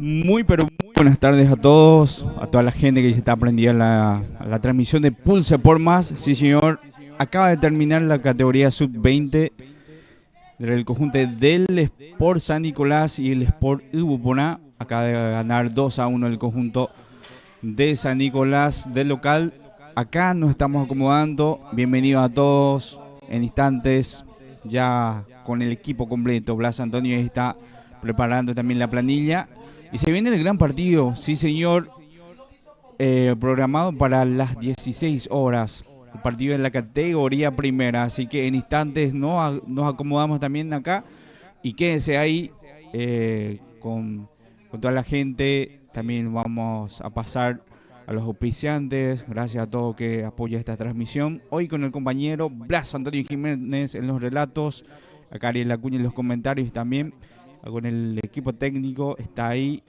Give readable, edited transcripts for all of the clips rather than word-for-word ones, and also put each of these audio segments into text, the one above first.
Muy, pero muy buenas tardes a todos, a toda la gente que ya está prendida a la transmisión de Pulse por Más. Sí, señor, acaba de terminar la categoría sub-20 del conjunto del Sport San Nicolás y el Sport Ubuponá. Acaba de ganar 2-1 el conjunto de San Nicolás del local. Acá nos estamos acomodando. Bienvenidos a todos. En instantes, ya con el equipo completo. Blas Antonio está preparando también la planilla. Y se viene el gran partido, sí señor, programado para las 16 horas. El partido en la categoría primera. Así que en instantes nos acomodamos también acá. Y quédense ahí con toda la gente. También vamos a pasar a los auspiciantes. Gracias a todos que apoya esta transmisión. Hoy con el compañero Blas Antonio Jiménez en los relatos. Acá Ariel Acuña en los comentarios también. Con el equipo técnico está ahí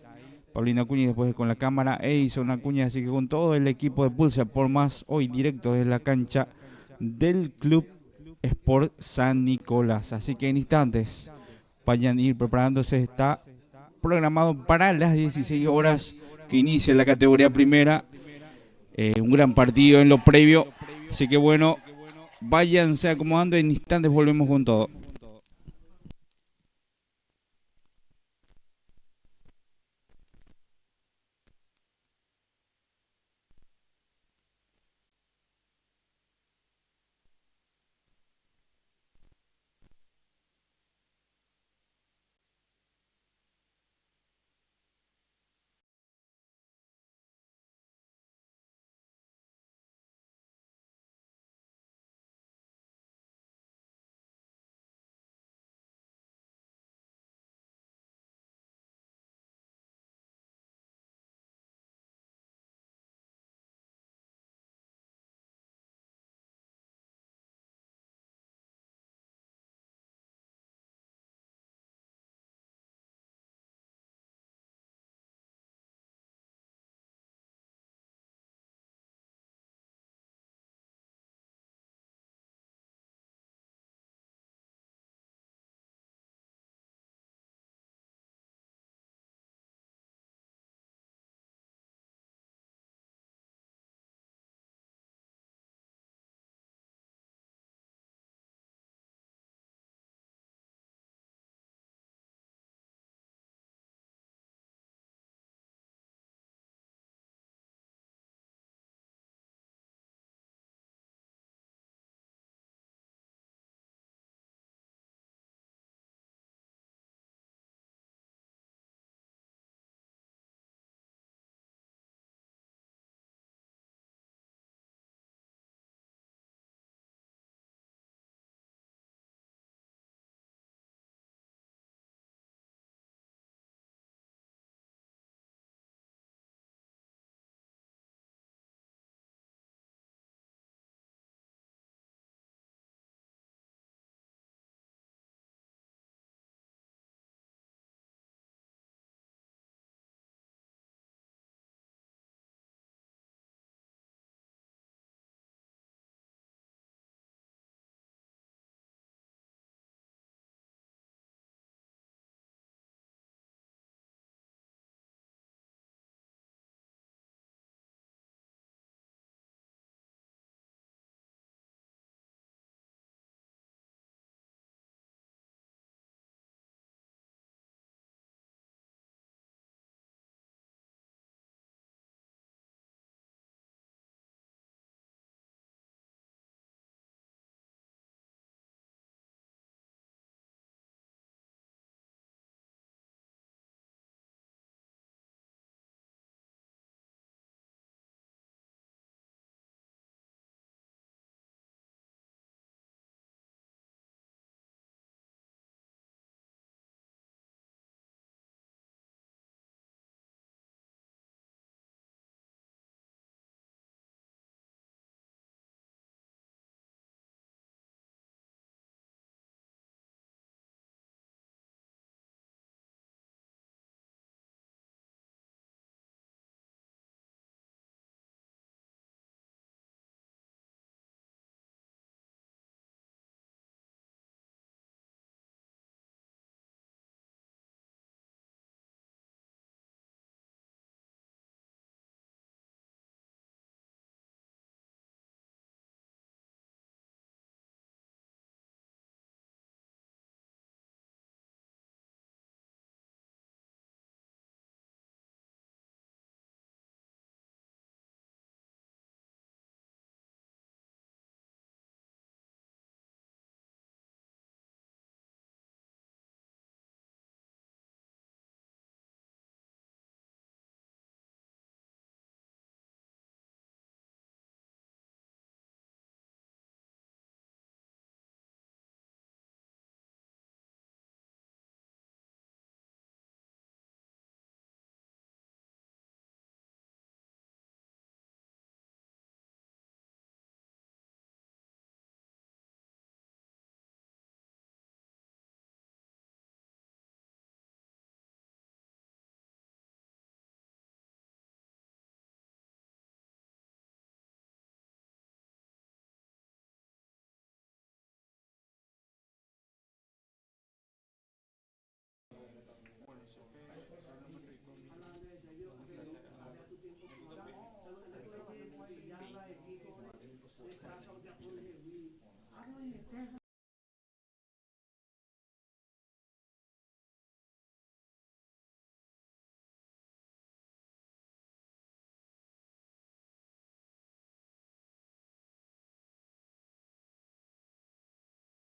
Paulina Acuña después con la cámara, Edison Acuña, así que con todo el equipo de Pulse por Más, hoy directo desde la cancha del Club Sport San Nicolás. Así que en instantes vayan a ir preparándose, está programado para las 16 horas que inicia la categoría primera. Un gran partido en lo previo, así que bueno, váyanse acomodando, en instantes volvemos con todo.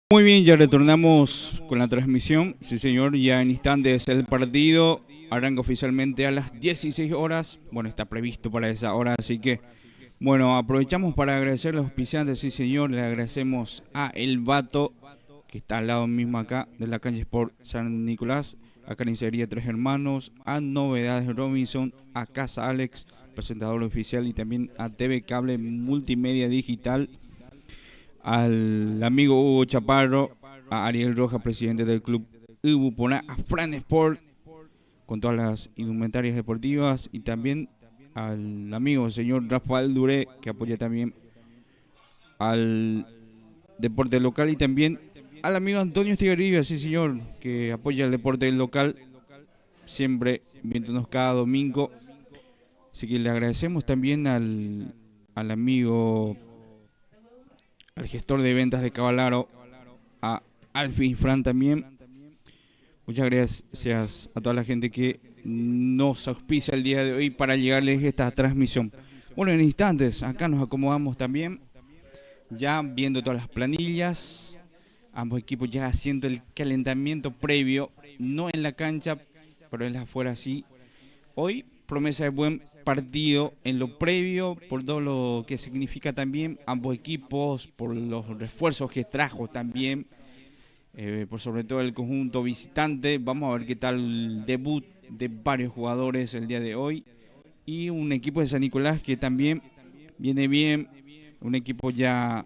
Muy bien, ya retornamos con la transmisión. Sí, señor, ya en instantes el partido arranca oficialmente a las 16 horas. Bueno, está previsto para esa hora, así que, bueno, aprovechamos para agradecer a los auspiciantes. Sí, señor, le agradecemos a El Vato, que está al lado mismo acá de la cancha Sport San Nicolás, a Carnicería Tres Hermanos, a Novedades Robinson, a Casa Alex, presentador oficial, y también a TV Cable Multimedia Digital, al amigo Hugo Chaparro, a Ariel Rojas, presidente del club Ibuponá, a Fran Sport, con todas las indumentarias deportivas, y también al amigo señor Rafael Duré, que apoya también al deporte local, y también al amigo Antonio Estigarribia, sí señor, que apoya el deporte local, siempre viéndonos cada domingo. Así que le agradecemos también al amigo, al gestor de ventas de Cavalaro, a Alfie y Fran también. Muchas gracias a toda la gente que nos auspicia el día de hoy para llegarles esta transmisión. Bueno, en instantes, acá nos acomodamos también, ya viendo todas las planillas, ambos equipos ya haciendo el calentamiento previo, no en la cancha, pero en las afuera sí. Hoy promesa de buen partido en lo previo, por todo lo que significa también ambos equipos, por los refuerzos que trajo también, por sobre todo el conjunto visitante. Vamos a ver qué tal el debut de varios jugadores el día de hoy. Y un equipo de San Nicolás que también viene bien, un equipo ya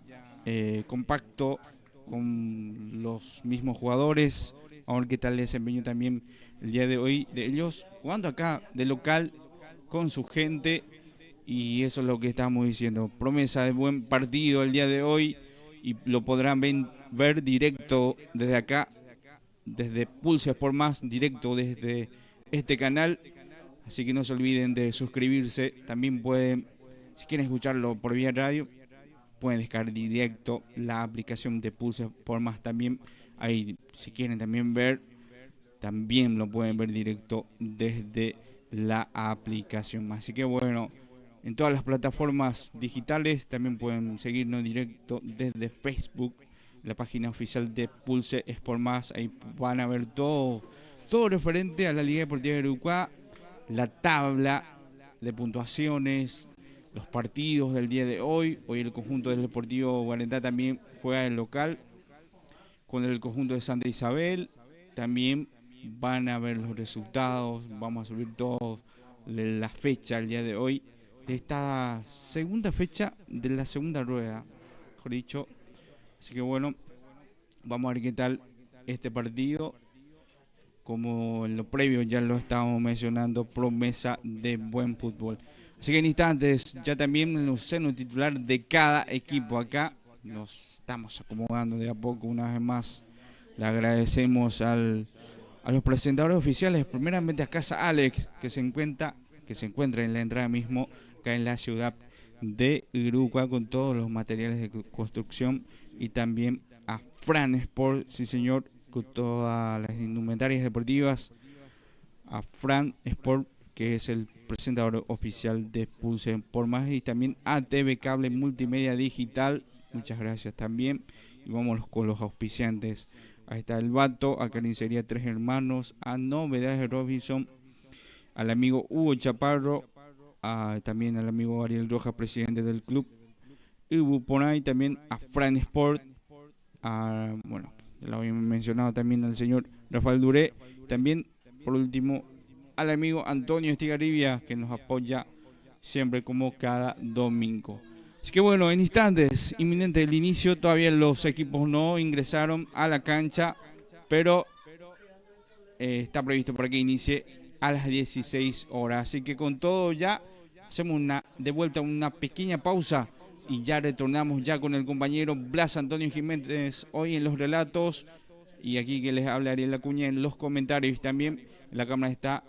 compacto, con los mismos jugadores. Vamos a ver qué tal el desempeño también el día de hoy de ellos, jugando acá de local con su gente. Y eso es lo que estamos diciendo. Promesa de buen partido el día de hoy, y lo podrán ver directo desde acá, desde Pulse por Más, directo desde este canal. Así que no se olviden de suscribirse. También pueden, si quieren escucharlo por vía radio, pueden descargar directo la aplicación de Pulse por Más también. Ahí, si quieren también ver, también lo pueden ver directo desde la aplicación. Así que bueno, en todas las plataformas digitales también pueden seguirnos directo desde Facebook, la página oficial de Pulse Sport Más. Ahí van a ver todo referente a la Liga Deportiva de Uruguay, la tabla de puntuaciones, los partidos del día de hoy. Hoy el conjunto del Deportivo Guarentá también juega en local con el conjunto de Santa Isabel. También van a ver los resultados, vamos a subir todos la fecha el día de hoy, de esta segunda fecha de la segunda rueda, mejor dicho. Así que bueno, vamos a ver qué tal este partido. Como en lo previo ya lo estábamos mencionando, promesa de buen fútbol. Así que en instantes ya también el seno titular de cada equipo acá. Nos estamos acomodando de a poco una vez más. Le agradecemos a los presentadores oficiales, primeramente a Casa Alex, que se encuentra en la entrada mismo, acá en la ciudad de Uruguay, con todos los materiales de construcción, y también a Fran Sport, sí señor, con todas las indumentarias deportivas, a Fran Sport, que es el presentador oficial de Pulse por Más, y también a TV Cable Multimedia Digital. Muchas gracias también. Y vamos con los auspiciantes. Ahí está El Vato, a Carnicería Tres Hermanos, a Novedades Robinson, al amigo Hugo Chaparro, también al amigo Ariel Rojas, presidente del club Ibuponay, también a Fran Sport, bueno, lo habíamos mencionado también al señor Rafael Duré, también por último al amigo Antonio Estigarribia, que nos apoya siempre como cada domingo. Así que bueno, en instantes, inminente el inicio, todavía los equipos no ingresaron a la cancha, pero está previsto para que inicie a las 16 horas. Así que con todo ya hacemos de vuelta una pequeña pausa, y ya retornamos ya con el compañero Blas Antonio Jiménez hoy en los relatos, y aquí que les habla Ariel Acuña en los comentarios. También en la cámara está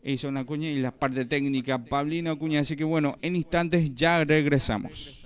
Edson Acuña, y la parte técnica Pablino Acuña. Así que bueno, en instantes ya regresamos.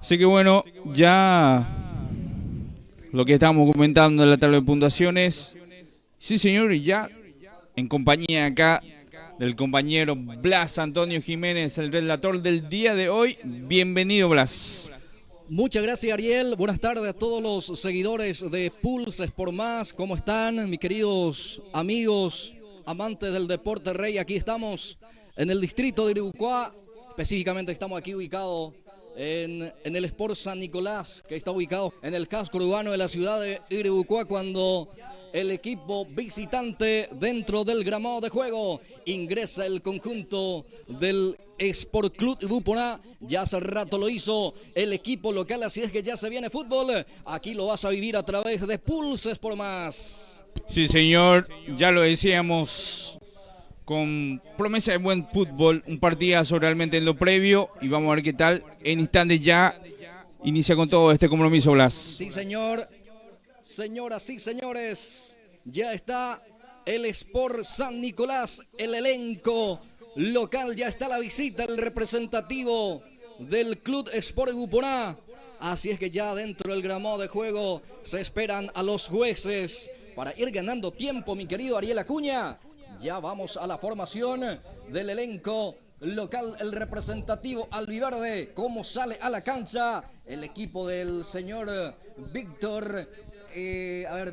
Así que bueno, ya lo que estábamos comentando en la tabla de puntuaciones. Sí, señor, y ya en compañía acá del compañero Blas Antonio Jiménez, el relator del día de hoy. Bienvenido, Blas. Muchas gracias, Ariel. Buenas tardes a todos los seguidores de Pulse Sport Más. ¿Cómo están, mis queridos amigos, amantes del deporte rey? Aquí estamos en el distrito de Iribucuá. Específicamente estamos aquí ubicados en el Sport San Nicolás, que está ubicado en el casco urbano de la ciudad de Iribucuá, cuando el equipo visitante dentro del gramado de juego ingresa el conjunto del Sport Club Iribucuá. Ya hace rato lo hizo el equipo local, así es que ya se viene fútbol. Aquí lo vas a vivir a través de Pulse Sport Más. Sí, señor, ya lo decíamos, con promesa de buen fútbol, un partidazo realmente en lo previo, y vamos a ver qué tal. En instantes ya inicia con todo este compromiso, Blas. Sí, señor. Señoras y señores, ya está el Sport San Nicolás, el elenco local, ya está la visita, el representativo del Club Sport Iribucuá. Así es que ya dentro del gramado de juego se esperan a los jueces para ir ganando tiempo, mi querido Ariel Acuña. Ya vamos a la formación del elenco local, el representativo albiverde. ¿Cómo sale a la cancha el equipo del señor Víctor?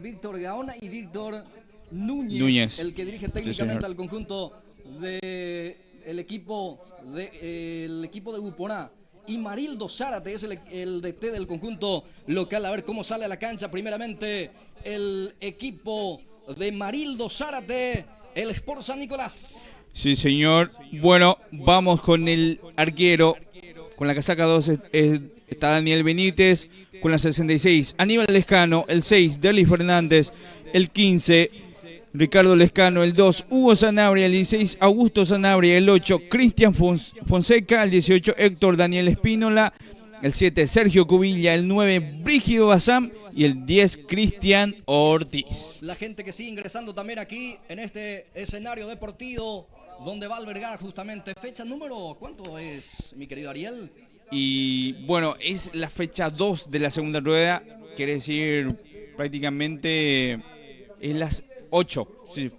Víctor Gaona y Víctor Núñez, el que dirige técnicamente al conjunto del equipo de Iribucuá. Y Marildo Zárate es el DT del conjunto local. A ver cómo sale a la cancha primeramente el equipo de Marildo Zárate, el Sport San Nicolás. Sí, señor. Bueno, vamos con el arquero. Con la casaca 2 está Daniel Benítez. Con la 66, Aníbal Lescano. El 6, Derlis Fernández. El 15, Ricardo Lescano. El 2, Hugo Sanabria. El 16, Augusto Sanabria. El 8, Cristian Fonseca. El 18, Héctor Daniel Espínola. El 7, Sergio Cubilla. El 9, Brígido Bazán. Y el 10, Cristian Ortiz. La gente que sigue ingresando también aquí en este escenario deportivo, donde va a albergar justamente fecha número, ¿cuánto es, mi querido Ariel? Y bueno, es la fecha 2 de la segunda rueda, quiere decir prácticamente es las 8, sí,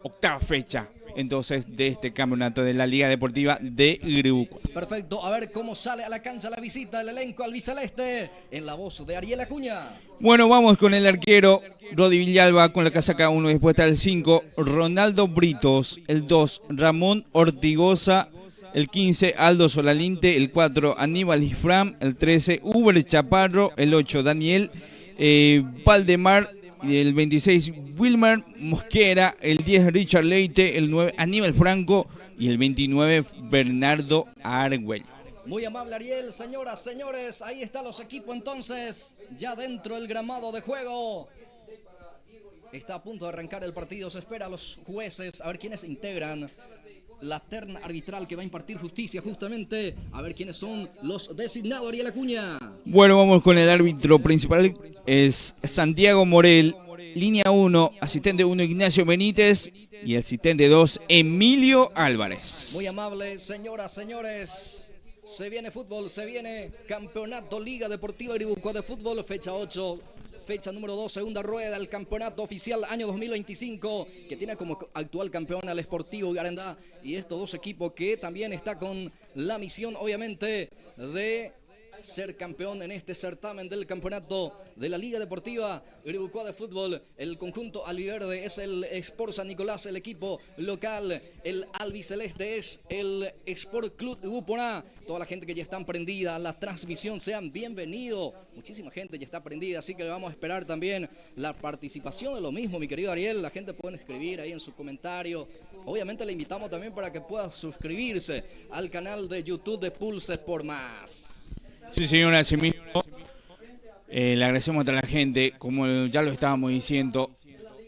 octava fecha entonces de este campeonato de la Liga Deportiva de Iribucuá. Perfecto, a ver cómo sale a la cancha la visita del elenco albiceleste en la voz de Ariel Acuña. Bueno, vamos con el arquero Rodi Villalba con la casaca 1, después está el 5, Ronaldo Britos, el 2, Ramón Ortigosa. El 15, Aldo Solalinte. El 4, Aníbal Isfram. El 13, Uber Chaparro. El 8, Daniel Valdemar. El 26, Wilmer Mosquera. El 10, Richard Leite. El 9, Aníbal Franco. Y el 29, Bernardo Argüello. Muy amable, Ariel. Señoras, señores, ahí están los equipos entonces, ya dentro del gramado de juego. Está a punto de arrancar el partido. Se espera a los jueces, a ver quiénes integran la terna arbitral que va a impartir justicia justamente. A ver quiénes son los designados, Ariel Acuña. Bueno, vamos con el árbitro principal. Es Santiago Morel. Línea 1, asistente 1, Ignacio Benítez. Y asistente 2, Emilio Álvarez. Muy amable, señoras, señores. Se viene fútbol, se viene campeonato Liga Deportiva Iribucuá de fútbol, fecha 8. Fecha número 2, segunda rueda del campeonato oficial año 2025, que tiene como actual campeón al Sportivo Garandá. Y estos dos equipos que también está con la misión, obviamente, de ser campeón en este certamen del campeonato de la Liga Deportiva Iribucuá de fútbol. El conjunto albiverde es el Sport San Nicolás, el equipo local. El albiceleste es el Sport Club Iribucuá. Toda la gente que ya está prendida a la transmisión, sean bienvenidos. Muchísima gente ya está prendida, así que le vamos a esperar también la participación de lo mismo, mi querido Ariel. La gente puede escribir ahí en su comentario. Obviamente le invitamos también para que pueda suscribirse al canal de YouTube de Pulse Sport Más. Sí, señora, así mismo. Le agradecemos a toda la gente, como ya lo estábamos diciendo.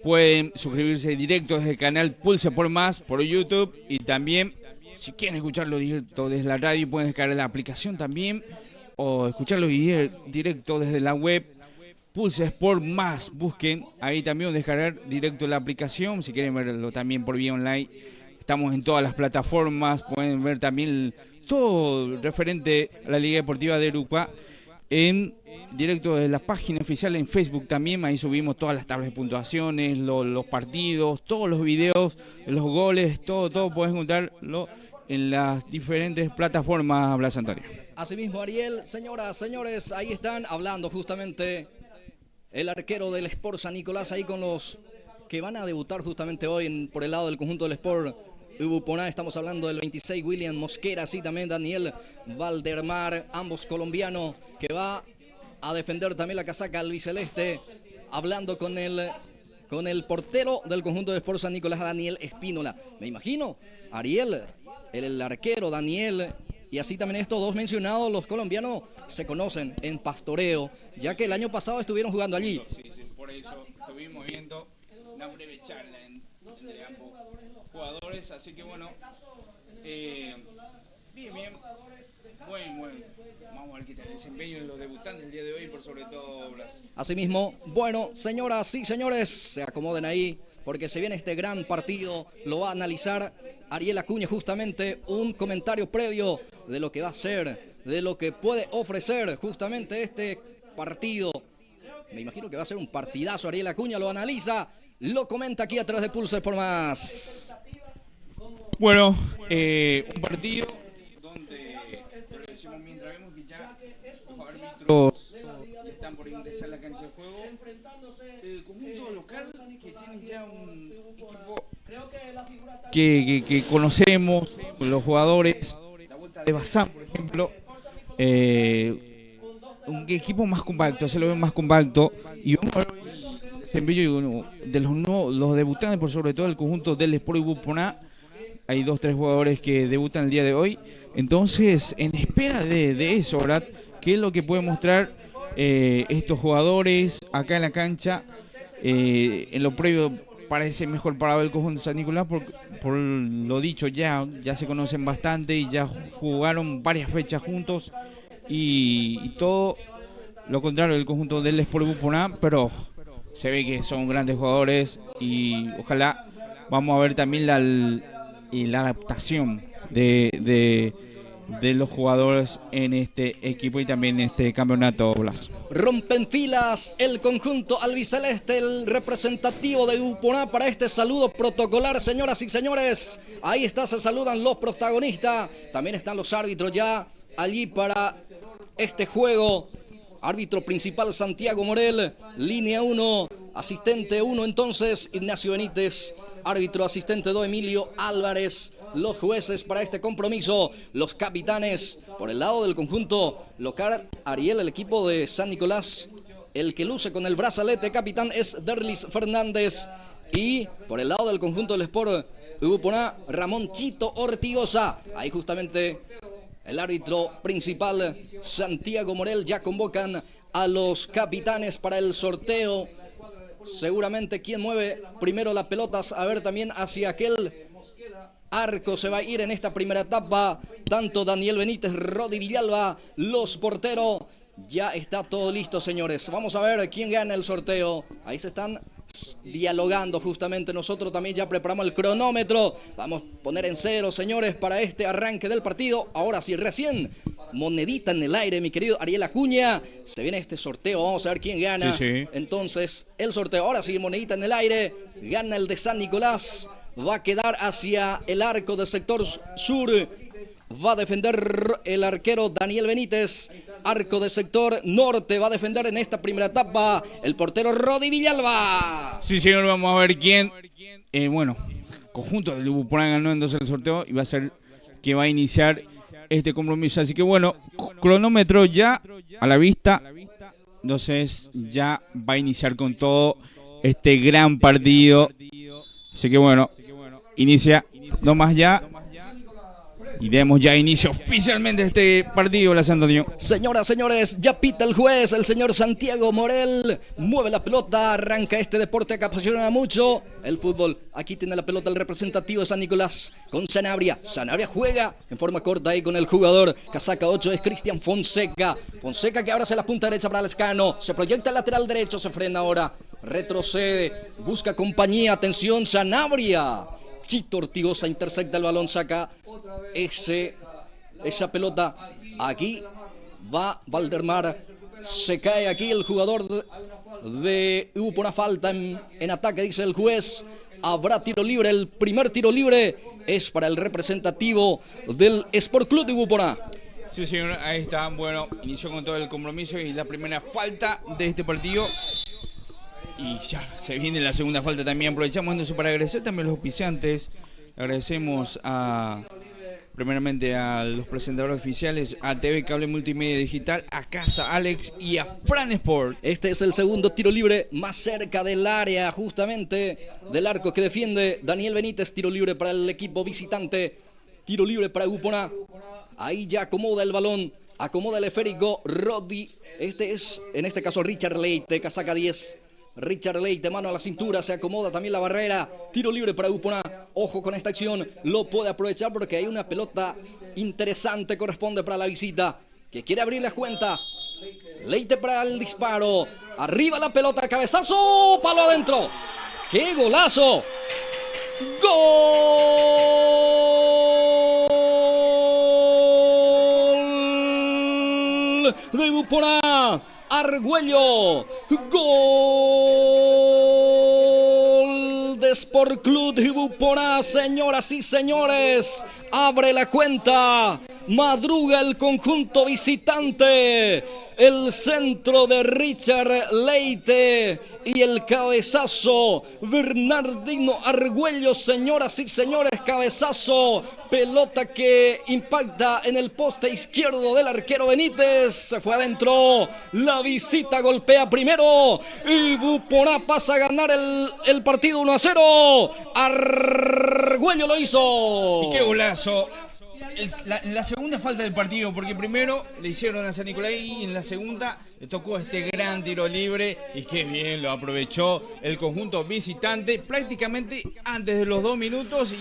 Pueden suscribirse directo desde el canal Pulse Sport Más por YouTube. Y también, si quieren escucharlo directo desde la radio, pueden descargar la aplicación también. O escucharlo directo desde la web Pulse Sport Más. Busquen ahí también, descargar directo la aplicación. Si quieren verlo también por vía online, estamos en todas las plataformas. Pueden ver también todo referente a la Liga Deportiva de Iribucuá. en directo de la página oficial en Facebook también. Ahí subimos todas las tablas de puntuaciones, los partidos, todos los videos, los goles, todo puedes encontrarlo en las diferentes plataformas, Blas Antonio. Asimismo, Ariel, señoras, señores, ahí están hablando justamente el arquero del Sport San Nicolás, ahí con los que van a debutar justamente hoy por el lado del conjunto del Sport Ubuponá. Estamos hablando del 26, William Mosquera, así también Daniel Valdemar, ambos colombianos, que va a defender también la casaca albiceleste, hablando con el portero del conjunto de Sport San Nicolás, Daniel Espínola. Me imagino, Ariel, el arquero Daniel, y así también estos dos mencionados, los colombianos, se conocen en pastoreo, ya que el año pasado estuvieron jugando allí. Sí, por eso estuvimos viendo una breve charla entre ambos jugadores, así que bueno, bien. Bueno, vamos a ver qué tal el desempeño de los debutantes el día de hoy, por sobre todo Blas. Asimismo, bueno, señoras y señores, se acomoden ahí, porque se viene este gran partido, lo va a analizar Ariel Acuña, justamente un comentario previo de lo que va a ser, de lo que puede ofrecer justamente este partido. Me imagino que va a ser un partidazo. Ariel Acuña lo analiza, lo comenta aquí a través de Pulse por Más. Bueno, un partido donde, lo decimos mientras vemos que ya los árbitros están por ingresar a la cancha de juego. El conjunto local, que tiene ya un equipo que conocemos, los jugadores, la vuelta de Bazán, por ejemplo, un equipo más compacto, se lo ve más compacto, y vamos a ver el desempeño de los debutantes, por sobre todo el conjunto del Sport Ubuponá. Hay 2-3 jugadores que debutan el día de hoy, entonces en espera de eso, ¿verdad? ¿Qué es lo que puede mostrar estos jugadores acá en la cancha? En lo previo parece mejor parado el conjunto de San Nicolás, por lo dicho, ya se conocen bastante y ya jugaron varias fechas juntos, y todo lo contrario del conjunto del Sport Ubuponá, pero se ve que son grandes jugadores y ojalá vamos a ver también la adaptación de los jugadores en este equipo y también en este campeonato, Blas. Rompen filas el conjunto albiceleste, el representativo de Ubuponá para este saludo protocolar, señoras y señores. Ahí está, se saludan los protagonistas. También están los árbitros ya allí para este juego. Árbitro principal Santiago Morel, línea 1, asistente 1 entonces Ignacio Benítez, árbitro asistente 2 Emilio Álvarez. Los jueces para este compromiso, los capitanes por el lado del conjunto local, Ariel, el equipo de San Nicolás, el que luce con el brazalete capitán es Derlis Fernández, y por el lado del conjunto del Sport Ubuponá, Ramón Chito Ortigosa. Ahí justamente el árbitro principal, Santiago Morel. Ya convocan a los capitanes para el sorteo. Seguramente quien mueve primero las pelotas, a ver también hacia aquel arco se va a ir en esta primera etapa. Tanto Daniel Benítez, Rodi Villalba, los porteros. Ya está todo listo, señores. Vamos a ver quién gana el sorteo. Ahí se están dialogando justamente. Nosotros también ya preparamos el cronómetro. Vamos a poner en cero, señores, para este arranque del partido. Ahora sí, recién monedita en el aire, mi querido Ariel Acuña. Se viene este sorteo, vamos a ver quién gana. Sí. Entonces, el sorteo, ahora sí, monedita en el aire. Gana el de San Nicolás. Va a quedar hacia el arco del sector sur. Va a defender el arquero Daniel Benítez. Arco de sector norte va a defender en esta primera etapa el portero Rodi Villalba. Sí, señor, vamos a ver quién. Bueno, conjunto del Ubuponá ganó entonces el sorteo y va a ser que va a iniciar este compromiso. Así que bueno, cronómetro ya a la vista. Entonces ya va a iniciar con todo este gran partido. Así que bueno, inicia nomás ya. Y demos ya inicio oficialmente a este partido, Blas Antonio. Señoras, señores, ya pita el juez, el señor Santiago Morel. Mueve la pelota, arranca este deporte que apasiona mucho, el fútbol. Aquí tiene la pelota el representativo de San Nicolás con Sanabria. Sanabria juega en forma corta ahí con el jugador. Casaca 8 es Cristian Fonseca. Fonseca que ahora se la punta derecha para Lescano. Se proyecta al lateral derecho, se frena ahora. Retrocede, busca compañía, atención, Sanabria. Chito Ortigosa intercepta el balón, saca esa pelota. Aquí va Valdemar, Se cae aquí el jugador de hubo una falta en ataque, dice el juez. Habrá tiro libre. El primer tiro libre es para el representativo del Sport Club de Ubuporá. Sí, señor, ahí está. Bueno, inició con todo el compromiso y la primera falta de este partido. Y ya se viene la segunda falta también. Aprovechamos eso para agradecer también a los auspiciantes. Agradecemos primeramente a los presentadores oficiales, a TV Cable Multimedia Digital, a Casa Alex y a Fran Sport. Este es el segundo tiro libre más cerca del área, justamente del arco que defiende Daniel Benítez. Tiro libre para el equipo visitante. Tiro libre para Ubuporá. Ahí ya acomoda el balón, acomoda el esférico Roddy. Este es, en este caso, Richard Leite, casaca 10. Richard Leite, mano a la cintura, se acomoda también la barrera. Tiro libre para Ubuporá. Ojo con esta acción, lo puede aprovechar porque hay una pelota interesante, corresponde para la visita, que quiere abrir la cuenta. Leite para el disparo. Arriba la pelota, cabezazo, palo adentro. ¡Qué golazo! ¡Gol de Ubuporá! Argüello, gol de Sport Club de Ubuporá, señoras y señores, abre la cuenta, madruga el conjunto visitante, el centro de Richard Leite y el cabezazo Bernardino Argüello, señoras y señores, cabezazo, pelota que impacta en el poste izquierdo del arquero Benítez, se fue adentro, la visita golpea primero y Ubuporá pasa a ganar el partido 1-0, Argüello lo hizo. Y qué golazo. La segunda falta del partido, porque primero le hicieron a San Nicolás y en la segunda le tocó este gran tiro libre y qué bien lo aprovechó el conjunto visitante prácticamente antes de los 2 minutos y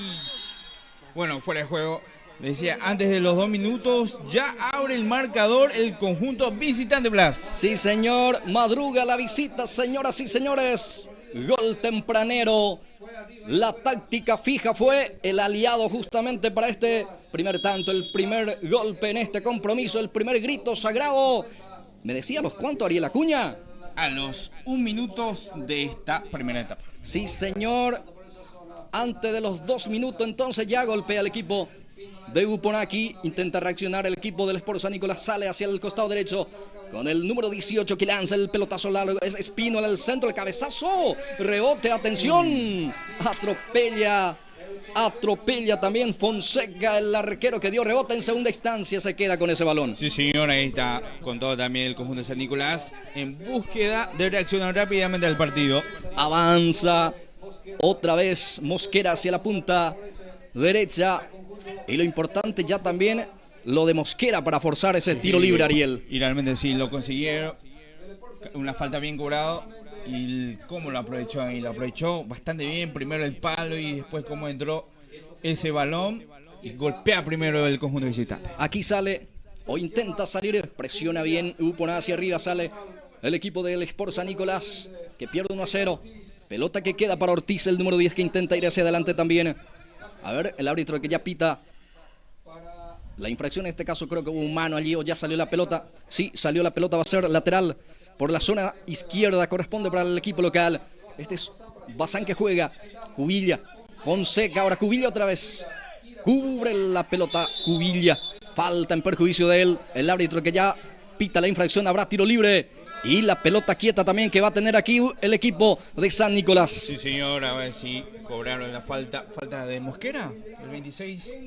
bueno, fuera de juego. Decía, antes de los 2 minutos ya abre el marcador el conjunto visitante, Blas. Sí, señor, madruga la visita, señoras y señores. Gol tempranero. La táctica fija fue el aliado justamente para este primer tanto, el primer golpe en este compromiso, el primer grito sagrado. ¿Me decía a los cuánto, Ariel Acuña? A los 1 minuto de esta primera etapa. Sí, señor. Antes de los 2 minutos, entonces ya golpea el equipo de Ubuporá. Aquí intenta reaccionar el equipo del Sport San Nicolás, sale hacia el costado derecho con el número 18 que lanza el pelotazo largo, es Espino en el centro, el cabezazo, rebote, atención, atropella también Fonseca, el arquero que dio rebote en segunda instancia, se queda con ese balón. Sí, señor, ahí está con todo también el conjunto de San Nicolás en búsqueda de reaccionar rápidamente al partido. Avanza otra vez Mosquera hacia la punta derecha y lo importante ya también lo de Mosquera para forzar ese tiro libre, Ariel. Y realmente sí, lo consiguieron. Una falta bien cobrada. Y cómo lo aprovechó ahí. Lo aprovechó bastante bien. Primero el palo y después cómo entró ese balón. Y golpea primero el conjunto visitante. Aquí sale, o intenta salir, presiona bien Ubuporá hacia arriba. Sale el equipo del Sport San Nicolás, que pierde 1-0. Pelota que queda para Ortiz, el número 10, que intenta ir hacia adelante también. A ver, el árbitro que ya pita la infracción, en este caso creo que hubo un mano allí o ya salió la pelota. Sí, salió la pelota, va a ser lateral por la zona izquierda, corresponde para el equipo local. Este es Bazán que juega, Cubilla, Fonseca, ahora Cubilla otra vez. Cubre la pelota Cubilla, falta en perjuicio de él. El árbitro que ya pita la infracción, habrá tiro libre. Y la pelota quieta también que va a tener aquí el equipo de San Nicolás. Sí, señor, a ver si cobraron la falta de Mosquera, el 26.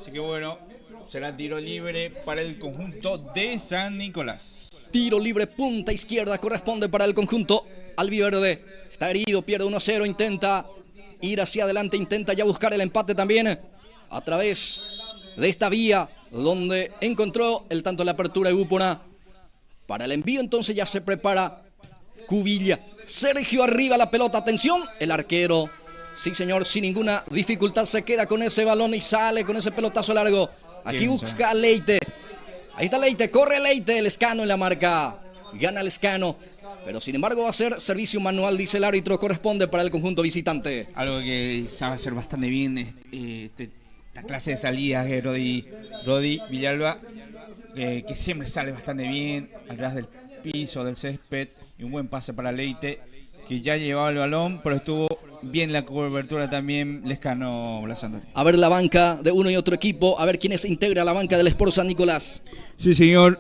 Así que bueno, será tiro libre para el conjunto de San Nicolás. Tiro libre, punta izquierda, corresponde para el conjunto albiverde. Está herido, pierde 1-0, intenta ir hacia adelante, intenta ya buscar el empate también a través de esta vía donde encontró el tanto de la apertura de Ubuporá. Para el envío entonces ya se prepara Cubilla. Sergio arriba la pelota, atención, el arquero. Sí, señor, sin ninguna dificultad se queda con ese balón y sale con ese pelotazo largo. Aquí busca Leite. Ahí está Leite, corre Leite, el Escano en la marca. Gana el Escano. Pero sin embargo va a ser servicio manual, dice el árbitro, corresponde para el conjunto visitante. Algo que sabe hacer bastante bien esta clase de salidas Rodi Villalba, que siempre sale bastante bien, atrás del piso del césped y un buen pase para Leite, que ya llevaba el balón, pero estuvo bien la cobertura también Lescano, Blas Antonio. A ver la banca de uno y otro equipo, a ver quiénes integra la banca del Sport San Nicolás. Sí, señor.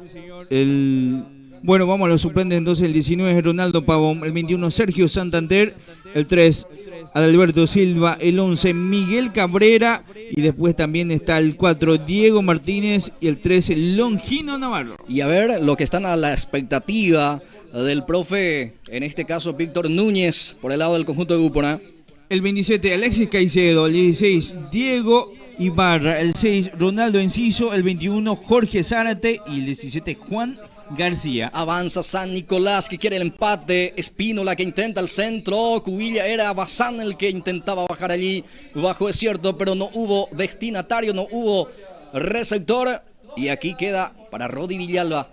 Bueno, vamos a los suplentes entonces. El 19 es Ronaldo Pavón, el 21 Sergio Santander, el 3 Adalberto Silva, el 11 Miguel Cabrera y después también está el 4 Diego Martínez y el 13 Longino Navarro. Y a ver lo que están a la expectativa del profe, en este caso Víctor Núñez, por el lado del conjunto de Gupona. El 27 Alexis Caicedo, el 16 Diego Ibarra, el 6 Ronaldo Enciso, el 21 Jorge Zárate y el 17 Juan García. Avanza San Nicolás, que quiere el empate. Espínola, que intenta el centro. Cubilla, era Bazán el que intentaba bajar allí bajo, es cierto, pero no hubo destinatario, no hubo receptor. Y aquí queda para Rodi Villalba.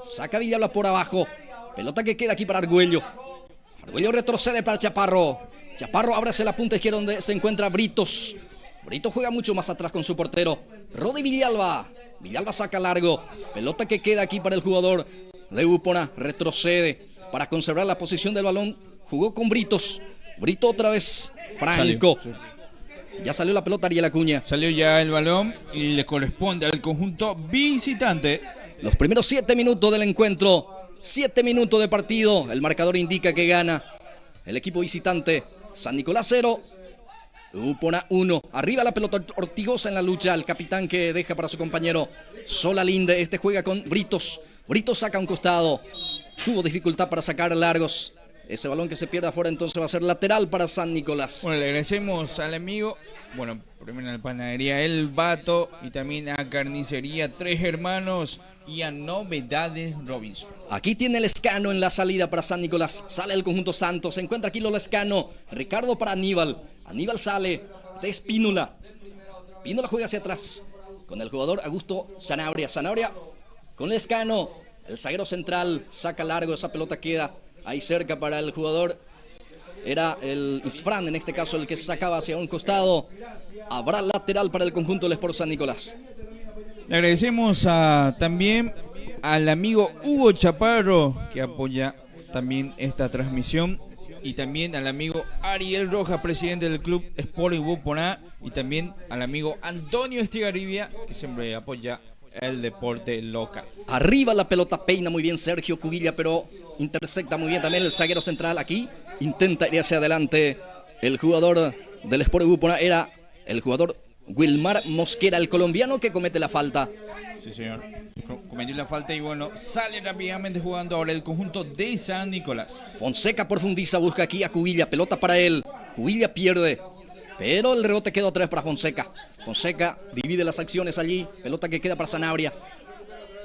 Saca Villalba por abajo. Pelota que queda aquí para Argüello. Argüello retrocede para Chaparro. Chaparro abre hacia la punta izquierda donde se encuentra Britos. Britos juega mucho más atrás con su portero. Rodi Villalba. Villalba saca largo. Pelota que queda aquí para el jugador de Gupona. Retrocede para conservar la posición del balón. Jugó con Britos. Brito otra vez. Franco. Salió, sí. Ya salió la pelota Ariel Acuña. Salió ya el balón y le corresponde al conjunto visitante. Los primeros 7 minutos del encuentro. 7 minutos de partido. El marcador indica que gana el equipo visitante. San Nicolás 0. Gupona 1. Arriba la pelota Ortigosa en la lucha. El capitán que deja para su compañero Sola Linde. Este juega con Britos. Britos saca un costado. Tuvo dificultad para sacar largos. Ese balón que se pierde afuera entonces va a ser lateral para San Nicolás. Bueno, le agradecemos al amigo, bueno, primero a la panadería El Vato y también a Carnicería Tres Hermanos y a Novedades Robinson. Aquí tiene el Lescano en la salida para San Nicolás. Sale el conjunto Santos. Se encuentra aquí lo Lescano. Ricardo para Aníbal. Aníbal sale. Está Espínola. Espínola juega hacia atrás con el jugador Augusto Sanabria. Sanabria con Lescano. El zaguero central saca largo. Esa pelota queda ahí cerca para el jugador. Era el Isfran, en este caso, el que se sacaba hacia un costado. Habrá lateral para el conjunto del Sport San Nicolás. Le agradecemos también al amigo Hugo Chaparro, que apoya también esta transmisión, y también al amigo Ariel Rojas, presidente del club Sport Gupona, y también al amigo Antonio Estigarribia, que siempre apoya el deporte local. Arriba la pelota, peina muy bien Sergio Cubilla, pero intercepta muy bien también el zaguero central aquí. Intenta ir hacia adelante el jugador del Sport Gupona, era el jugador Wilmar Mosquera, el colombiano que comete la falta. Sí, señor. Cometió la falta y bueno, sale rápidamente jugando ahora el conjunto de San Nicolás. Fonseca profundiza, busca aquí a Cubilla, pelota para él. Cubilla pierde, pero el rebote quedó otra vez para Fonseca. Fonseca divide las acciones allí, pelota que queda para Sanabria.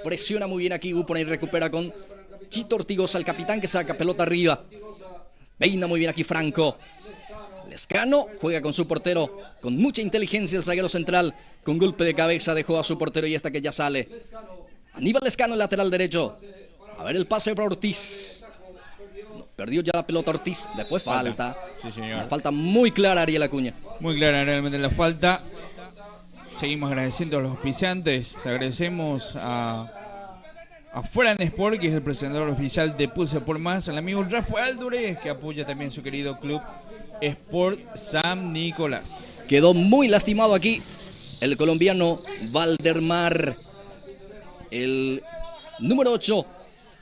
Presiona muy bien aquí Gupona y recupera con Chito Ortigosa, el capitán que saca pelota arriba. Peina muy bien aquí Franco. Lescano juega con su portero, con mucha inteligencia el zaguero central, con golpe de cabeza dejó a su portero y esta que ya sale. Aníbal Lescano, el lateral derecho. A ver el pase para Ortiz. No, perdió ya la pelota Ortiz, después falta. Sí, señor. Una falta muy clara Ariel Acuña. Muy clara realmente la falta. Seguimos agradeciendo a los auspiciantes. Le agradecemos a Fran Sport, que es el presentador oficial de Pulse por Más, al amigo Rafael Durez, que apoya también su querido club Sport San Nicolás. Quedó muy lastimado aquí el colombiano Valdermar, el número 8,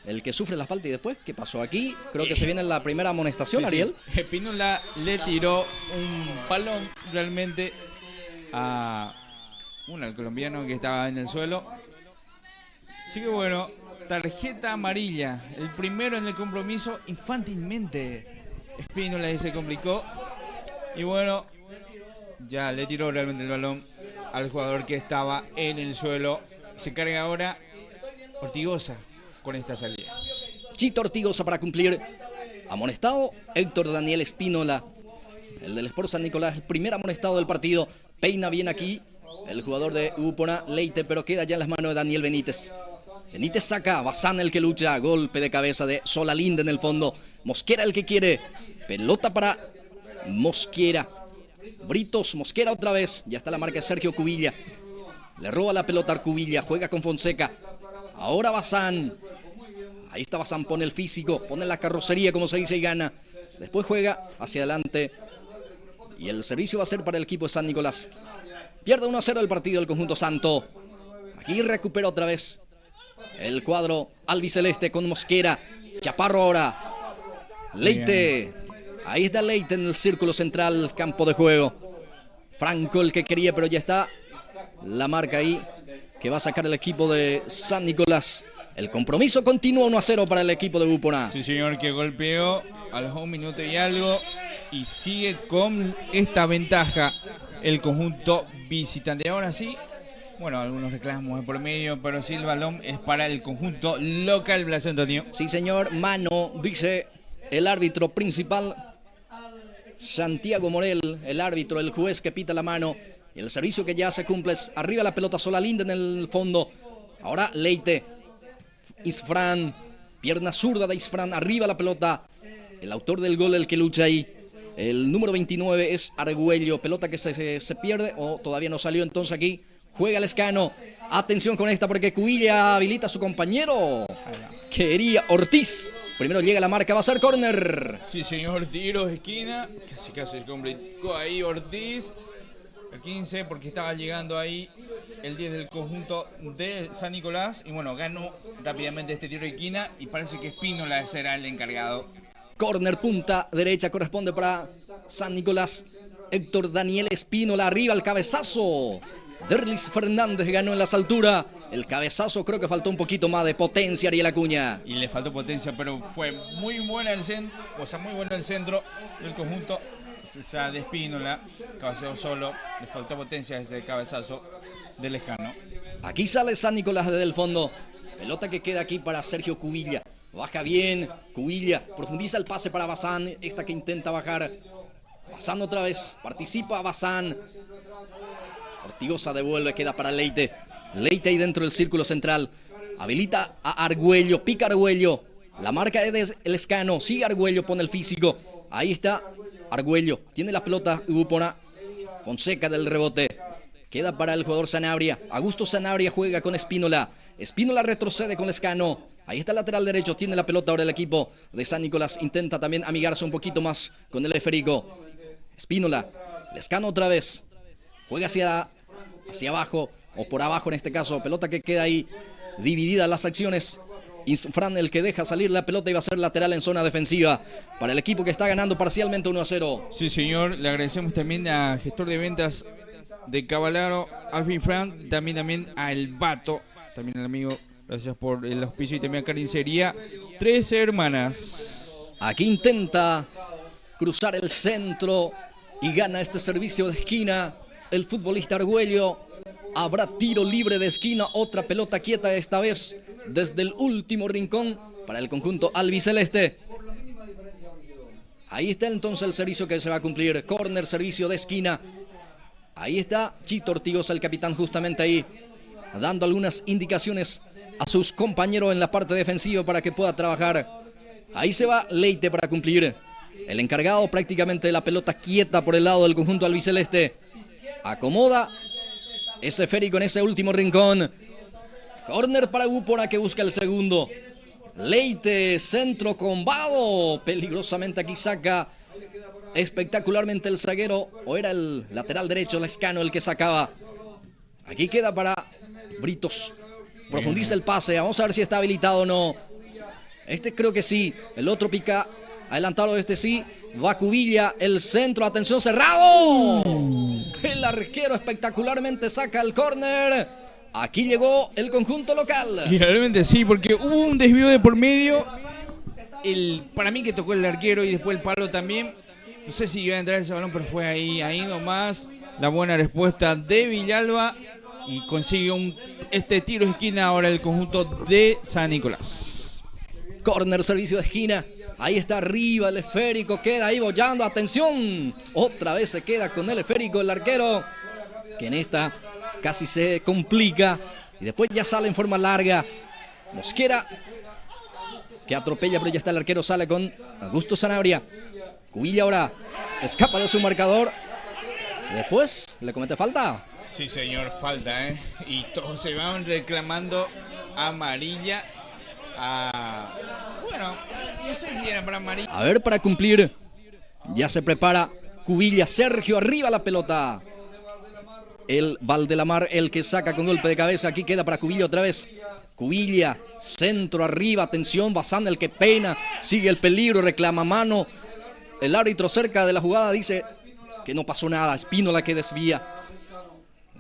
el que sufre la falta. Y después, ¿qué pasó aquí? Creo que se viene la primera amonestación, sí, Ariel. Sí. Espínola le tiró un balón realmente al colombiano que estaba en el suelo. Así que bueno, tarjeta amarilla, el primero en el compromiso, infantilmente Espínola se complicó y bueno, ya le tiró realmente el balón al jugador que estaba en el suelo. Se carga ahora Ortigosa con esta salida. Chito Ortigosa para cumplir. Amonestado Héctor Daniel Espínola, el del Sport San Nicolás, el primer amonestado del partido. Peina bien aquí el jugador de Gupona, Leite, pero queda ya en las manos de Daniel Benítez. Benítez saca, Bazán el que lucha, golpe de cabeza de Sola Linde en el fondo. Mosquera el que quiere, pelota para Mosquera. Britos, Mosquera otra vez, ya está la marca de Sergio Cubilla. Le roba la pelota a Cubilla, juega con Fonseca. Ahora Bazán. Ahí está Bazán, pone el físico, pone la carrocería, como se dice, y gana. Después juega hacia adelante. Y el servicio va a ser para el equipo de San Nicolás. Pierde 1-0 el partido del conjunto santo. Aquí recupera otra vez el cuadro albiceleste con Mosquera. Chaparro ahora. Leite. Ahí está Leite en el círculo central, campo de juego. Franco el que quería, pero ya está la marca ahí que va a sacar el equipo de San Nicolás. El compromiso continúa 1-0 para el equipo de Bupona. Sí, señor, que golpeó a los 1 minuto y algo y sigue con esta ventaja el conjunto visitante. Ahora sí, bueno, algunos reclamos por medio, pero sí el balón es para el conjunto local, Blas Antonio. Sí, señor, mano, dice el árbitro principal, Santiago Morel, el árbitro, el juez que pita la mano. Y el servicio que ya se cumple es arriba la pelota, sola linda en el fondo. Ahora Leite, Isfran, pierna zurda de Isfran, arriba la pelota. El autor del gol, el que lucha ahí. El número 29 es Argüello, pelota que se pierde o todavía no salió, entonces aquí juega Lescano. Atención con esta porque Cubilla habilita a su compañero. Quería Ortiz. Primero llega la marca, va a ser córner. Sí, señor, tiro de esquina. Casi se complicó ahí Ortiz. El 15 porque estaba llegando ahí el 10 del conjunto de San Nicolás. Y bueno, ganó rápidamente este tiro de esquina y parece que Espínola será el encargado. Córner punta derecha corresponde para San Nicolás. Héctor Daniel Espínola arriba el cabezazo. Derlis Fernández ganó en las alturas. El cabezazo creo que faltó un poquito más de potencia, Ariel Acuña. Y le faltó potencia, pero fue muy buena el centro, muy bueno el centro del conjunto ya de Espínola. Cabeceó solo, le faltó potencia ese cabezazo del Lescano. Aquí sale San Nicolás desde el fondo. Pelota que queda aquí para Sergio Cubilla. Baja bien, Cubilla, profundiza el pase para Bazán, esta que intenta bajar. Bazán otra vez, participa Bazán. Ortigosa devuelve, queda para Leite. Leite ahí dentro del círculo central. Habilita a Argüello, pica Argüello. La marca es de Lescano, sigue Argüello, pone el físico. Ahí está Argüello, tiene la pelota, Bupona. Fonseca del rebote. Queda para el jugador Sanabria. Augusto Sanabria juega con Espínola. Espínola retrocede con Lescano. Ahí está el lateral derecho. Tiene la pelota ahora el equipo de San Nicolás. Intenta también amigarse un poquito más con el esférico. Espínola. Lescano otra vez. Juega hacia abajo. O por abajo en este caso. Pelota que queda ahí dividida las acciones. Isfran el que deja salir la pelota y va a ser lateral en zona defensiva para el equipo que está ganando parcialmente 1-0. Sí, señor. Le agradecemos también al gestor de ventas de Cavalaro, Alvin Frank, también a El Vato, también al amigo, gracias por el auspicio, y también a Carnicería 13 Hermanas. Aquí intenta cruzar el centro y gana este servicio de esquina el futbolista Argüello. Habrá tiro libre de esquina, otra pelota quieta esta vez desde el último rincón para el conjunto albiceleste. Ahí está entonces el servicio que se va a cumplir, córner, servicio de esquina. Ahí está Chito Ortigosa, el capitán, justamente ahí, dando algunas indicaciones a sus compañeros en la parte defensiva para que pueda trabajar. Ahí se va Leite para cumplir. El encargado prácticamente de la pelota quieta por el lado del conjunto albiceleste. Acomoda ese esférico en ese último rincón. Córner para Bupona que busca el segundo. Leite, centro combado. Peligrosamente aquí saca espectacularmente el zaguero, o era el lateral derecho, Lescano, el que sacaba. Aquí queda para Britos. Profundiza el pase, vamos a ver si está habilitado o no. Este creo que sí, el otro pica adelantado, este sí. Va Cubilla, el centro, atención, cerrado. El arquero espectacularmente saca el córner. Aquí llegó el conjunto local. Y realmente sí, porque hubo un desvío de por medio. Para mí que tocó el arquero y después el palo también. No sé si iba a entrar ese balón, pero fue ahí nomás. La buena respuesta de Villalba y consigue este tiro de esquina ahora el conjunto de San Nicolás. Corner, servicio de esquina. Ahí está arriba el esférico, queda ahí bollando. Atención, otra vez se queda con el esférico el arquero, que en esta casi se complica. Y después ya sale en forma larga. Mosquera, que atropella, pero ya está el arquero, sale con Augusto Sanabria. Cubilla ahora escapa de su marcador. Después le comete falta. Sí, señor, falta, Y todos se van reclamando amarilla Bueno, no sé si era para amarilla. A ver, para cumplir. Ya se prepara Cubilla. Sergio, arriba la pelota. El Valdelamar, el que saca con golpe de cabeza. Aquí queda para Cubilla otra vez. Cubilla, centro arriba, atención, Bazán el que pena. Sigue el peligro, reclama mano. El árbitro cerca de la jugada dice que no pasó nada. Espínola que desvía.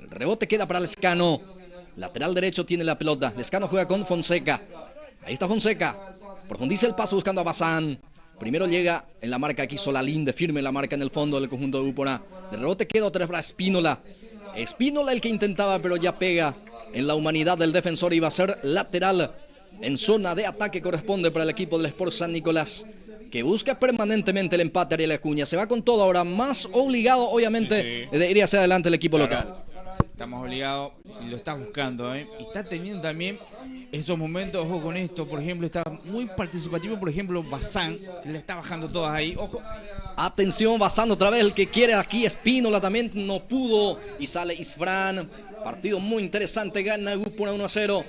El rebote queda para Lescano. Lateral derecho tiene la pelota. Lescano juega con Fonseca. Ahí está Fonseca. Profundiza el paso buscando a Bazán. Primero llega en la marca aquí Solalín, de firme la marca en el fondo del conjunto de Upona. De rebote queda otra vez para Espínola. Espínola el que intentaba, pero ya pega en la humanidad del defensor y va a ser lateral. En zona de ataque corresponde para el equipo del Sport San Nicolás, que busca permanentemente el empate. Ariel Acuña se va con todo ahora, más obligado obviamente de ir hacia adelante el equipo local. Estamos obligados y lo está buscando, y está teniendo también esos momentos. Ojo con esto, por ejemplo, está muy participativo, por ejemplo, Bazán, que le está bajando todas ahí, ojo. Atención, Bazán otra vez, el que quiere aquí, Espínola también no pudo, y sale Isfran. Partido muy interesante, gana Upona 1-0.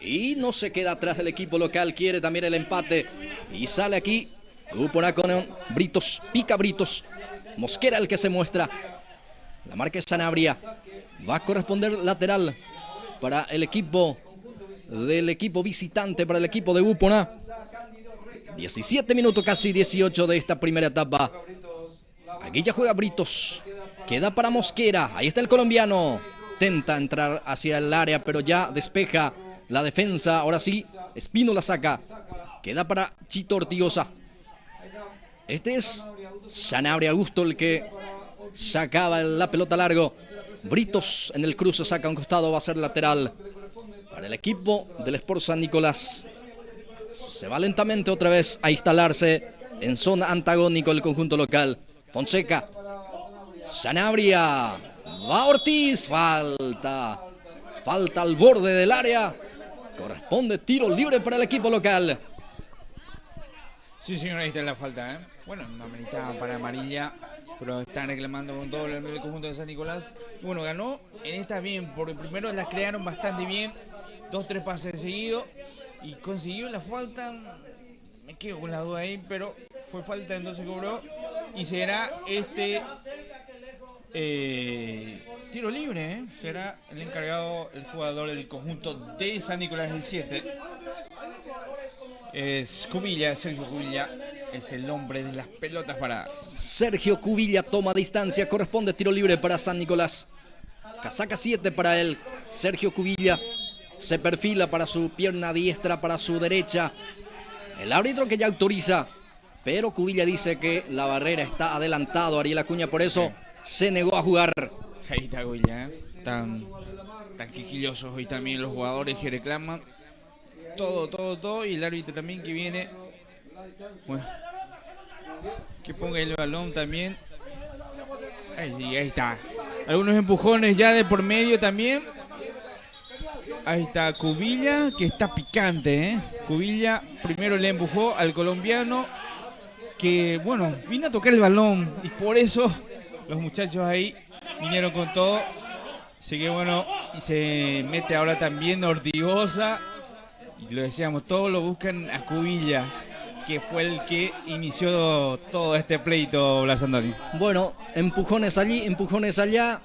Y no se queda atrás el equipo local, quiere también el empate. Y sale aquí Upona con Britos, pica Britos. Mosquera el que se muestra. La marca es Sanabria. Va a corresponder lateral para el equipo visitante, para el equipo de Upona. 17 minutos, casi 18 de esta primera etapa. Aquí ya juega Britos. Queda para Mosquera. Ahí está el colombiano. Intenta entrar hacia el área, pero ya despeja la defensa. Ahora sí, Espino la saca. Queda para Chito Ortigosa. Este es Sanabria Augusto el que sacaba la pelota largo. Britos en el cruce saca a un costado, va a ser lateral para el equipo del Sport San Nicolás. Se va lentamente otra vez a instalarse en zona antagónico el conjunto local. Fonseca, Sanabria, va Ortiz, falta al borde del área. Corresponde tiro libre para el equipo local. Sí, señor, ahí está la falta, Bueno, no ameritaba para amarilla, pero están reclamando con todo el conjunto de San Nicolás. Y bueno, ganó en esta bien, porque primero las crearon bastante bien, 2-3 pases seguidos, y consiguió la falta. Me quedo con la duda ahí, pero fue falta, entonces cobró, y será tiro libre, será el encargado, el jugador del conjunto de San Nicolás, el 7. Es Cubilla, Sergio Cubilla, es el hombre de las pelotas paradas. Sergio Cubilla toma distancia, corresponde tiro libre para San Nicolás. Casaca 7 para él. Sergio Cubilla se perfila para su pierna diestra, para su derecha. El árbitro que ya autoriza, pero Cubilla dice que la barrera está adelantado. Ariel Acuña por eso se negó a jugar. Ahí está Cubilla, tan quisquillosos hoy también los jugadores que reclaman. Todo, y el árbitro también que viene, bueno, que ponga el balón también. Ahí está. Algunos empujones ya de por medio también. Ahí está Cubilla, que está picante, Cubilla primero le empujó al colombiano, que bueno, vino a tocar el balón, y por eso los muchachos ahí vinieron con todo. Así que bueno, y se mete ahora también Ortigosa. Y lo decíamos, todos lo buscan a Cubilla, que fue el que inició todo este pleito, Blas Antonio. Bueno, empujones allí, empujones allá.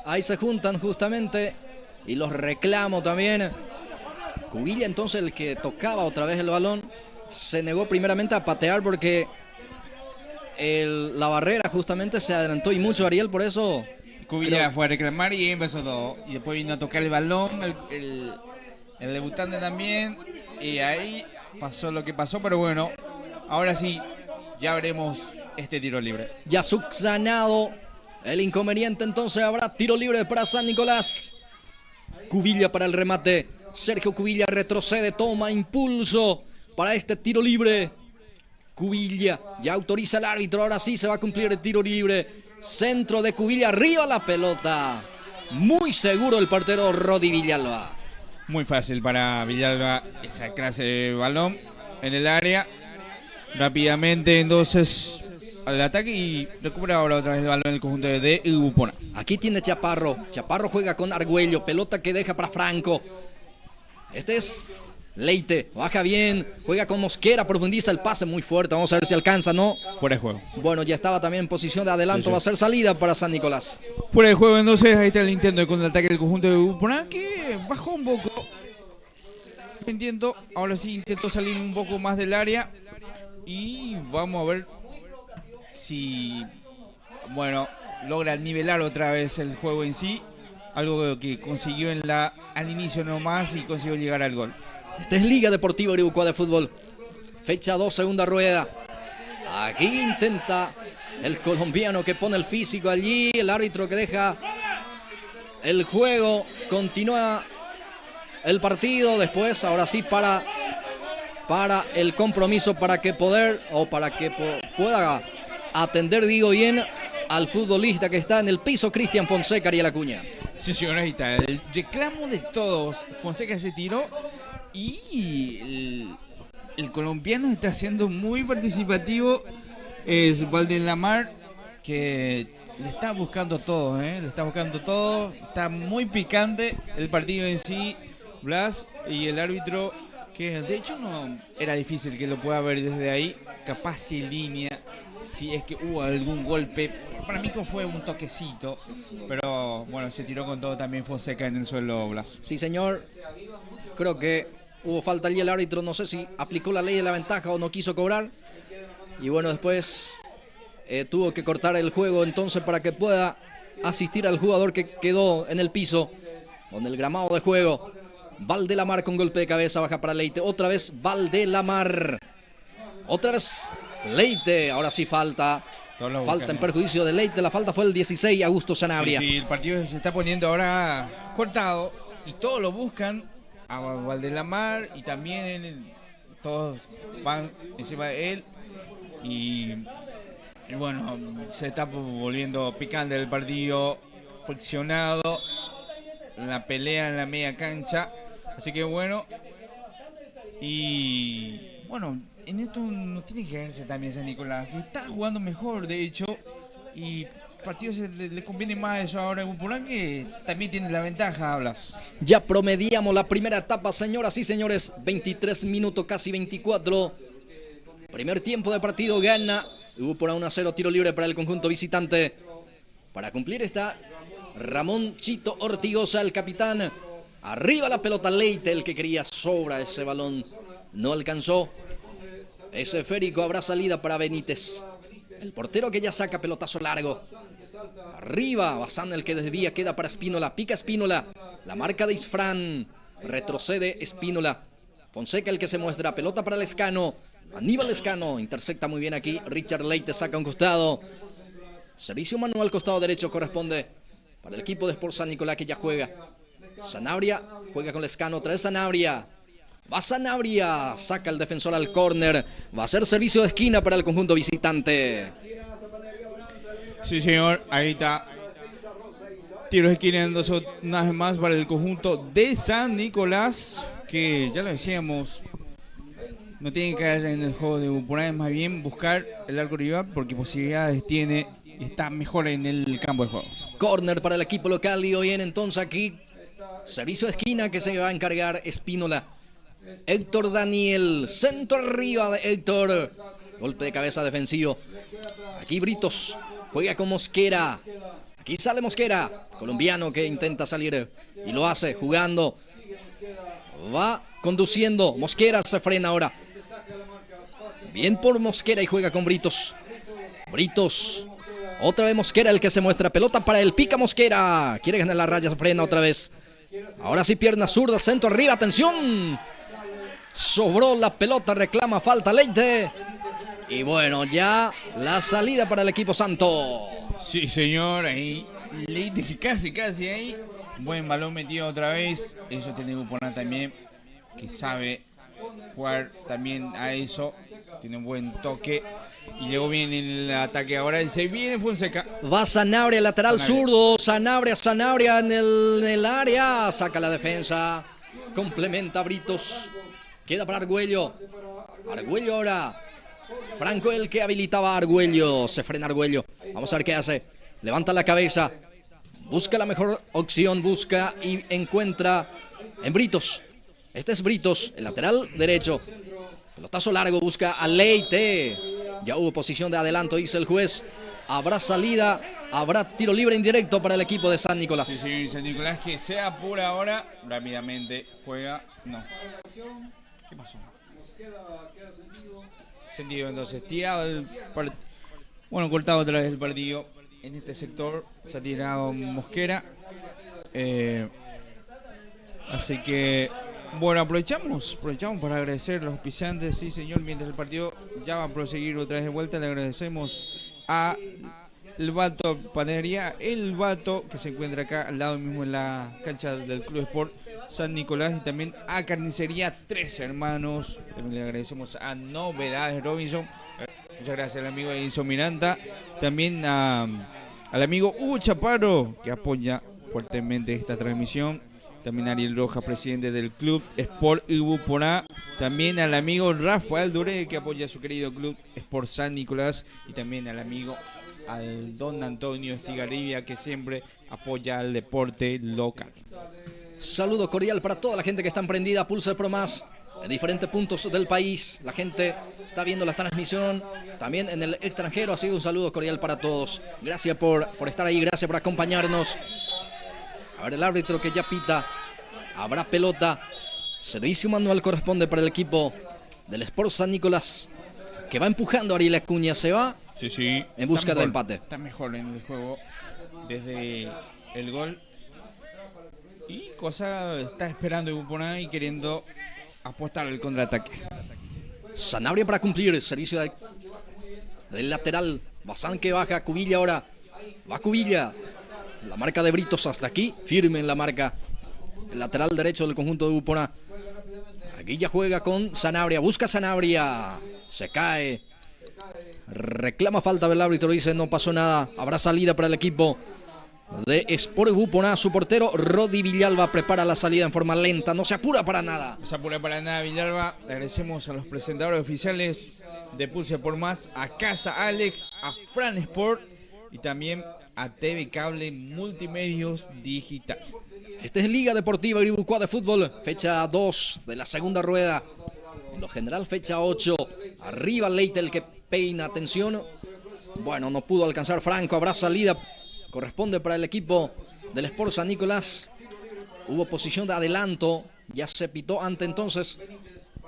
Ahí se juntan justamente. Y los reclamo también. Cubilla entonces, el que tocaba otra vez el balón, se negó primeramente a patear porque la barrera justamente se adelantó y mucho, Ariel, por eso. Cubilla fue a reclamar y empezó todo. Y después vino a tocar el balón, el debutante también, y ahí pasó lo que pasó, pero bueno, ahora sí, ya veremos este tiro libre. Ya subsanado el inconveniente, entonces habrá tiro libre para San Nicolás. Cubilla para el remate. Sergio Cubilla retrocede, toma impulso para este tiro libre. Cubilla ya autoriza el árbitro, ahora sí se va a cumplir el tiro libre. Centro de Cubilla, arriba la pelota. Muy seguro el portero Rodi Villalba. Muy fácil para Villalba esa clase de balón en el área. Rápidamente entonces al ataque y recupera ahora otra vez el balón en el conjunto de Upona. Aquí tiene Chaparro. Chaparro juega con Argüello. Pelota que deja para Franco. Este es Leite, baja bien, juega con Mosquera, profundiza el pase muy fuerte, vamos a ver si alcanza, ¿no? Fuera de juego. Bueno, ya estaba también en posición de adelanto, Sí, sí. va a ser salida para San Nicolás. Fuera de juego, entonces ahí está el intento de contraataque del conjunto de Uporán, que bajó un poco. Entiendo, ahora sí intentó salir un poco más del área. Y vamos a ver si, bueno, logra nivelar otra vez el juego en sí. Algo que consiguió al inicio nomás y consiguió llegar al gol. Esta es Liga Deportiva Uribucua de Fútbol. Fecha 2, segunda rueda. Aquí intenta el colombiano que pone el físico allí. El árbitro que deja el juego. Continúa el partido. Después, ahora sí, para el compromiso, para que pueda atender, digo bien, al futbolista que está en el piso, Cristian Fonseca Ariel Acuña. Sí, señor, ahí está. El reclamo de todos. Fonseca se tiró y el colombiano está siendo muy participativo. Es Valdelamar, que le está buscando todo, le está buscando todo. Está muy picante el partido en sí, Blas, y el árbitro, que de hecho no era difícil que lo pueda ver desde ahí, capaz en línea, si es que hubo algún golpe. Para mí que fue un toquecito, pero bueno, se tiró con todo también Fonseca en el suelo, Blas. Sí, señor, creo que hubo falta allí, el árbitro no sé si aplicó la ley de la ventaja o no quiso cobrar. Y bueno, después tuvo que cortar el juego entonces para que pueda asistir al jugador que quedó en el piso, con el gramado de juego. Valdelamar con golpe de cabeza, baja para Leite. Otra vez Valdelamar. Otra vez Leite. Ahora sí falta. Falta en perjuicio de Leite. La falta fue el 16, Augusto Sanabria. Sí, el partido se está poniendo ahora cortado y todos lo buscan a Valdelamar y también todos van encima de él. Y bueno, se está volviendo picante el partido, friccionado, la pelea en la media cancha. Así que bueno, y bueno, en esto no tiene que verse también San Nicolás, que está jugando mejor de hecho, y partido le conviene más eso ahora en Uporán, que también tiene la ventaja, Blas. Ya promediamos la primera etapa, señoras y señores, 23 minutos, casi 24. Primer tiempo de partido, gana Uporán 1-0, tiro libre para el conjunto visitante. Para cumplir está Ramón Chito Ortigosa, el capitán. Arriba la pelota, Leite, el que quería, sobra ese balón. No alcanzó. Ese esférico, habrá salida para Benítez. El portero que ya saca pelotazo largo. Arriba, Bazán, el que desvía, queda para Espínola. Pica Espínola. La marca de Isfrán. Retrocede Espínola. Fonseca el que se muestra. Pelota para Lescano. Aníbal Lescano. Intersecta muy bien aquí. Richard Leite saca un costado. Servicio manual, costado derecho, corresponde para el equipo de Sport San Nicolás, que ya juega. Sanabria juega con Lescano. Otra vez Sanabria. Va Sanabria. Saca el defensor al córner. Va a ser servicio de esquina para el conjunto visitante. Sí, señor. Ahí está. Tiro de esquina una vez más para el conjunto de San Nicolás, que ya lo decíamos, no tiene que caer en el juego de Uporán, más bien buscar el arco rival, porque posibilidades tiene y está mejor en el campo de juego. Córner para el equipo local y hoy en entonces aquí servicio de esquina que se va a encargar Espínola. Héctor Daniel, centro arriba de Héctor. Golpe de cabeza defensivo. Aquí Britos juega con Mosquera. Aquí sale Mosquera, colombiano que intenta salir y lo hace jugando. Va conduciendo. Mosquera se frena ahora. Bien por Mosquera y juega con Britos. Britos. Otra vez Mosquera el que se muestra. Pelota para el pica Mosquera. Quiere ganar la raya, se frena otra vez. Ahora sí, pierna zurda, centro arriba, atención. Sobró la pelota, reclama falta Leite. Y bueno, ya la salida para el equipo santo. Sí, señor, ahí Leite casi ahí. Buen balón metido otra vez. Eso tiene Uporán también, que sabe jugar también a eso. Tiene un buen toque. Y luego viene el ataque ahora. Se viene Fonseca. Va Sanabria, lateral zurdo. Sanabria en el área. Saca la defensa. Complementa Britos. Queda para Argüello. Argüello ahora. Franco el que habilitaba a Argüello. Se frena Argüello. Vamos a ver qué hace. Levanta la cabeza. Busca la mejor opción. Busca y encuentra en Britos. Este es Britos, el lateral derecho. Pelotazo largo, busca a Leite. Ya hubo posición de adelanto, dice el juez. Habrá salida, habrá tiro libre indirecto para el equipo de San Nicolás. Sí, San Nicolás que se apura ahora. Rápidamente juega. No. ¿Qué pasó? Sentido, entonces, tirado el partido. Bueno, cortado otra vez el partido. En este sector está tirado Mosquera. Así que, bueno, aprovechamos para agradecer a los auspiciantes. Sí, señor, mientras el partido ya va a proseguir otra vez de vuelta, le agradecemos a El Vato Panadería, El Vato, que se encuentra acá al lado mismo en la cancha del Club Sport San Nicolás, y también a Carnicería Tres Hermanos. También le agradecemos a Novedades Robinson. Muchas gracias al amigo Edison Miranda. También al amigo Hugo Chaparro, que apoya fuertemente esta transmisión. También Ariel Rojas, presidente del Club Sport Ibuporá. También al amigo Rafael Duré, que apoya a su querido Club Sport San Nicolás. Y también al don Antonio Estigarribia, que siempre apoya al deporte local. Saludo cordial para toda la gente que está emprendida a Pulse Pro Más en diferentes puntos del país. La gente está viendo la transmisión también en el extranjero, así que un saludo cordial para todos. Gracias por estar ahí, gracias por acompañarnos. A ver el árbitro que ya pita. Habrá pelota. Servicio manual corresponde para el equipo del Sport San Nicolás, que va empujando a Ariel Acuña. Se va en busca del empate. Está mejor en el juego desde el gol. Y cosa está esperando Ibuporá y queriendo apostar al contraataque. Sanabria para cumplir. Servicio del lateral. Bazán que baja. Cubilla ahora. Va Cubilla. La marca de Britos hasta aquí. Firme en la marca. El lateral derecho del conjunto de Ibuporá. Aquí ya juega con Sanabria. Busca Sanabria. Se cae. Reclama falta del árbitro. Dice no pasó nada. Habrá salida para el equipo de Sport Ibuporá. Su portero Rodi Villalba prepara la salida en forma lenta. No se apura para nada. No se apura para nada Villalba. Le agradecemos a los presentadores oficiales de Pulse por Más. A Casa Alex. A Fran Sport. Y también a TV Cable Multimedios Digital. Este es Liga Deportiva Iribucuá de Fútbol, fecha 2 de la segunda rueda. En lo general, fecha 8. Arriba Leite, el que peina. Atención. Bueno, no pudo alcanzar Franco. Habrá salida. Corresponde para el equipo del Sport San Nicolás. Hubo posición de adelanto. Ya se pitó ante entonces.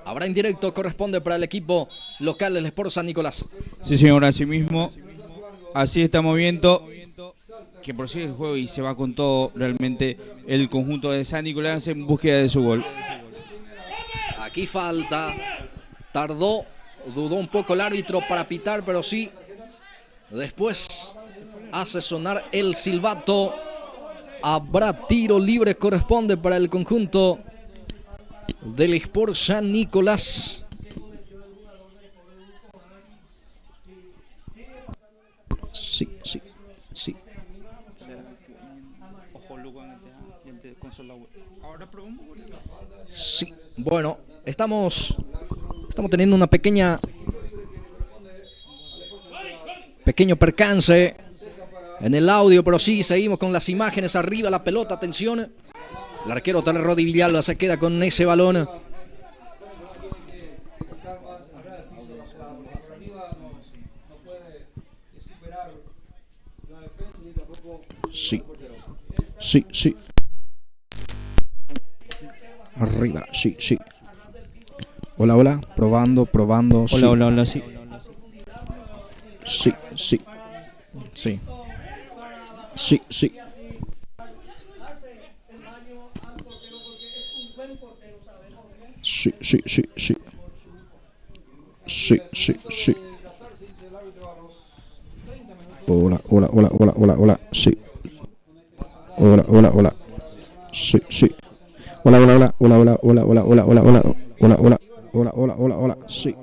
Habrá indirecto. Corresponde para el equipo local del Sport San Nicolás. Sí, señor, así mismo. Así estamos viendo que prosigue el juego y se va con todo realmente el conjunto de San Nicolás en búsqueda de su gol. Aquí falta. Tardó, dudó un poco el árbitro para pitar, pero sí. Después hace sonar el silbato. Habrá tiro libre, corresponde para el conjunto del Sport San Nicolás. Sí. Sí, bueno, estamos teniendo una pequeño percance en el audio, pero sí, seguimos con las imágenes. Arriba la pelota, atención. El arquero tal Rodi Villalba se queda con ese balón. Sí. Arriba, sí. Hola, probando. Hola, sí. Sí. Hola. Sí. Hola. Sí. Hola. Sí.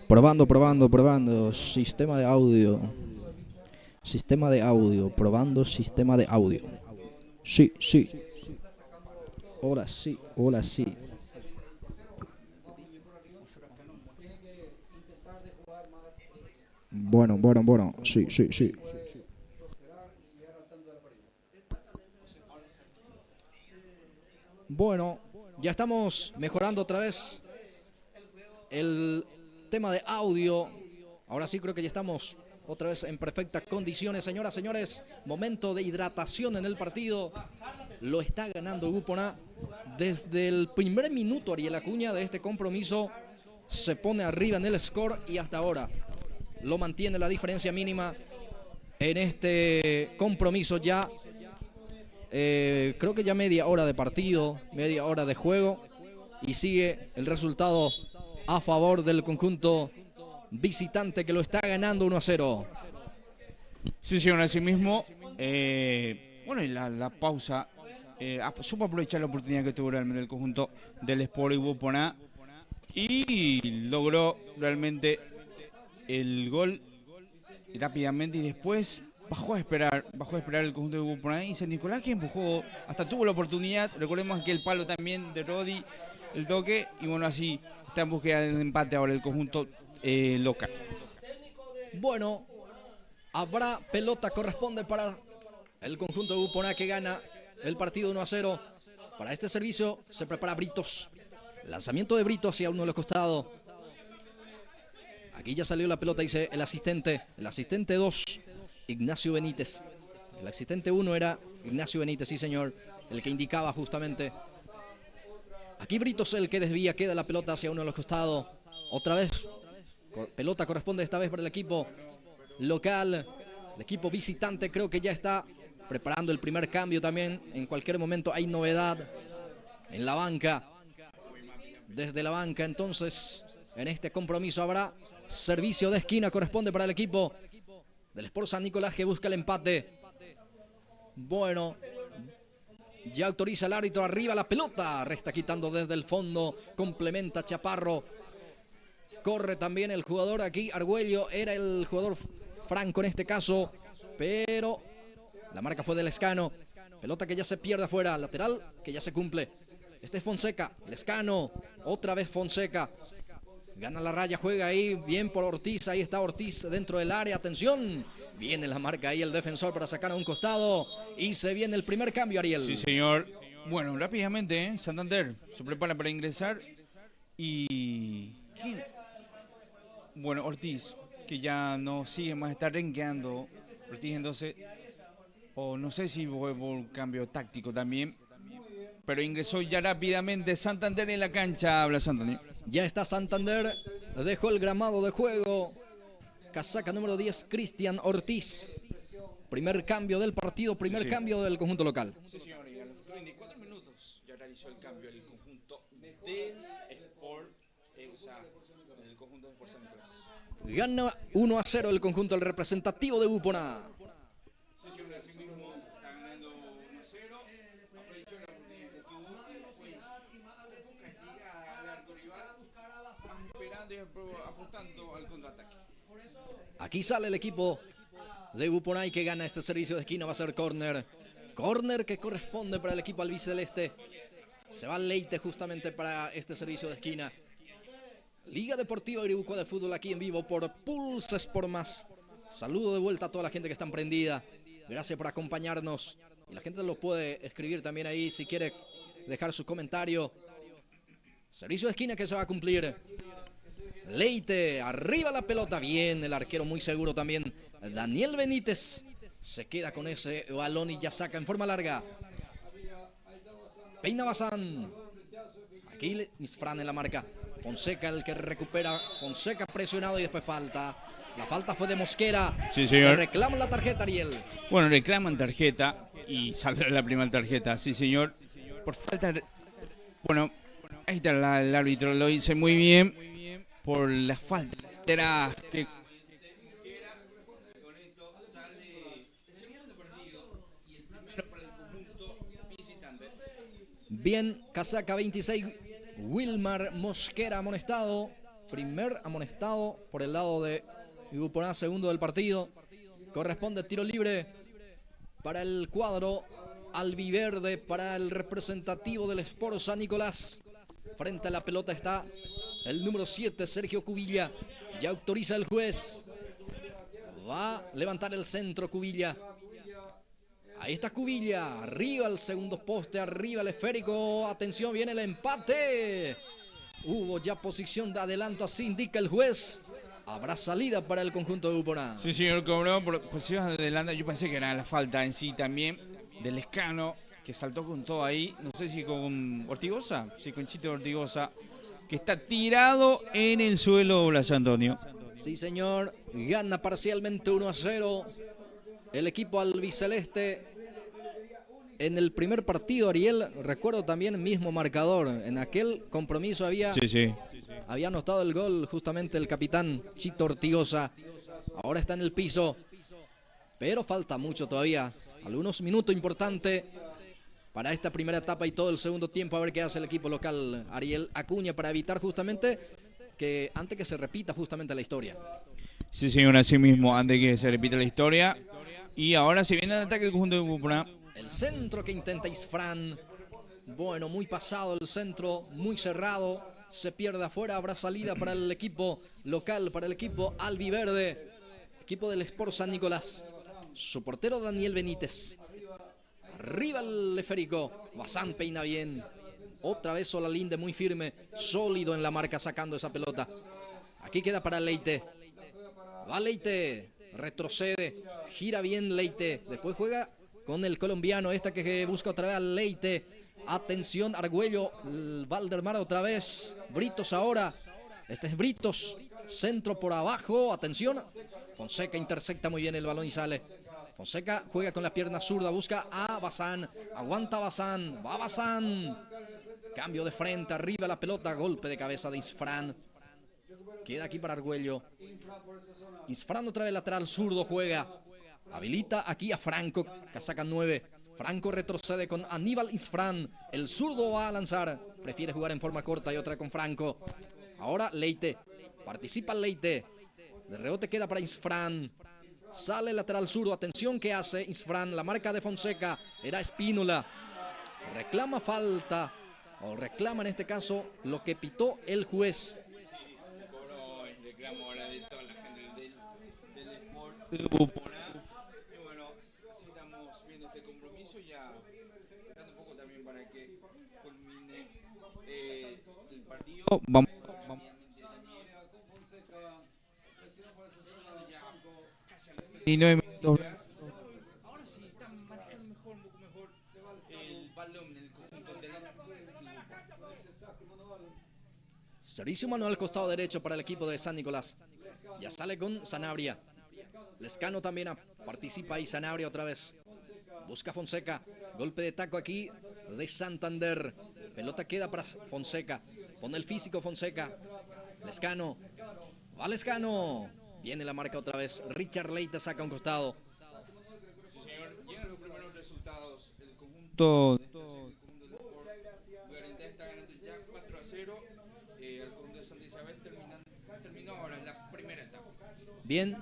Probando. Sistema de audio. Probando sistema de audio. Sí. Hola, sí. Bueno. Sí. Bueno, ya estamos mejorando otra vez el tema de audio. Ahora sí creo que ya estamos otra vez en perfectas condiciones. Señoras, señores, momento de hidratación en el partido. Lo está ganando Gupona. Desde el primer minuto Ariel Acuña de este compromiso se pone arriba en el score y hasta ahora lo mantiene la diferencia mínima en este compromiso ya. Creo que ya media hora de partido, media hora de juego y sigue el resultado a favor del conjunto visitante que lo está ganando 1-0. Sí, señor, así mismo. Bueno, y la pausa. Supo aprovechar la oportunidad que tuvo realmente el conjunto del Sport Gupona y logró realmente el gol rápidamente y después bajó a esperar el conjunto de Gupona y San Nicolás que empujó, hasta tuvo la oportunidad. Recordemos que el palo también de Rodi, el toque, y bueno, así está en búsqueda de empate ahora el conjunto local. Bueno, habrá pelota, corresponde para el conjunto de Gupona que gana el partido 1-0. Para este servicio se prepara Britos. Lanzamiento de Brito hacia uno de los costados. Aquí ya salió la pelota, dice el asistente. El asistente 2, Ignacio Benítez. El asistente 1 era Ignacio Benítez, sí señor. El que indicaba justamente. Aquí Britos el que desvía, queda la pelota hacia uno de los costados. Otra vez, pelota corresponde esta vez para el equipo local. El equipo visitante creo que ya está preparando el primer cambio también. En cualquier momento hay novedad en la banca. Desde la banca entonces en este compromiso habrá servicio de esquina, corresponde para el equipo del Sport San Nicolás que busca el empate. Bueno, ya autoriza el árbitro, arriba la pelota, resta quitando desde el fondo, complementa Chaparro. Corre también el jugador aquí, Argüello, era el jugador franco en este caso, pero la marca fue de Lescano. Pelota que ya se pierde afuera, lateral que ya se cumple. Este es Fonseca, Lescano, otra vez Fonseca. Gana la raya, juega ahí, bien por Ortiz, ahí está Ortiz dentro del área, atención. Viene la marca ahí el defensor para sacar a un costado y se viene el primer cambio, Ariel. Sí, señor. Bueno, rápidamente, Santander se prepara para ingresar y... ¿quién? Bueno, Ortiz, que ya no sigue más, está renqueando. Ortiz entonces, o no sé si fue por un cambio táctico también, pero ingresó ya rápidamente Santander en la cancha. Habla Santander. Ya está Santander, dejó el gramado de juego. Casaca número 10, Cristian Ortiz. Primer cambio del partido, primer cambio del conjunto local. Sí, señor, y a los 34 minutos ya realizó el cambio el conjunto del Sport, el conjunto de Sport San Nicolás. Gana 1-0 el conjunto del representativo de Gupona. Sí, señor, así mismo está ganando 1-0. Aprovechó la oportunidad que tuvo, pues castiga al arco rival, más esperando y apostando al contraataque. Aquí sale el equipo de Gupona y que gana este servicio de esquina, va a ser córner. Córner que corresponde para el equipo albiceleste. Se va Leite justamente para este servicio de esquina. Liga Deportiva Iribucua de Fútbol aquí en vivo por Pulse Sport Más. Saludo de vuelta a toda la gente que está emprendida. Gracias por acompañarnos. Y la gente lo puede escribir también ahí si quiere dejar su comentario. Servicio de esquina que se va a cumplir. Leite, arriba la pelota, bien, el arquero muy seguro también. Daniel Benítez se queda con ese balón y ya saca en forma larga. Peina Bazán. Aquí Misfran en la marca. Fonseca el que recupera. Fonseca presionado y después falta. La falta fue de Mosquera. Sí, señor. Se reclama la tarjeta, Ariel. Bueno, reclaman tarjeta y saldrá la primera tarjeta. Sí, señor. Por falta... Bueno, ahí está el árbitro, lo hice muy bien. Por la falta era que con esto sale el segundo partido y el primero para el conjunto visitante. Bien, casaca 26, Wilmar Mosquera amonestado. Primer amonestado por el lado de Gupona, segundo del partido. Corresponde tiro libre para el cuadro albiverde, para el representativo del Sport San Nicolás. Frente a la pelota está el número 7, Sergio Cubilla. Ya autoriza el juez. Va a levantar el centro Cubilla. Ahí está Cubilla, arriba el segundo poste, arriba el esférico. Atención, viene el empate. Hubo ya posición de adelanto, así indica el juez. Habrá salida para el conjunto de Uporá. Sí, señor, cobró por posición de adelanto. Yo pensé que era la falta en sí también del Lescano, que saltó con todo ahí. No sé si con Ortigosa, sí, con Chito Ortigosa, que está tirado en el suelo, Blas Antonio. Sí, señor, gana parcialmente 1-0 el equipo albiceleste. En el primer partido, Ariel, recuerdo también mismo marcador. En aquel compromiso había anotado el gol justamente el capitán Chito Ortigosa. Ahora está en el piso, pero falta mucho todavía. Algunos minutos importantes para esta primera etapa y todo el segundo tiempo. A ver qué hace el equipo local, Ariel Acuña, para evitar justamente que antes que se repita justamente la historia. Sí, señor, así mismo, antes que se repita la historia. Y ahora se viene el ataque del conjunto de Uporá. El centro que intenta Isfran. Bueno, muy pasado el centro, muy cerrado. Se pierde afuera, habrá salida para el equipo local, para el equipo albiverde. Equipo del Sport San Nicolás. Su portero Daniel Benítez. Arriba el esférico. Bazán peina bien. Otra vez Solalinde muy firme, sólido en la marca sacando esa pelota. Aquí queda para Leite. Va Leite, retrocede, gira bien Leite. Después juega con el colombiano, esta que busca otra vez a Leite. Atención, Argüello, Valdemar otra vez. Britos ahora. Este es Britos. Centro por abajo, atención. Fonseca intercepta muy bien el balón y sale. Fonseca juega con la pierna zurda, busca a Bazán. Aguanta Bazán, va Bazán. Cambio de frente, arriba la pelota, golpe de cabeza de Isfran. Queda aquí para Argüello. Isfran otra vez lateral zurdo juega. Habilita aquí a Franco, casaca 9. Franco retrocede con Aníbal Isfran. El zurdo va a lanzar. Prefiere jugar en forma corta y otra con Franco. Ahora Leite. Participa Leite. De rebote queda para Isfran. Sale el lateral zurdo. Atención que hace Isfran. La marca de Fonseca era Espínola. Reclama falta. O reclama en este caso lo que pitó el juez. Reclamo ahora de toda la gente del Sport de Uporá. Y bueno, así estamos viendo este compromiso, ya dando un poco también para que culmine el partido. Vamos. Y 9 minutos. Ahora sí, están manejando mejor el balón en el conjunto del Servicio manual costado derecho para el equipo de San Nicolás. Ya sale con Sanabria. Lescano también participa ahí. Sanabria otra vez. Busca Fonseca. Golpe de taco aquí de Santander. Pelota queda para Fonseca. Pone el físico Fonseca. Lescano. Va Lescano. Viene la marca otra vez. Richard Leite saca un costado. Sí, señor. Llegan los primeros resultados. El conjunto del Sport Garantía está ganando ya 4-0. El conjunto de Santa Isabel terminó ahora en la primera etapa. Bien.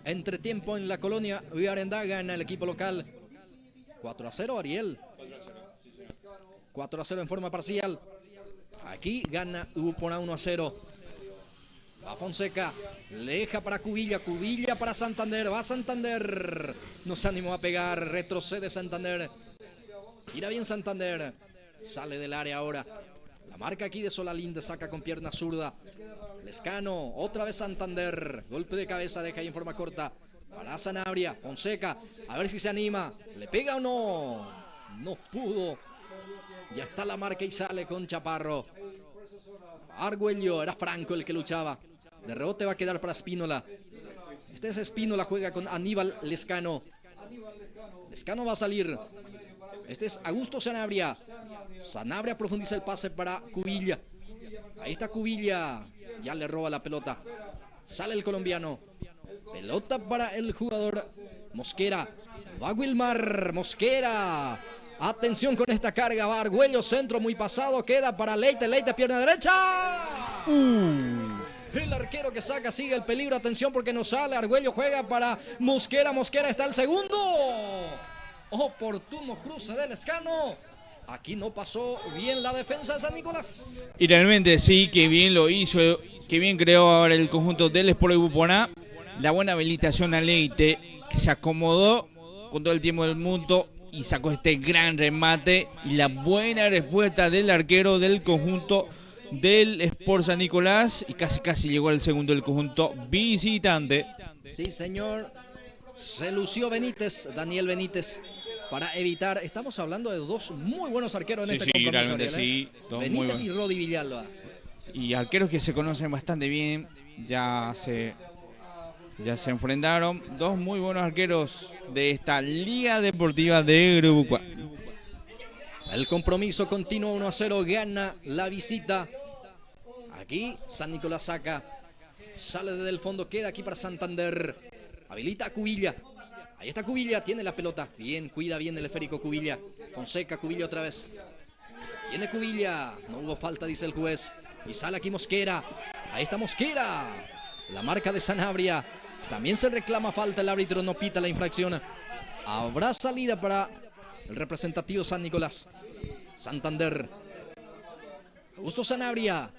Entretiempo en la colonia Villarendá gana el equipo local. 4-0, Ariel. 4-0, sí, señor. 4-0 en forma parcial. Aquí gana Uporá 1-0. Va Fonseca, leja para Cubilla, Cubilla para Santander, va Santander, no se animó a pegar, retrocede Santander, gira bien Santander, sale del área ahora, la marca aquí de Solalinde, saca con pierna zurda, Lescano, otra vez Santander, golpe de cabeza, deja ahí en forma corta, para Sanabria, Fonseca, a ver si se anima, le pega o no, no pudo, ya está la marca y sale con Chaparro. Argüello, era Franco el que luchaba. De rebote va a quedar para Espínola. Este es Espínola, juega con Aníbal Lescano. Lescano va a salir. Este es Augusto Sanabria. Sanabria profundiza el pase para Cubilla. Ahí está Cubilla. Ya le roba la pelota. Sale el colombiano. Pelota para el jugador Mosquera. Va Wilmar. Mosquera. Atención con esta carga. Va Argüello, centro muy pasado. Queda para Leite. Leite, pierna derecha. El arquero que saca, sigue el peligro. Atención porque no sale. Argüello juega para Mosquera. Mosquera está el segundo. Oportuno cruce del Lescano. Aquí no pasó bien la defensa de San Nicolás. Y realmente sí, que bien lo hizo. Que bien creó ahora el conjunto del Sport de Uporá. La buena habilitación a Leite, que se acomodó con todo el tiempo del mundo. y sacó este gran remate y la buena respuesta del arquero del conjunto del Sport San Nicolás y casi llegó al segundo del conjunto visitante. Sí, señor. Se lució Benítez, Daniel Benítez, para evitar. Estamos hablando de dos muy buenos arqueros en este compromiso. Realmente sí, Benítez y Rodi Villalba. Y arqueros que se conocen bastante bien, ya se enfrentaron. Dos muy buenos arqueros de esta Liga Deportiva de Grupo. El compromiso continúa 1-0, gana la visita. Aquí San Nicolás saca, sale desde el fondo, queda aquí para Santander. Habilita a Cubilla. Ahí está Cubilla, tiene la pelota. Bien, cuida bien el esférico Cubilla. Fonseca, Cubilla otra vez. Tiene Cubilla. No hubo falta, dice el juez. Y sale aquí Mosquera. Ahí está Mosquera. La marca de Sanabria. También se reclama falta, el árbitro no pita la infracción. Habrá salida para el representativo San Nicolás. Santander. Augusto Sanabria.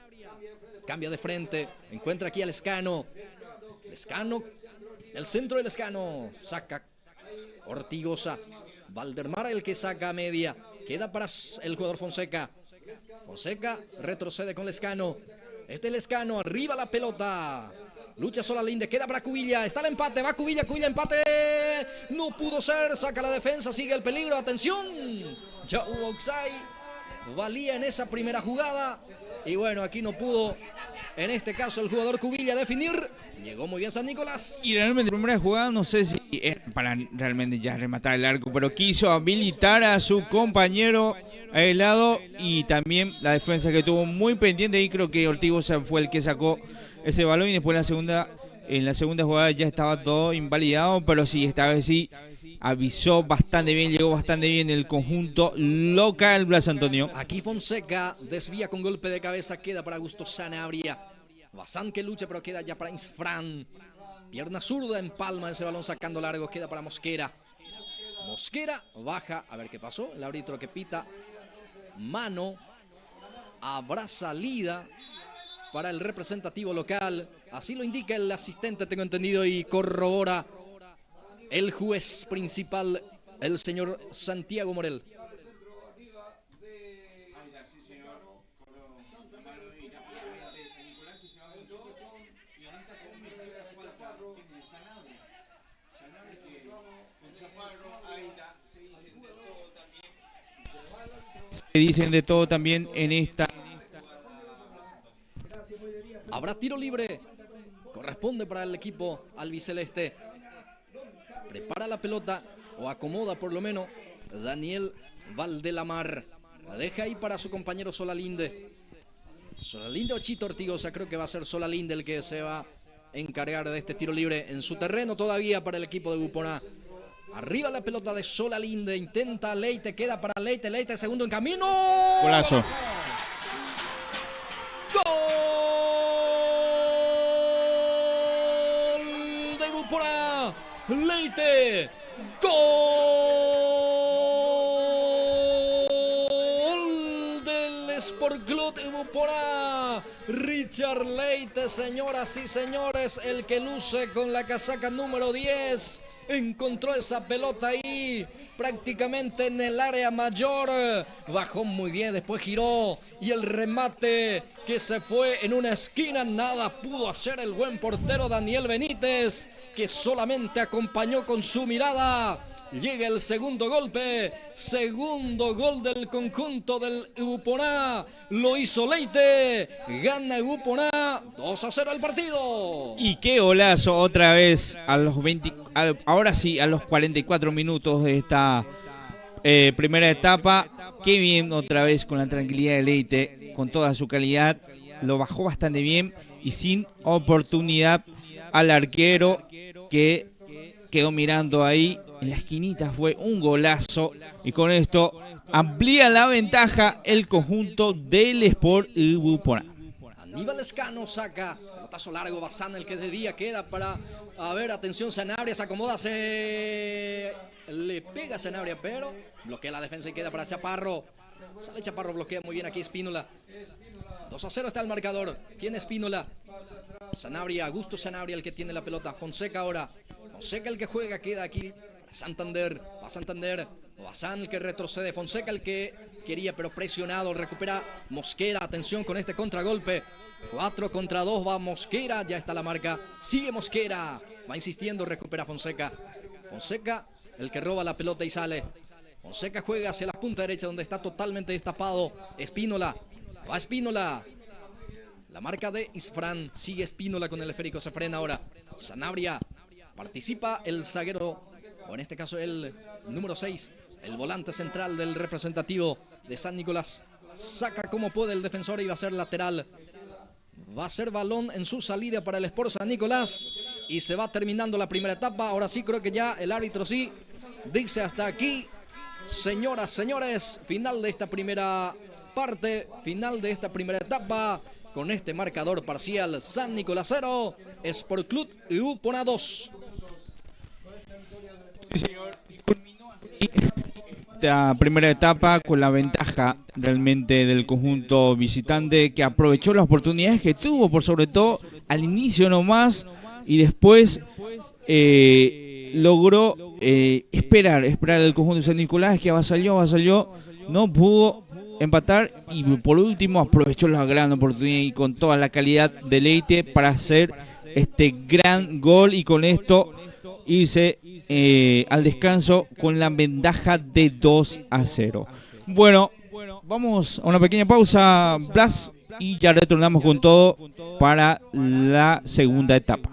Cambia de frente. Encuentra aquí al Lescano. Lescano. El centro del Lescano. Saca Ortigosa. Valdemar el que saca a media. Queda para el jugador Fonseca. Fonseca retrocede con Lescano. Este Lescano. Arriba la pelota. Lucha Solalinde, queda para Cubilla, está el empate, va Cubilla, empate, no pudo ser, saca la defensa, sigue el peligro, atención, ya hubo offside, valía en esa primera jugada, y bueno, aquí no pudo, en este caso el jugador Cubilla definir, llegó muy bien San Nicolás. Y realmente la primera jugada, no sé si es para realmente ya rematar el arco, pero quiso habilitar a su compañero a el lado, y también la defensa que tuvo muy pendiente, y creo que Ortigosa fue el que sacó ese balón, y después en la segunda jugada ya estaba todo invalidado, pero sí, esta vez sí avisó bastante bien, llegó bastante bien el conjunto local Blas Antonio. Aquí Fonseca desvía con golpe de cabeza, queda para Augusto Sanabria. Bazán que lucha, pero queda ya para Isfran. Pierna zurda en palma ese balón sacando largo, queda para Mosquera. Mosquera baja, a ver qué pasó, el árbitro que pita mano, habrá salida para el representativo local, así lo indica el asistente, tengo entendido, y corrobora el juez principal, el señor Santiago Morel. Se dicen de todo también en esta. Habrá tiro libre, corresponde para el equipo albiceleste. Prepara la pelota, o acomoda por lo menos, Daniel Valdelamar. La deja ahí para su compañero Solalinde. Solalinde o Chito Ortigosa, creo que va a ser Solalinde el que se va a encargar de este tiro libre en su terreno todavía para el equipo de Buponá. Arriba la pelota de Solalinde, intenta Leite, queda para Leite, Leite segundo en camino. Golazo. ¡Gol de Buponá! Leite, gol del Sport Club de Buponá. Richard Leite, señoras y señores, el que luce con la casaca número 10, encontró esa pelota ahí prácticamente en el área mayor, bajó muy bien, después giró y el remate que se fue en una esquina, nada pudo hacer el buen portero Daniel Benítez, que solamente acompañó con su mirada. Llega el segundo golpe, segundo gol del conjunto del Buponá, lo hizo Leite, gana Buponá 2-0 el partido. Y qué golazo otra vez a los ahora sí, a los 44 minutos de esta primera etapa. Qué bien otra vez con la tranquilidad de Leite, con toda su calidad, lo bajó bastante bien y sin oportunidad al arquero que quedó mirando ahí. En la esquinita fue un golazo y con esto amplía la ventaja el conjunto del Sport Buponá. Aníbal Lescano saca, pelotazo largo, Bazán el que de día queda para, a ver, atención Sanabria, se acomoda, le pega a Sanabria, pero bloquea la defensa y queda para Chaparro. Sale Chaparro, bloquea muy bien aquí Espínola. 2-0 está el marcador, tiene Espínola. Sanabria, Augusto Sanabria el que tiene la pelota, Fonseca ahora. Fonseca el que juega, queda aquí. Santander, va Bazán el que retrocede, Fonseca el que quería pero presionado, recupera Mosquera, atención con este contragolpe. 4 contra 2 va Mosquera, ya está la marca, sigue Mosquera, va insistiendo, recupera Fonseca. Fonseca el que roba la pelota y sale. Fonseca juega hacia la punta derecha donde está totalmente destapado. Espínola, va Espínola. La marca de Isfran, sigue Espínola con el esférico, se frena ahora. Sanabria, participa el zaguero, o en este caso el número 6, el volante central del representativo de San Nicolás. Saca como puede el defensor y va a ser lateral. Va a ser balón en su salida para el Sport San Nicolás. Y se va terminando la primera etapa. Ahora sí creo que ya el árbitro sí dice hasta aquí. Señoras, señores, final de esta primera parte, final de esta primera etapa. Con este marcador parcial, San Nicolás 0, Sport Club Upona 2. Sí, señor. Culminó así esta primera etapa con la ventaja realmente del conjunto visitante, que aprovechó las oportunidades que tuvo, por sobre todo al inicio nomás, y después logró esperar el conjunto de San Nicolás, que avasalló, no pudo empatar y por último aprovechó la gran oportunidad y con toda la calidad de Leite para hacer este gran gol y con esto irse al descanso con la ventaja de 2-0. Bueno, vamos a una pequeña pausa, Blas, y ya retornamos con todo para la segunda etapa.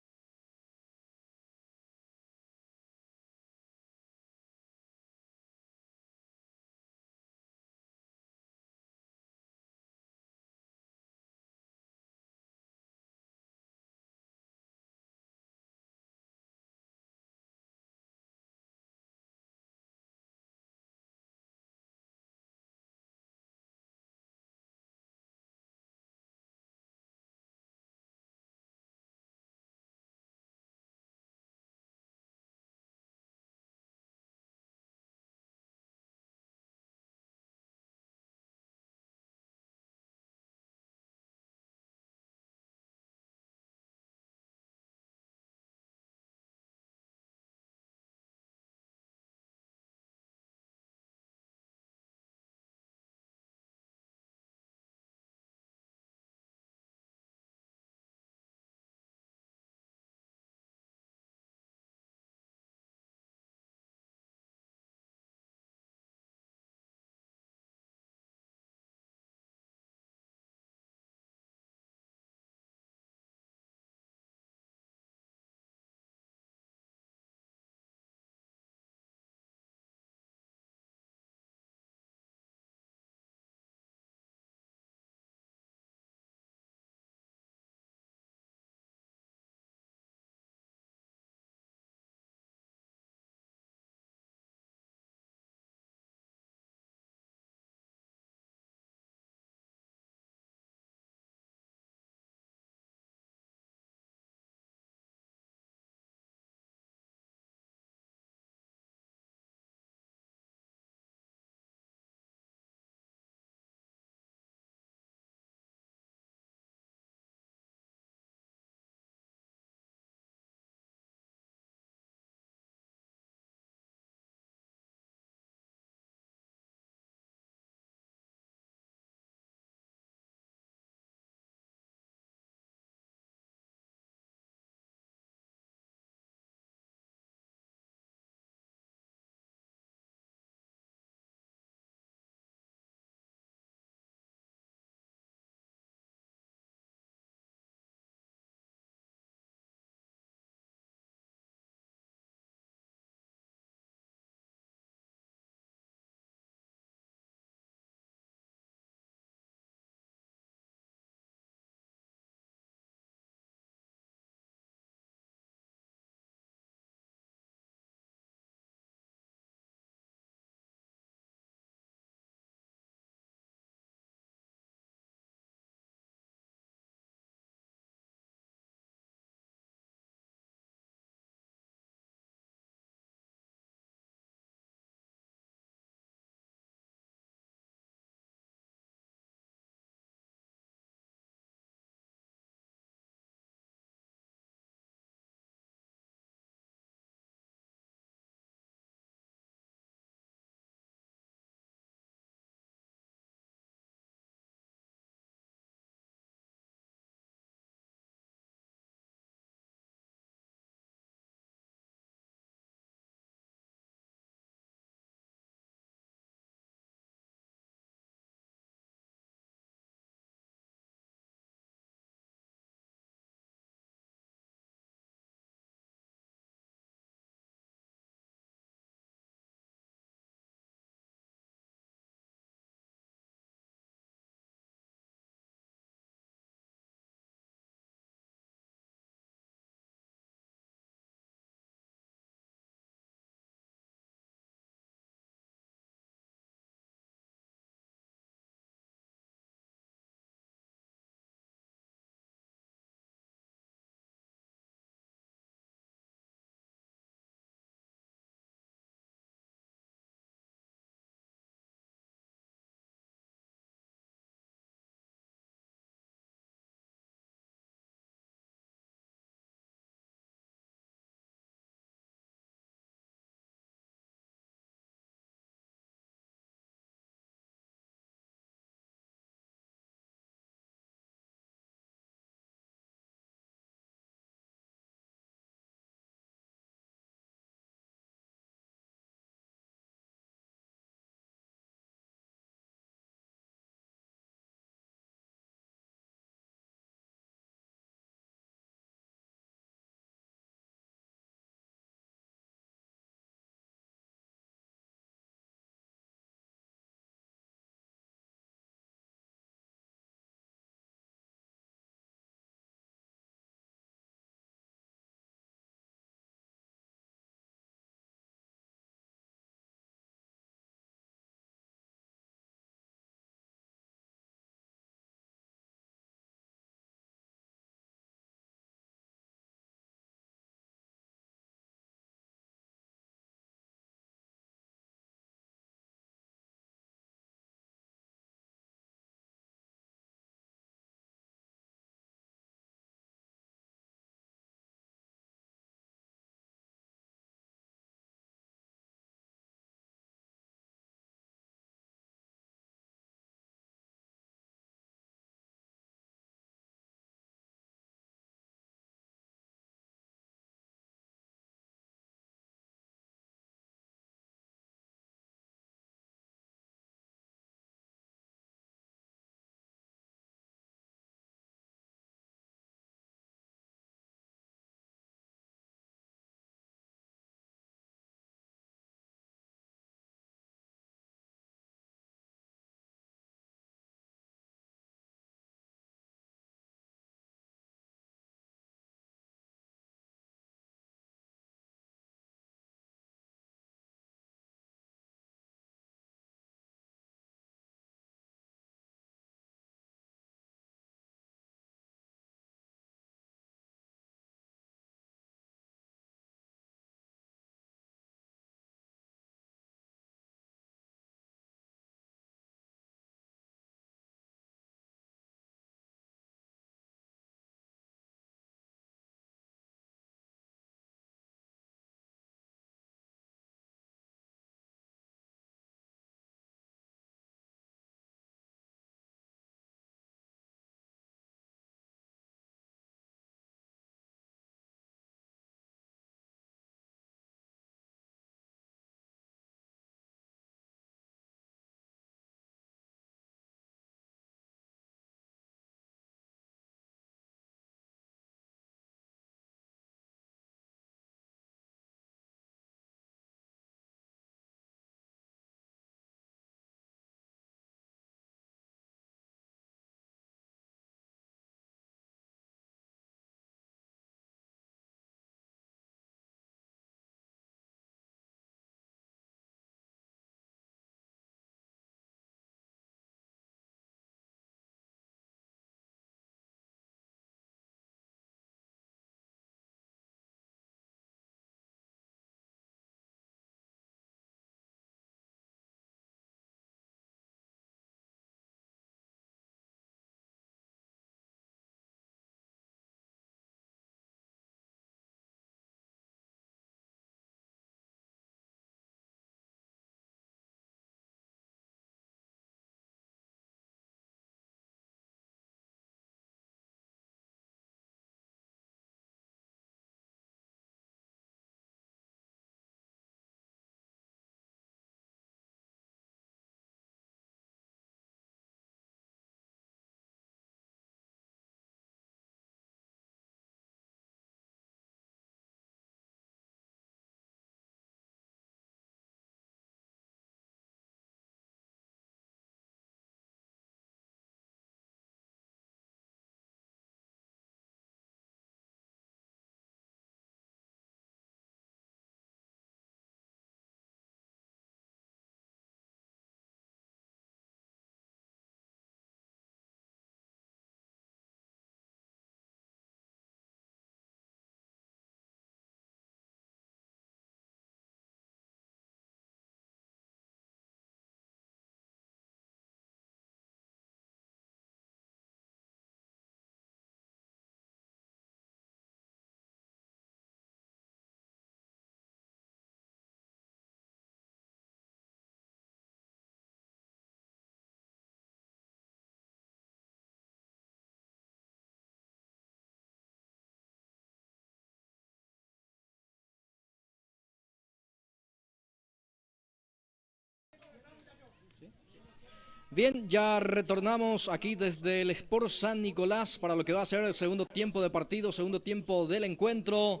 Bien, ya retornamos aquí desde el Sport San Nicolás para lo que va a ser el segundo tiempo de partido, segundo tiempo del encuentro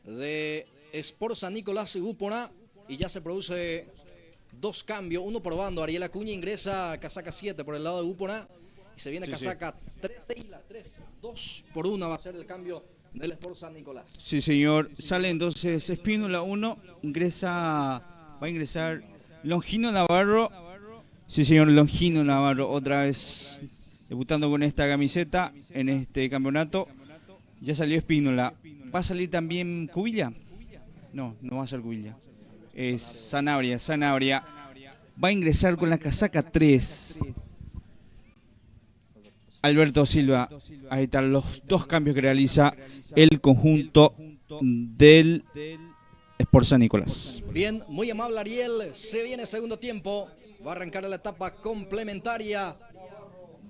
de Sport San Nicolás y Upona. Y ya se produce dos cambios, uno por bando. Ariel Acuña ingresa a casaca 7 por el lado de Upona y se viene casaca 13 y la 3. 2 por 1 va a ser el cambio del Sport San Nicolás. Sí, señor. Sale entonces Espínola 1, va a ingresar Longino Navarro. Sí, señor, Longino Navarro, otra vez debutando con esta camiseta en este campeonato. Ya salió Espínola. ¿Va a salir también Cubilla? No, no va a ser Cubilla. Es Sanabria. Va a ingresar con la casaca 3. Alberto Silva. Ahí están los dos cambios que realiza el conjunto del Sport San Nicolás. Bien, muy amable Ariel. Se viene segundo tiempo. Va a arrancar la etapa complementaria.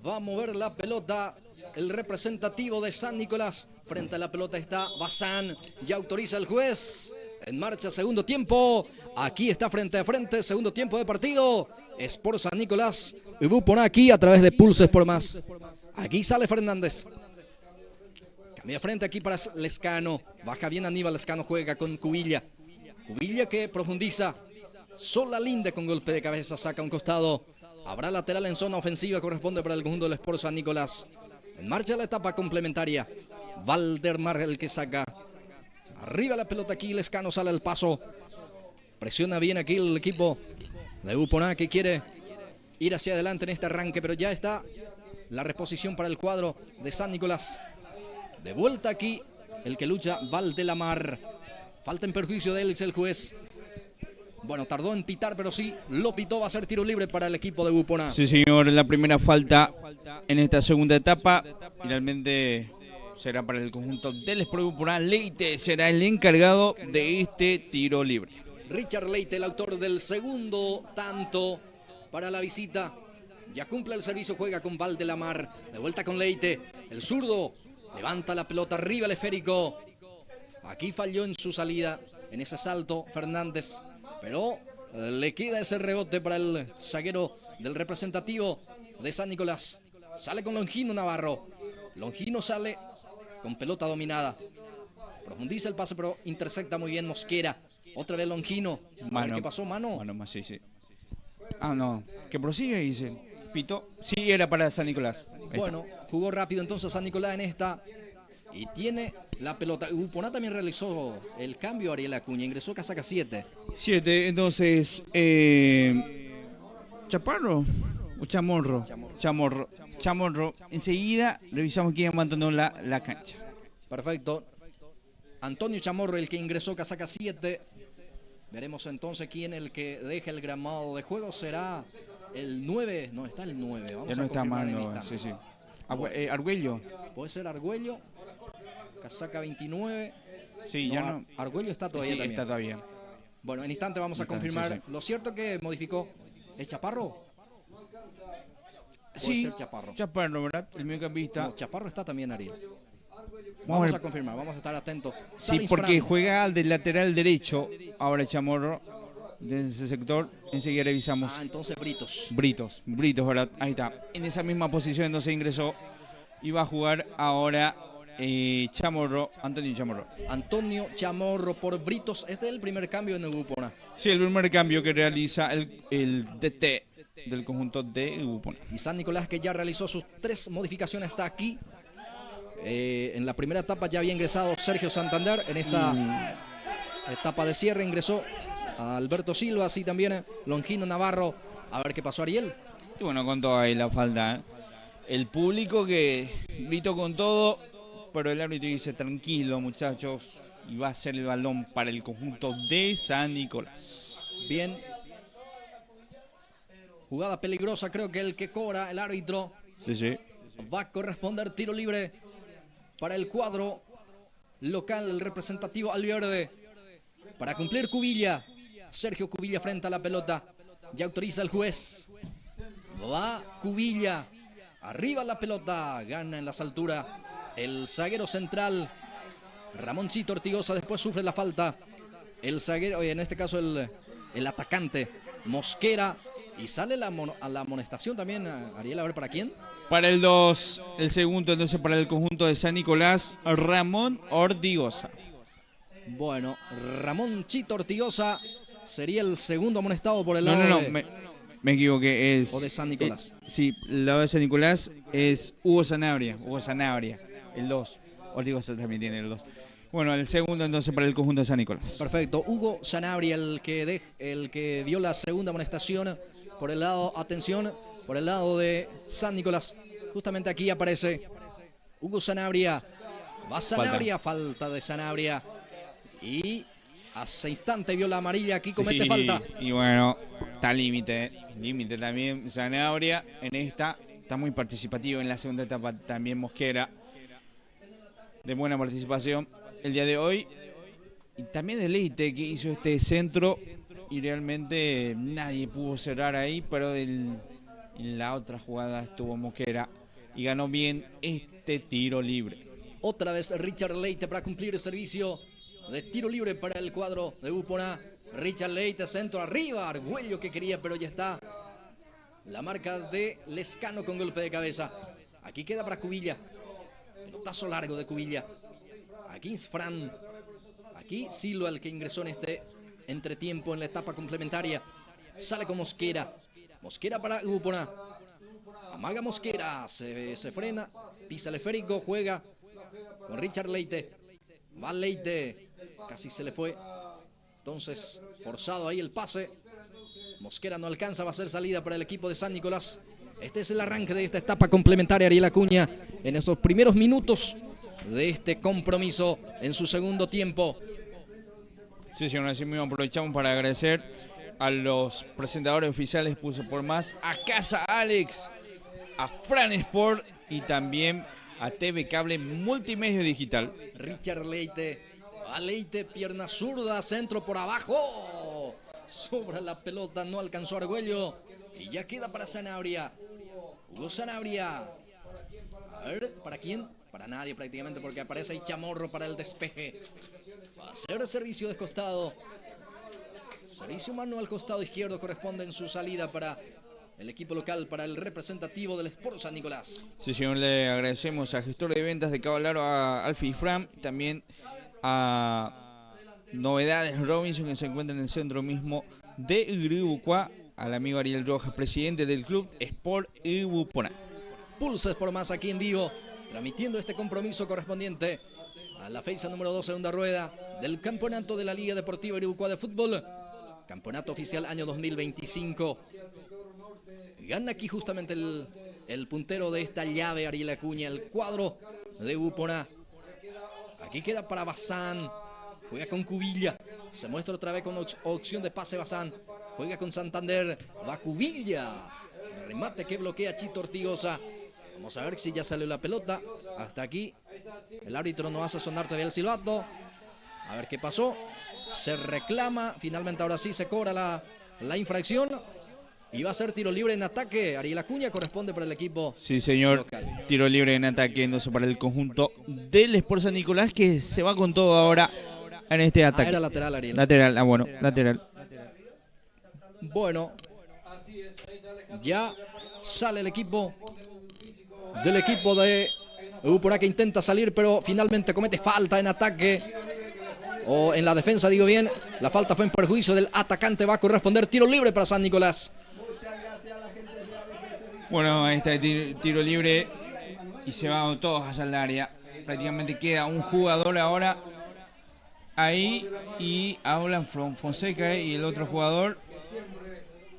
Va a mover la pelota el representativo de San Nicolás. Frente a la pelota está Bazán. Ya autoriza el juez. En marcha segundo tiempo. Aquí está frente a frente. Segundo tiempo de partido. Sport San Nicolás. Y Upona aquí a través de Pulses por Más. Aquí sale Fernández. Cambia frente aquí para Lescano. Baja bien Aníbal. Lescano juega con Cubilla. Cubilla que profundiza. Sola Linda con golpe de cabeza. Saca un costado. Habrá lateral en zona ofensiva. Corresponde para el conjunto del Sport San Nicolás. En marcha la etapa complementaria. Valdemar el que saca. Arriba la pelota aquí. Lescano sale al paso. Presiona bien aquí el equipo de Upona que quiere ir hacia adelante en este arranque. Pero ya está la reposición para el cuadro de San Nicolás. De vuelta aquí el que lucha Valdelamar. Falta en perjuicio de Elix el juez. Bueno, tardó en pitar, pero sí lo pitó. Va a ser tiro libre para el equipo de Upona. Sí, señor, la primera falta en esta segunda etapa. Finalmente será para el conjunto del Sport Upona. Leite será el encargado de este tiro libre. Richard Leite, el autor del segundo tanto para la visita. Ya cumple el servicio, juega con Valdelamar. De vuelta con Leite. El zurdo levanta la pelota arriba el esférico. Aquí falló en su salida, en ese salto Fernández. Pero le queda ese rebote para el zaguero del representativo de San Nicolás. Sale con Longino Navarro. Longino sale con pelota dominada. Profundiza el pase, pero intersecta muy bien Mosquera. Otra vez Longino. A ver qué pasó, mano. Mano más, sí. Ah, no. Que prosigue, dice. Pito. Sí, era para San Nicolás. Bueno, jugó rápido entonces San Nicolás en esta. Y tiene la pelota. Upona también realizó el cambio. Ariel Acuña ingresó casaca 7. 7, entonces Chaparro o Chamorro. Chamorro. Enseguida revisamos quién abandonó la cancha. Perfecto. Antonio Chamorro, el que ingresó casaca 7. Veremos entonces quién el que deja el gramado de juego. Será el 9. No está el 9. Vamos ya no a está confirmar mal, en no, instante. sí. Argüello. Puede ser Argüello. Casaca 29. Sí, no, ya no. Argüello está todavía Sí, también. está todavía. Bueno, en instante vamos a confirmar. Sí. Lo cierto que modificó. ¿Es Chaparro? Sí, ser Chaparro. Chaparro, ¿verdad? El mediocampista. No, Chaparro está también, Ariel. Vamos Vamos a confirmar, vamos a estar atentos. Sí, Salis porque Fran. juega del lateral derecho. Ahora Chamorro. Desde ese sector. Enseguida revisamos. Ah, entonces Britos. Britos, ¿verdad? Ahí está. En esa misma posición entonces ingresó. Y va a jugar ahora Antonio Chamorro. Antonio Chamorro por Britos. Este es el primer cambio en el Upona. Sí, el primer cambio que realiza el DT del conjunto de Upona. Y San Nicolás, que ya realizó sus 3 modificaciones hasta aquí. En la primera etapa ya había ingresado Sergio Santander. En esta etapa de cierre ingresó a Alberto Silva, así también Longino Navarro. A ver qué pasó, Ariel. Y bueno, con toda ahí la falta, ¿eh? El público que gritó con todo, pero el árbitro dice tranquilo, muchachos, y va a ser el balón para el conjunto de San Nicolás. Bien. Jugada peligrosa, creo que el que cobra el árbitro. Sí. Va a corresponder tiro libre para el cuadro local, el representativo Alverde. Para cumplir Cubilla. Sergio Cubilla frente a la pelota. Ya autoriza el juez. Va Cubilla. Arriba la pelota. Gana en las alturas el zaguero central. Ramón Chito Ortigosa. Después sufre la falta. El zaguero, en este caso el atacante Mosquera. Y sale a la amonestación también, Ariel, a ver para quién. Para el 2, el segundo entonces para el conjunto de San Nicolás, Ramón Ortigosa. Bueno, Ramón Chito Ortigosa sería el segundo amonestado por el lado me equivoqué. O de San Nicolás. Sí, el lado de San Nicolás es Hugo Sanabria, el 2. Ortigosa también tiene el 2. Bueno, el segundo entonces para el conjunto de San Nicolás. Perfecto, Hugo Sanabria, el que dio la segunda amonestación por el lado, atención, por el lado de San Nicolás. Justamente aquí aparece Hugo Sanabria. Va Sanabria, falta de Sanabria. Y hace instante vio la amarilla, aquí comete falta. Y bueno, está límite también Sanabria en esta. Está muy participativo en la segunda etapa también Mosquera. De buena participación el día de hoy. Y también de Leite que hizo este centro y realmente nadie pudo cerrar ahí, pero en la otra jugada estuvo Mosquera y ganó bien este tiro libre. Otra vez Richard Leite para cumplir el servicio de tiro libre para el cuadro de Upona. Richard Leite, centro arriba, Argüello que quería, pero ya está. La marca de Lescano con golpe de cabeza. Aquí queda para Cubilla. Pelotazo largo de Cubilla. Aquí es Fran. Aquí Silva, el que ingresó en este entretiempo en la etapa complementaria. Sale con Mosquera. Mosquera para Upona. Amaga Mosquera. Se frena. Pisa el esférico. Juega con Richard Leite. Va Leite. Casi se le fue. Entonces, forzado ahí el pase. Mosquera no alcanza, va a ser salida para el equipo de San Nicolás. Este es el arranque de esta etapa complementaria, Ariel Acuña, en estos primeros minutos de este compromiso en su segundo tiempo. Sí, señor, así mismo aprovechamos para agradecer a los presentadores oficiales Puso por Más, a Casa Alex, a Fran Sport y también a TV Cable Multimedia Digital. Richard Leite, a Leite, pierna zurda, centro por abajo. Sobra la pelota, no alcanzó Argüello. Y ya queda para Sanabria. Hugo Sanabria. A ver, ¿para quién? Para nadie prácticamente, porque aparece ahí Chamorro para el despeje. Va a ser servicio de costado. Servicio humano al costado izquierdo corresponde en su salida para el equipo local, para el representativo del Sport San Nicolás. Sí, señor, le agradecemos al gestor de ventas de Cabalaro, a Alfie y Fran, también a Novedades Robinson, que se encuentra en el centro mismo de Iribucuá, al amigo Ariel Rojas, presidente del club Sport Iribucuá. Pulses por Más aquí en vivo, transmitiendo este compromiso correspondiente a la fecha número 2, segunda rueda del campeonato de la Liga Deportiva Iribucuá de Fútbol. Campeonato oficial año 2025. Gana aquí justamente el puntero de esta llave, Ariel Acuña, el cuadro de Upona. Aquí queda para Bazán. Juega con Cubilla. Se muestra otra vez con opción de pase Bazán. Juega con Santander. Va Cubilla. Remate que bloquea Chito Ortigosa. Vamos a ver si ya salió la pelota. Hasta aquí. El árbitro no hace sonar todavía el silbato. A ver qué pasó. Se reclama. Finalmente ahora sí se cobra la infracción. Y va a ser tiro libre en ataque. Ariel Acuña corresponde para el equipo. Sí, señor. Local. Tiro libre en ataque entonces para el conjunto del Sport San Nicolás, que se va con todo ahora en este ataque. Era lateral, Ariel. Lateral, bueno, lateral. Bueno, ya sale el equipo del equipo de Upona, que intenta salir, pero finalmente comete falta en ataque. O en la defensa, digo bien. La falta fue en perjuicio del atacante. Va a corresponder tiro libre para San Nicolás. Bueno, ahí está el tiro libre y se van todos hacia el área. Prácticamente queda un jugador ahora ahí y hablan Fonseca y el otro jugador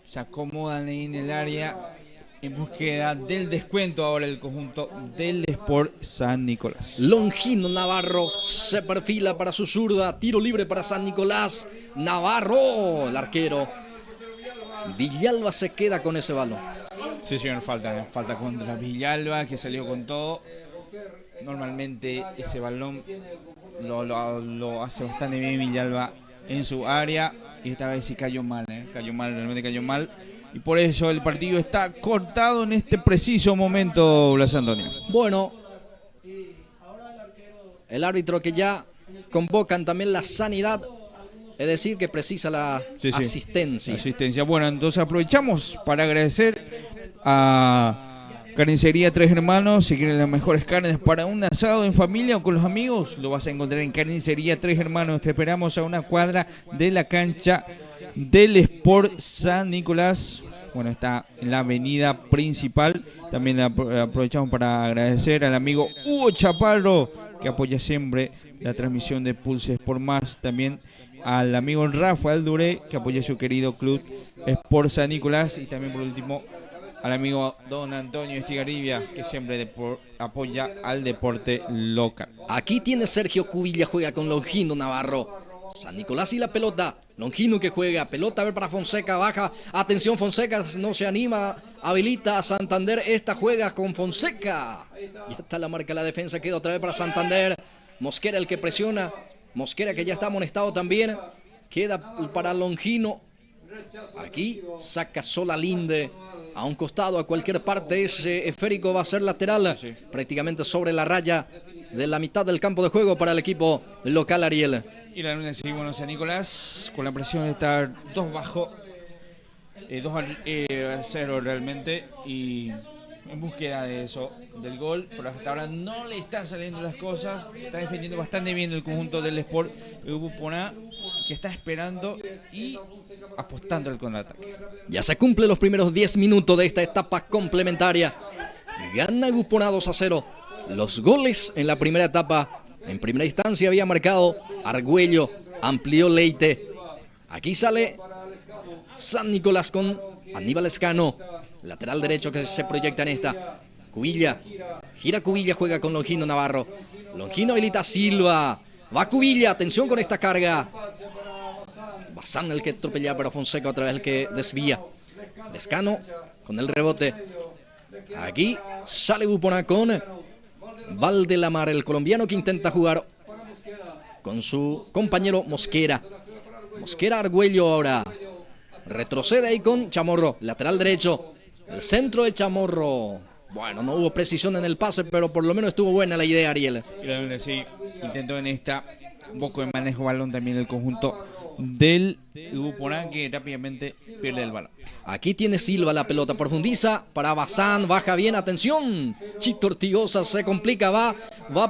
se acomodan ahí en el área en búsqueda del descuento ahora el conjunto del Sport San Nicolás. Longino Navarro se perfila para su zurda. Tiro libre para San Nicolás. Navarro, el arquero. Villalba se queda con ese balón. Sí, señor, falta contra Villalba, que salió con todo. Normalmente ese balón lo hace bastante bien Villalba en su área. Y esta vez sí cayó mal, realmente cayó mal. Y por eso el partido está cortado en este preciso momento, Blas Antonio. Bueno, el árbitro que ya convocan también la sanidad Es decir, que precisa la asistencia. Asistencia. Bueno, entonces aprovechamos para agradecer a Carnicería Tres Hermanos. Si quieren las mejores carnes para un asado en familia o con los amigos, lo vas a encontrar en Carnicería Tres Hermanos. Te esperamos a una cuadra de la cancha del Sport San Nicolás. Bueno, está en la avenida principal. También aprovechamos para agradecer al amigo Hugo Chaparro, que apoya siempre la transmisión de Pulse Sport Más. También al amigo Rafael Duré, que apoya su querido club Sport San Nicolás. Y también por último al amigo don Antonio Estigarribia, que siempre apoya al deporte local. Aquí tiene Sergio Cubilla, juega con Longino Navarro. San Nicolás y la pelota. Longino que juega, pelota a ver para Fonseca, baja, atención Fonseca, no se anima, habilita a Santander, esta juega con Fonseca. Ya está la marca, la defensa queda otra vez para Santander. Mosquera el que presiona, Mosquera que ya está amonestado también, queda para Longino. Aquí saca Sola Linde a un costado, a cualquier parte, ese esférico va a ser lateral, prácticamente sobre la raya de la mitad del campo de juego para el equipo local, Ariel. Y la luna seguimos en San Nicolás con la presión de estar 2 bajo, 2-0 realmente, y en búsqueda de eso, del gol, pero hasta ahora no le están saliendo las cosas. Está defendiendo bastante bien el conjunto del Sport Upuná, que está esperando y apostando al contraataque. Ya se cumplen los primeros 10 minutos de esta etapa complementaria. Gana Upuná 2-0. Los goles en la primera etapa. En primera instancia había marcado Argüello, amplió Leite. Aquí sale San Nicolás con Aníbal Escano, lateral derecho que se proyecta en esta. Cubilla, gira Cubilla, juega con Longino Navarro. Longino habilita a Silva, va Cubilla, atención con esta carga. Bazán el que atropella, pero Fonseca otra vez el que desvía. Lescano con el rebote. Aquí sale Upuná con Valdelamar, el colombiano que intenta jugar con su compañero Mosquera. Mosquera, Argüello ahora. Retrocede ahí con Chamorro, lateral derecho. El centro de Chamorro. Bueno, no hubo precisión en el pase, pero por lo menos estuvo buena la idea, Ariel. Y sí, intentó en esta un poco de manejo de balón también el conjunto del Upuná, que rápidamente pierde el balón. Aquí tiene Silva la pelota, profundiza para Bazán, baja bien, atención. Chito Ortigosa se complica, va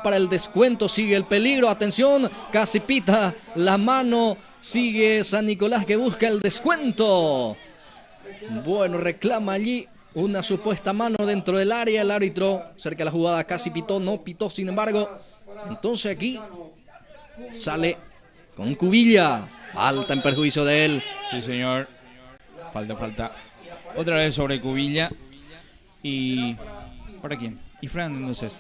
para el descuento, sigue el peligro, atención, casi pita la mano, sigue San Nicolás que busca el descuento. Bueno, reclama allí una supuesta mano dentro del área, el árbitro cerca de la jugada casi pitó, no pitó, sin embargo. Entonces aquí sale con Cubilla. Falta en perjuicio de él. Sí, señor. Falta. Otra vez sobre Cubilla. ¿Y para quién? Y Fran, entonces.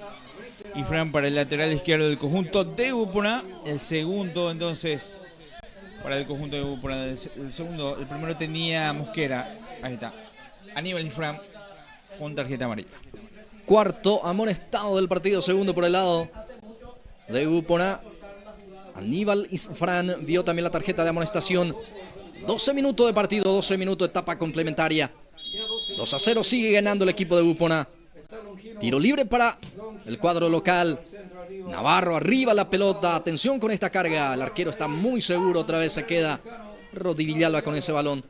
Y Fran para el lateral izquierdo del conjunto de Upuná. El segundo, entonces, para el conjunto de Upuná. El primero tenía Mosquera. Ahí está. Aníbal y Fran con tarjeta amarilla. Cuarto amonestado del partido. Segundo por el lado de Upuná. Aníbal y Fran vio también la tarjeta de amonestación. 12 minutos de partido, 12 minutos de etapa complementaria. 2-0 sigue ganando el equipo de Upuná. Tiro libre para el cuadro local. Navarro arriba la pelota. Atención con esta carga. El arquero está muy seguro. Otra vez se queda Rodi Villalba con ese balón.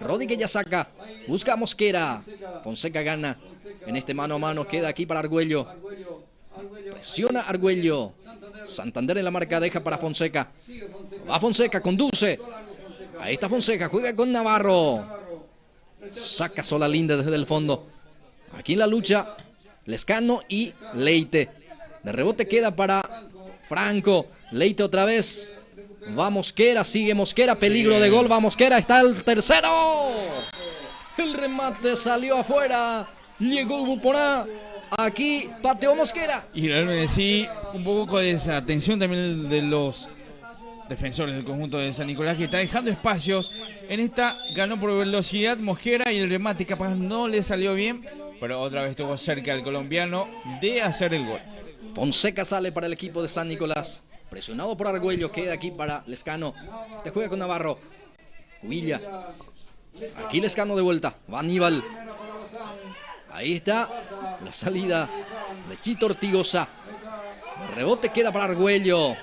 Rodi que ya saca. Busca a Mosquera. Fonseca gana. En este mano a mano queda aquí para Argüello. Presiona Argüello. Santander en la marca, deja para Fonseca. Va Fonseca, conduce. Ahí está Fonseca, juega con Navarro. Saca Sola Linde desde el fondo. Aquí en la lucha, Lescano y Leite. De rebote queda para Franco. Leite otra vez. Va Mosquera, sigue Mosquera, peligro de gol. Va Mosquera, está el tercero. El remate salió afuera. Llegó Upuná. Aquí pateó Mosquera. Y realmente sí, un poco de desatención también de los defensores del conjunto de San Nicolás, que está dejando espacios. En esta ganó por velocidad Mosquera y el remate capaz no le salió bien, pero otra vez estuvo cerca el colombiano de hacer el gol. Fonseca sale para el equipo de San Nicolás. Presionado por Argüello, queda aquí para Lescano. Este juega con Navarro. Cubilla. Aquí Lescano de vuelta. Va Aníbal. Ahí está la salida de Chito Ortigosa. El rebote queda para Argüello.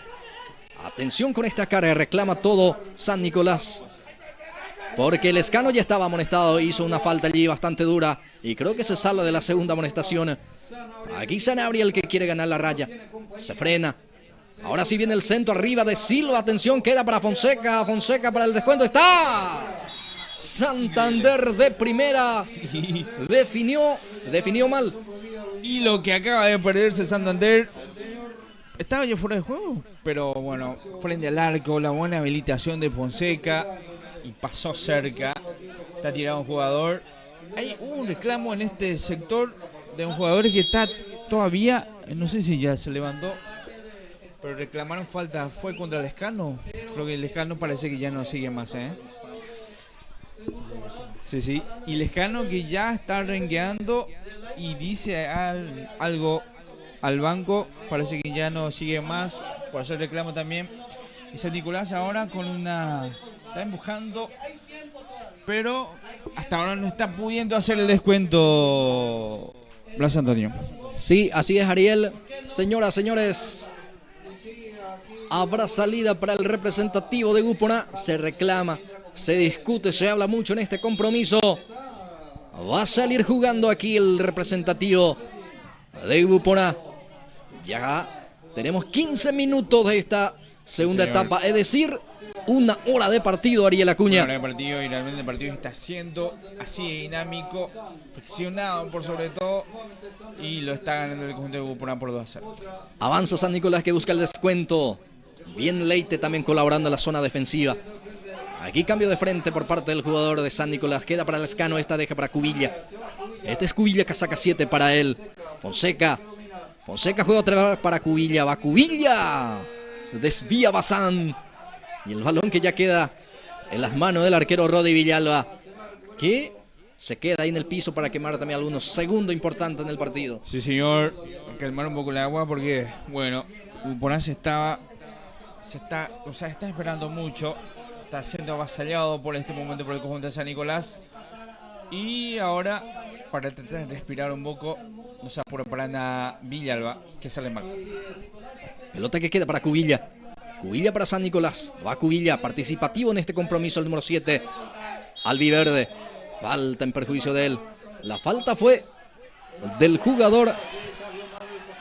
Atención con esta carga, reclama todo San Nicolás. Porque el Lescano ya estaba amonestado, hizo una falta allí bastante dura y creo que se salva de la segunda amonestación. Aquí Sanabria el que quiere ganar la raya. Se frena. Ahora sí viene el centro arriba de Silva. Atención, queda para Fonseca. Fonseca para el descuento. ¡Está! Santander de primera. Sí. Definió mal. Y lo que acaba de perderse Santander, estaba ya fuera de juego, pero bueno, frente al arco, la buena habilitación de Fonseca y pasó cerca. Está tirado un jugador. Hay un reclamo en este sector de un jugador que está todavía, no sé si ya se levantó, pero reclamaron falta. Fue contra el Lescano. Creo que el Lescano parece que ya no sigue más, Sí. Y Lescano que ya está rengueando y dice algo al banco. Parece que ya no sigue más. Por eso el reclamo también. Y San Nicolás ahora con una... Está empujando, pero hasta ahora no está pudiendo hacer el descuento Blas Antonio. Sí, así es, Ariel. Señoras, señores, habrá salida para el representativo de Gupona. Se reclama, se discute, se habla mucho en este compromiso. Va a salir jugando aquí el representativo de Gupona. Ya tenemos 15 minutos de esta segunda etapa, es decir, una hora de partido, Ariel Acuña. Una hora de partido, y realmente el partido está siendo así dinámico, friccionado por sobre todo, y lo está ganando el conjunto de Gupona por 2-0. Avanza San Nicolás que busca el descuento. Bien Leite también colaborando en la zona defensiva. Aquí cambio de frente por parte del jugador de San Nicolás. Queda para Lescano, esta deja para Cubilla. Este es Cubilla que saca 7 para él. Fonseca juega otra vez para Cubilla. Va Cubilla. Desvía Bazán. Y el balón que ya queda en las manos del arquero Rodi Villalba, que se queda ahí en el piso para quemar también algunos segundos importantes en el partido. Sí, señor. Calmar un poco el agua porque, bueno, Gupona está esperando mucho. Está siendo avasallado por este momento por el conjunto de San Nicolás. Y ahora, para tratar de respirar un poco, nos apura para Ana Villalba, que sale mal. Pelota que queda para Cubilla. Cubilla para San Nicolás. Va Cubilla, participativo en este compromiso, el número 7. Albiverde. Falta en perjuicio de él. La falta fue del jugador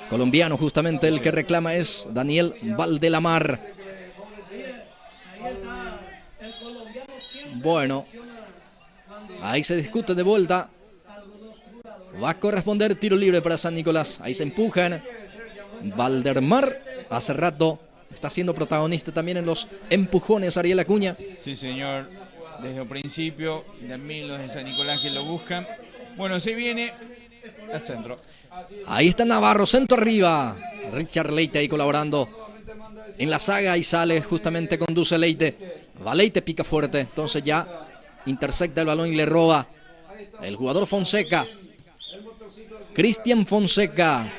colombiano, justamente el que reclama es Daniel Valdelamar. Bueno, ahí se discute de vuelta. Va a corresponder tiro libre para San Nicolás. Ahí se empujan. Valdemar hace rato está siendo protagonista también en los empujones, Ariel Acuña. Sí, señor. Desde el principio, también los de San Nicolás que lo buscan. Bueno, se viene al centro. Ahí está Navarro, centro arriba. Richard Leite ahí colaborando en la saga y sale, justamente conduce Leite. Va Leite, pica fuerte, entonces ya intercepta el balón y le roba el jugador Fonseca. Cristian Fonseca.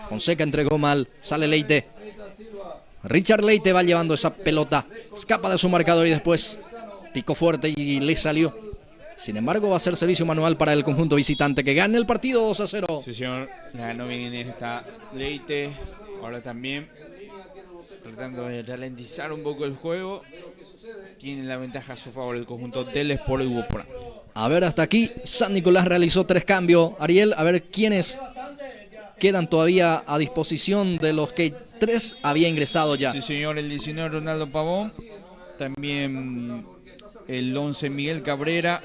Fonseca entregó mal, sale Leite. Richard Leite va llevando esa pelota, escapa de su marcador y después picó fuerte y le salió. Sin embargo, va a ser servicio manual para el conjunto visitante que gane el partido 2-0. Sí, señor. No viene esta Leite. Ahora también tratando de ralentizar un poco el juego. Tiene la ventaja a su favor el conjunto del Sport Gupona. A ver, hasta aquí San Nicolás realizó 3 cambios. Ariel, a ver quiénes quedan todavía a disposición de los que 3 había ingresado ya. Sí, señor. El 19 Ronaldo Pavón. También el 11 Miguel Cabrera.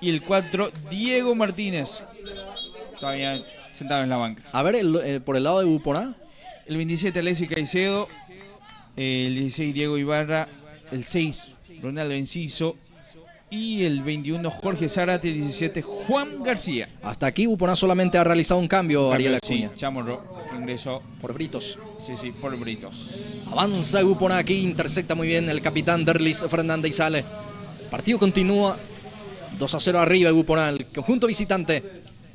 Y el 4 Diego Martínez. Todavía sentado en la banca. A ver, por el lado de Gupona. El 27 Alessi Caicedo. El 16 Diego Ibarra. El 6 Ronaldo Enciso. Y el 21 Jorge Zárate. El 17 Juan García. Hasta aquí Gupona solamente ha realizado un cambio, Ariel Acuña. Sí, Chamorro, que ingresó por Britos. Sí, por Britos. Avanza Gupona aquí, intercepta muy bien el capitán Derlis Fernández y sale. El partido continúa. 2-0 arriba Gupona, el conjunto visitante.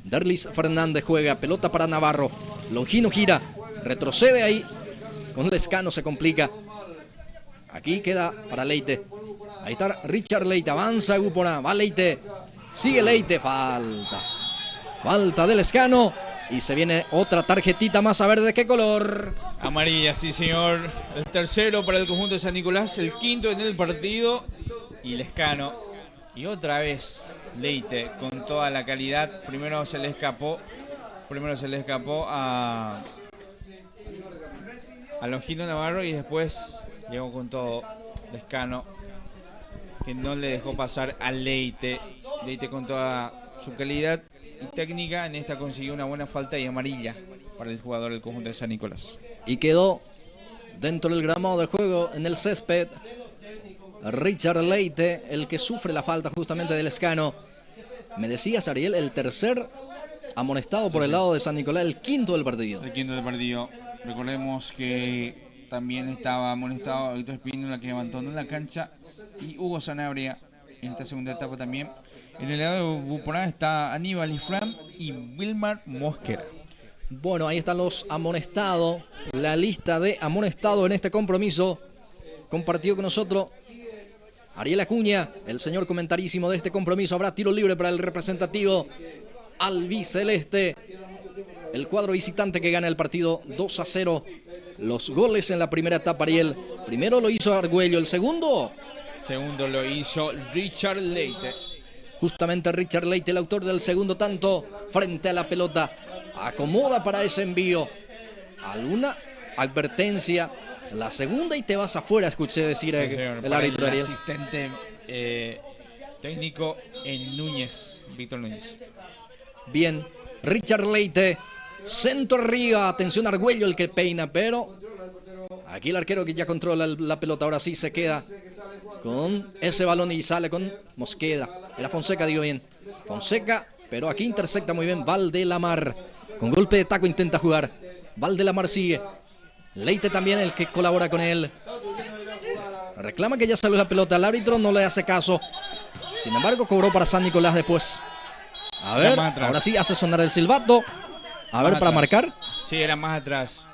Derlis Fernández juega, pelota para Navarro. Longino gira, retrocede ahí. Con Lescano se complica. Aquí queda para Leite. Ahí está Richard Leite, avanza Gupona, va Leite. Sigue Leite, falta de Lescano. Y se viene otra tarjetita más, a ver de qué color. Amarilla, sí señor. El tercero para el conjunto de San Nicolás, el quinto en el partido. Y Lescano. Y otra vez Leite con toda la calidad. Primero se le escapó a Longino Navarro y después llegó con todo Lescano, que no le dejó pasar a Leite. Leite con toda su calidad y técnica en esta consiguió una buena falta y amarilla para el jugador del conjunto de San Nicolás. Y quedó dentro del gramado de juego en el césped Richard Leite, el que sufre la falta justamente del Lescano. Me decías, Ariel, el tercer amonestado por el lado de San Nicolás, el quinto del partido. El quinto del partido. Recordemos que también estaba amonestado Víctor Espínola, que abandonó la cancha, y Hugo Sanabria en esta segunda etapa también. En el lado de Buporá está Aníbal Ifram y Wilmar Mosquera. Bueno, ahí están los amonestados, la lista de amonestados en este compromiso. Compartió con nosotros Ariel Acuña, el señor comentarísimo de este compromiso. Habrá tiro libre para el representativo albiceleste. El cuadro visitante que gana el partido 2-0. Los goles en la primera etapa, Ariel. Primero lo hizo Argüello, el segundo lo hizo Richard Leite. Justamente Richard Leite, el autor del segundo tanto, frente a la pelota. Acomoda para ese envío. Alguna advertencia. La segunda y te vas afuera, escuché decir Sí, el árbitro el Ariel. asistente técnico en Núñez, Víctor Núñez. Bien, Richard Leite, centro arriba, atención Argüello el que peina, pero aquí el arquero que ya controla la pelota, ahora sí se queda con ese balón y sale con Mosquera. Era Fonseca, digo bien. Fonseca, pero aquí intersecta muy bien Valdelamar. Con golpe de taco intenta jugar. Valdelamar sigue. Leite también el que colabora con él. Reclama que ya salió la pelota. El árbitro no le hace caso. Sin embargo, cobró para San Nicolás después. A ver, ahora sí hace sonar el silbato. A ver, para marcar. Sí, era más atrás.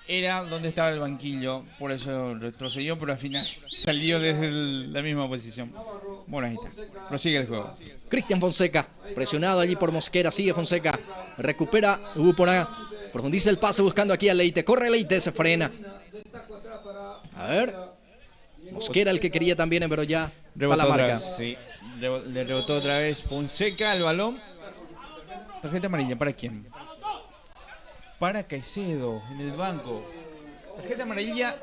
Era donde estaba el banquillo. Por eso retrocedió, pero al final salió desde la misma posición. Bueno, ahí está. Prosigue el juego. Cristian Fonseca, presionado allí por Mosquera. Sigue Fonseca. Recupera Buporá. Profundiza el pase buscando aquí a Leite. Corre Leite, se frena. A ver. Mosquera el que quería también, pero ya está la marca. Sí, le rebotó otra vez Fonseca el balón. Tarjeta amarilla, ¿para quién? Para Caicedo, en el banco. Tarjeta amarilla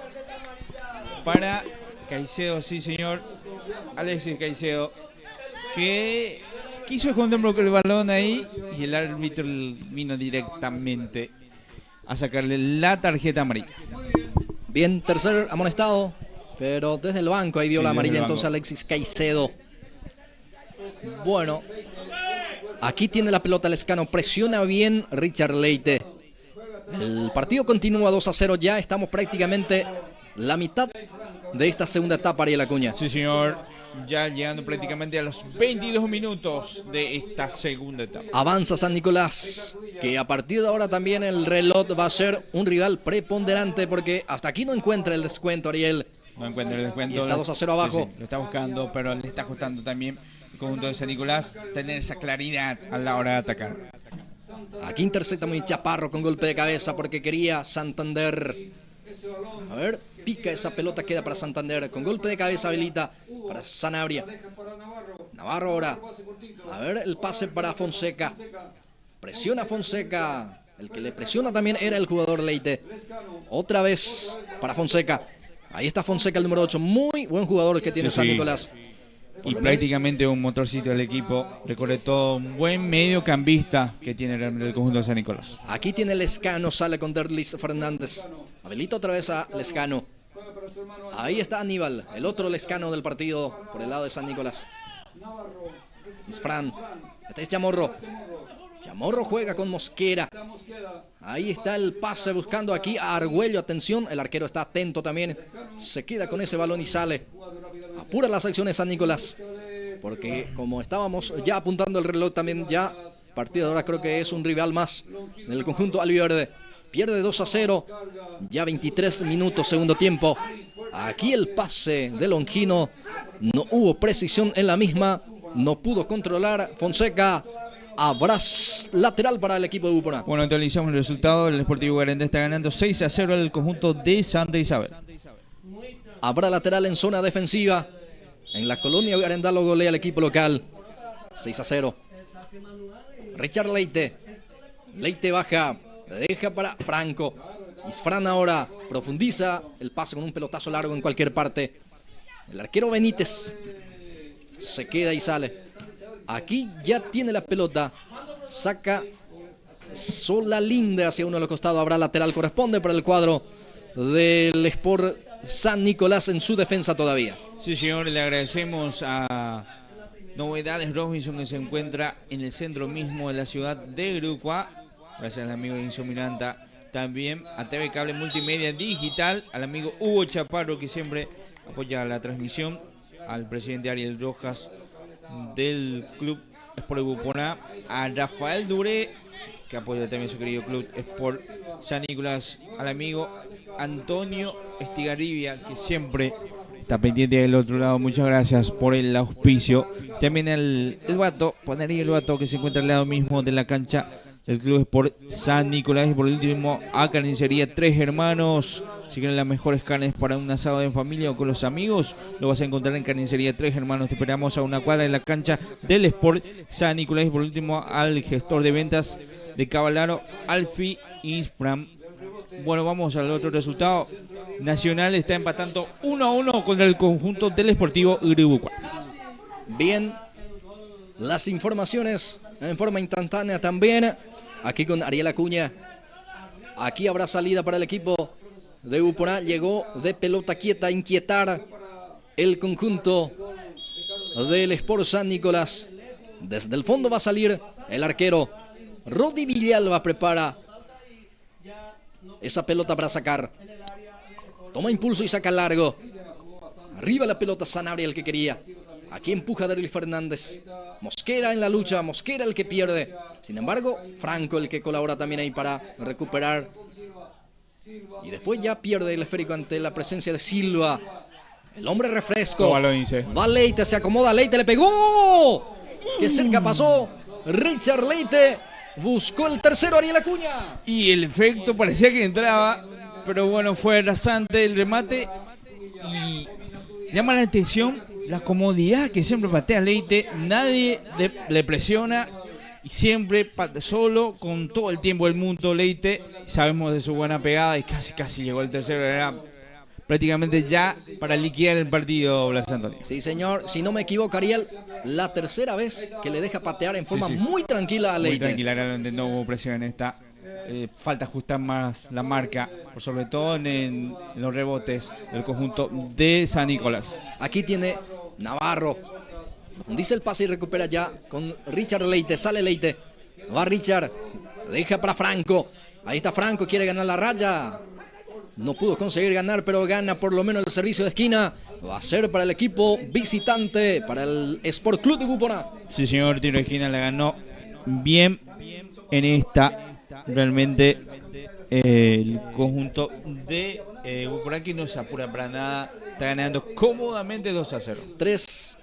para Caicedo, sí señor. Alexis Caicedo, que quiso esconder el balón ahí y el árbitro vino directamente a sacarle la tarjeta amarilla. Bien, tercer amonestado, pero desde el banco ahí vio la amarilla entonces Alexis Caicedo. Bueno, aquí tiene la pelota Lescano, presiona bien Richard Leite. El partido continúa 2-0, ya estamos prácticamente la mitad de esta segunda etapa, Ariel Acuña. Sí señor, ya llegando prácticamente a los 22 minutos de esta segunda etapa. Avanza San Nicolás, que a partir de ahora también el reloj va a ser un rival preponderante porque hasta aquí no encuentra el descuento, Ariel. No encuentra el descuento. Y está 2-0 abajo. Sí, lo está buscando, pero le está costando también el conjunto de San Nicolás tener esa claridad a la hora de atacar. Aquí intercepta muy Chaparro con golpe de cabeza porque quería Santander. A ver, pica esa pelota, queda para Santander. Con golpe de cabeza habilita para Sanabria. Navarro ahora. A ver, el pase para Fonseca. Presiona Fonseca. El que le presiona también era el jugador Leite. Otra vez para Fonseca. Ahí está Fonseca, el número 8. Muy buen jugador que tiene San Nicolás. Y prácticamente un motorcito del equipo. Recorre todo un buen mediocampista que tiene realmente el conjunto de San Nicolás. Aquí tiene Lescano, sale con Derlis Fernández. Habilita otra vez a Lescano. Ahí está Aníbal, el otro Lescano del partido por el lado de San Nicolás. Es Fran. Este es Chamorro. Chamorro juega con Mosquera. Ahí está el pase buscando aquí a Argüello. Atención, el arquero está atento también. Se queda con ese balón y sale. Apura las acciones San Nicolás. Porque como estábamos ya apuntando el reloj también ya, a partir de ahora creo que es un rival más en el conjunto albiverde. Pierde 2-0. Ya 23 minutos, segundo tiempo. Aquí el pase de Longino. No hubo precisión en la misma. No pudo controlar Fonseca. Habrá lateral para el equipo de Buponá. Bueno, actualizamos el resultado. El Sportivo Garandá está ganando 6-0 al conjunto de Santa Isabel. Habrá lateral en zona defensiva. En la colonia Garandá lo golea el equipo local. 6-0. Richard Leite. Leite baja. Deja para Franco. Isfran ahora profundiza el pase con un pelotazo largo en cualquier parte. El arquero Benítez se queda y sale. Aquí ya tiene la pelota. Saca sola linda hacia uno de los costados. Habrá lateral, corresponde para el cuadro del Sport San Nicolás en su defensa todavía. Sí, señor, le agradecemos a Novedades Robinson, que se encuentra en el centro mismo de la ciudad de Grucua. Gracias al amigo Inso Miranda. También a TV Cable Multimedia Digital, al amigo Hugo Chaparro, que siempre apoya la transmisión, al presidente Ariel Rojas del Club Sport Buponá, a Rafael Duré, que apoya también su querido Club Sport San Nicolás, al amigo Antonio Estigarribia, que siempre está pendiente del otro lado. Muchas gracias por el auspicio. También el Vato, ponería el Vato, que se encuentra al lado mismo de la cancha del Club Sport San Nicolás. Y por último, a Carnicería Tres Hermanos. Si quieren las mejores carnes para un asado en familia o con los amigos, lo vas a encontrar en Carnicería Tres Hermanos. Te esperamos a una cuadra de la cancha del Sport San Nicolás. Y por último, al gestor de ventas de Cavalaro, Alfi Isfram. Bueno, vamos al otro resultado. Nacional está empatando 1-1 contra el conjunto del Sportivo Uribucua. Bien, las informaciones en forma instantánea también. Aquí con Ariel Acuña. Aquí habrá salida para el equipo de Buponá. Llegó de pelota quieta a inquietar el conjunto del Sport San Nicolás. Desde el fondo va a salir el arquero Rodi Villalba. Prepara esa pelota para sacar. Toma impulso y saca largo. Arriba la pelota, Sanabria el que quería. Aquí empuja Daryl Fernández. Mosquera en la lucha, Mosquera el que pierde. Sin embargo, Franco el que colabora también ahí para recuperar. Y después ya pierde el esférico ante la presencia de Silva. El hombre refresco. Va Leite, se acomoda, Leite le pegó. Qué cerca pasó Richard Leite. Buscó el tercero Ariel Acuña. Y el efecto parecía que entraba, pero bueno, fue rasante el remate. Y llama la atención la comodidad que siempre patea Leite. Nadie le presiona y siempre solo, con todo el tiempo del mundo Leite. Sabemos de su buena pegada y casi llegó el tercero. Era prácticamente ya para liquidar el partido, Blas Antonio. Sí, señor. Si no me equivoco, Ariel, la tercera vez que le deja patear en forma muy tranquila a Leite. Muy tranquila, realmente no hubo presión en esta. Falta ajustar más la marca, por sobre todo en los rebotes del conjunto de San Nicolás. Aquí tiene Navarro. Dice el pase y recupera ya con Richard Leite. Sale Leite. Va Richard. Deja para Franco. Ahí está Franco. Quiere ganar la raya. No pudo conseguir ganar, pero gana por lo menos el servicio de esquina. Va a ser para el equipo visitante, para el Sport Club de Buponá. Sí, señor, tiro de esquina la ganó bien en esta. Realmente el conjunto de Buponá, que no se apura para nada. Está ganando cómodamente 2-0. 3,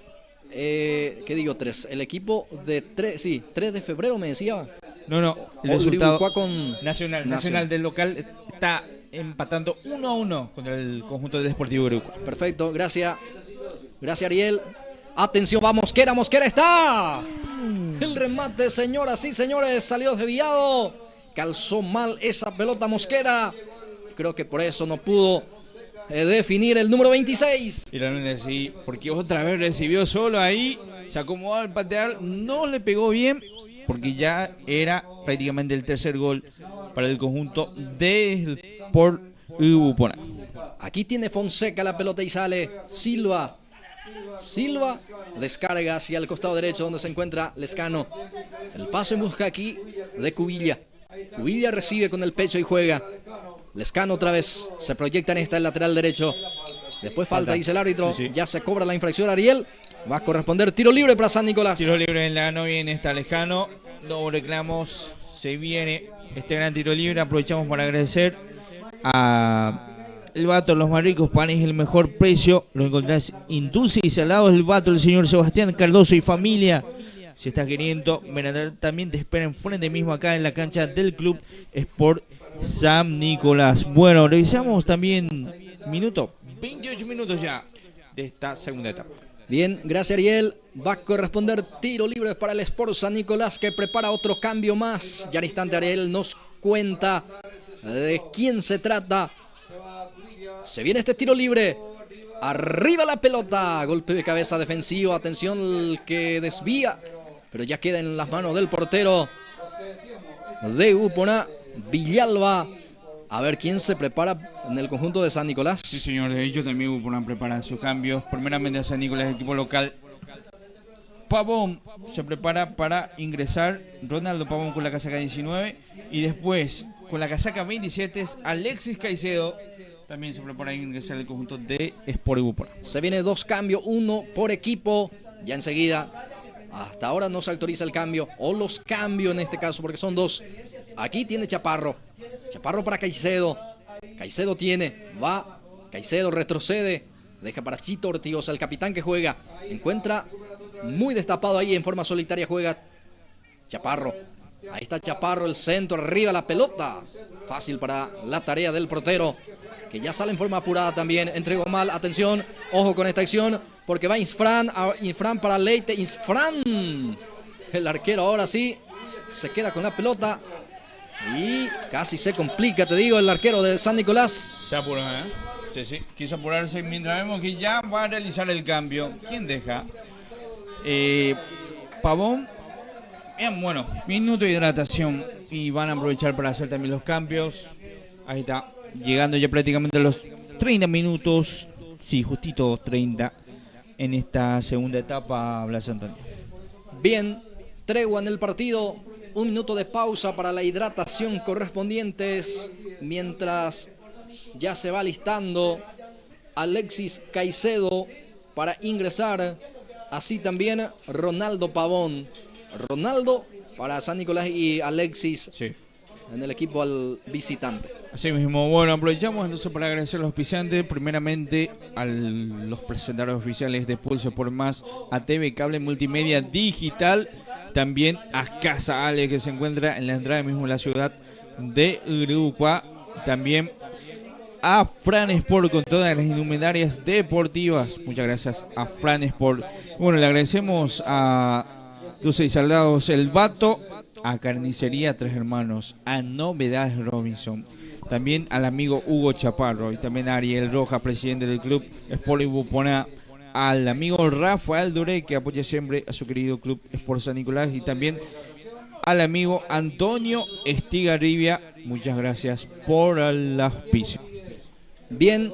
¿qué digo 3? El equipo de 3, sí, 3 de febrero me decía. No, el resultado con Nacional del local está empatando 1-1 contra el conjunto del Deportivo Grupo. Perfecto, gracias Ariel. Atención, va Mosquera está. El remate, señoras y señores, salió desviado. Calzó mal esa pelota Mosquera. Creo que por eso no pudo definir el número 26. Y realmente sí, porque otra vez recibió solo ahí, se acomodó al patear, no le pegó bien, porque ya era prácticamente el tercer gol para el conjunto del Sport Buponá. Aquí tiene Fonseca la pelota y sale Silva descarga hacia el costado derecho donde se encuentra Lescano. El pase en busca aquí de Cubilla. Cubilla recibe con el pecho y juega. Lescano otra vez se proyecta en el lateral derecho. Después falta, dice el árbitro. Sí. Ya se cobra la infracción Ariel. Va a corresponder tiro libre para San Nicolás. Tiro libre en la no viene, está Lescano. No reclamos. Se viene este gran tiro libre. Aprovechamos para agradecer a El Vato, los más ricos panes, el mejor precio. Lo encontrás en Dulce y Salado. El Vato, el señor Sebastián Cardoso y familia. Si estás queriendo, también te esperan frente mismo acá en la cancha del Club Sport San Nicolás. Bueno, revisamos también 28 minutos ya de esta segunda etapa. Bien, gracias Ariel. Va a corresponder tiro libre para el Sport San Nicolás, que prepara otro cambio más. Ya al instante Ariel nos cuenta de quién se trata. Se viene este tiro libre. Arriba la pelota. Golpe de cabeza defensivo. Atención el que desvía. Pero ya queda en las manos del portero de Upona, Villalba. A ver quién se prepara en el conjunto de San Nicolás. Sí, señor. De hecho, también Upona prepara sus cambios. Primeramente a San Nicolás, equipo local. Pavón se prepara para ingresar. Ronaldo Pavón con la casaca 19. Y después, con la casaca 27, es Alexis Caicedo. También se prepara a ingresar el conjunto de Sport Upona. Se viene 2 cambios, 1 por equipo. Ya enseguida. Hasta ahora no se autoriza el cambio, o los cambios en este caso, porque son 2. Aquí tiene Chaparro. Chaparro para Caicedo. Caicedo tiene, va. Caicedo retrocede. Deja para Chito Ortigosa, el capitán que juega. Encuentra muy destapado ahí en forma solitaria. Juega Chaparro. Ahí está Chaparro, el centro, arriba la pelota. Fácil para la tarea del portero, que ya sale en forma apurada también. Entregó mal, atención, ojo con esta acción, porque va Infran para Leite. Infran, el arquero ahora sí, se queda con la pelota y casi se complica, te digo, el arquero de San Nicolás. Se apura, Sí, quiso apurarse mientras vemos que ya va a realizar el cambio. ¿Quién deja? Pavón. Bien, bueno, minuto de hidratación y van a aprovechar para hacer también los cambios. Ahí está, llegando ya prácticamente a los 30 minutos, sí, justito 30 en esta segunda etapa, Blas Antonio. Bien, tregua en el partido, 1 minuto de pausa para la hidratación correspondientes, mientras ya se va alistando Alexis Caicedo para ingresar, así también Ronaldo Pavón. Ronaldo para San Nicolás y Alexis, sí, en el equipo al visitante. Así mismo, bueno, aprovechamos entonces para agradecer a los auspiciantes, primeramente a los presentadores oficiales de Pulso por Más, a TV Cable Multimedia Digital, también a Casa Ale, que se encuentra en la entrada mismo de la ciudad de Uruguay, también a Fran Sport con todas las indumentarias deportivas. Muchas gracias a Fran Sport. Bueno, le agradecemos a Dulce y Saldados El Vato, a Carnicería Tres Hermanos, a Novedades Robinson, también al amigo Hugo Chaparro y también a Ariel Rojas, presidente del club Sport Upona, al amigo Rafael Duré, que apoya siempre a su querido club Sport San Nicolás, y también al amigo Antonio Estigarribia. Muchas gracias por el auspicio. Bien,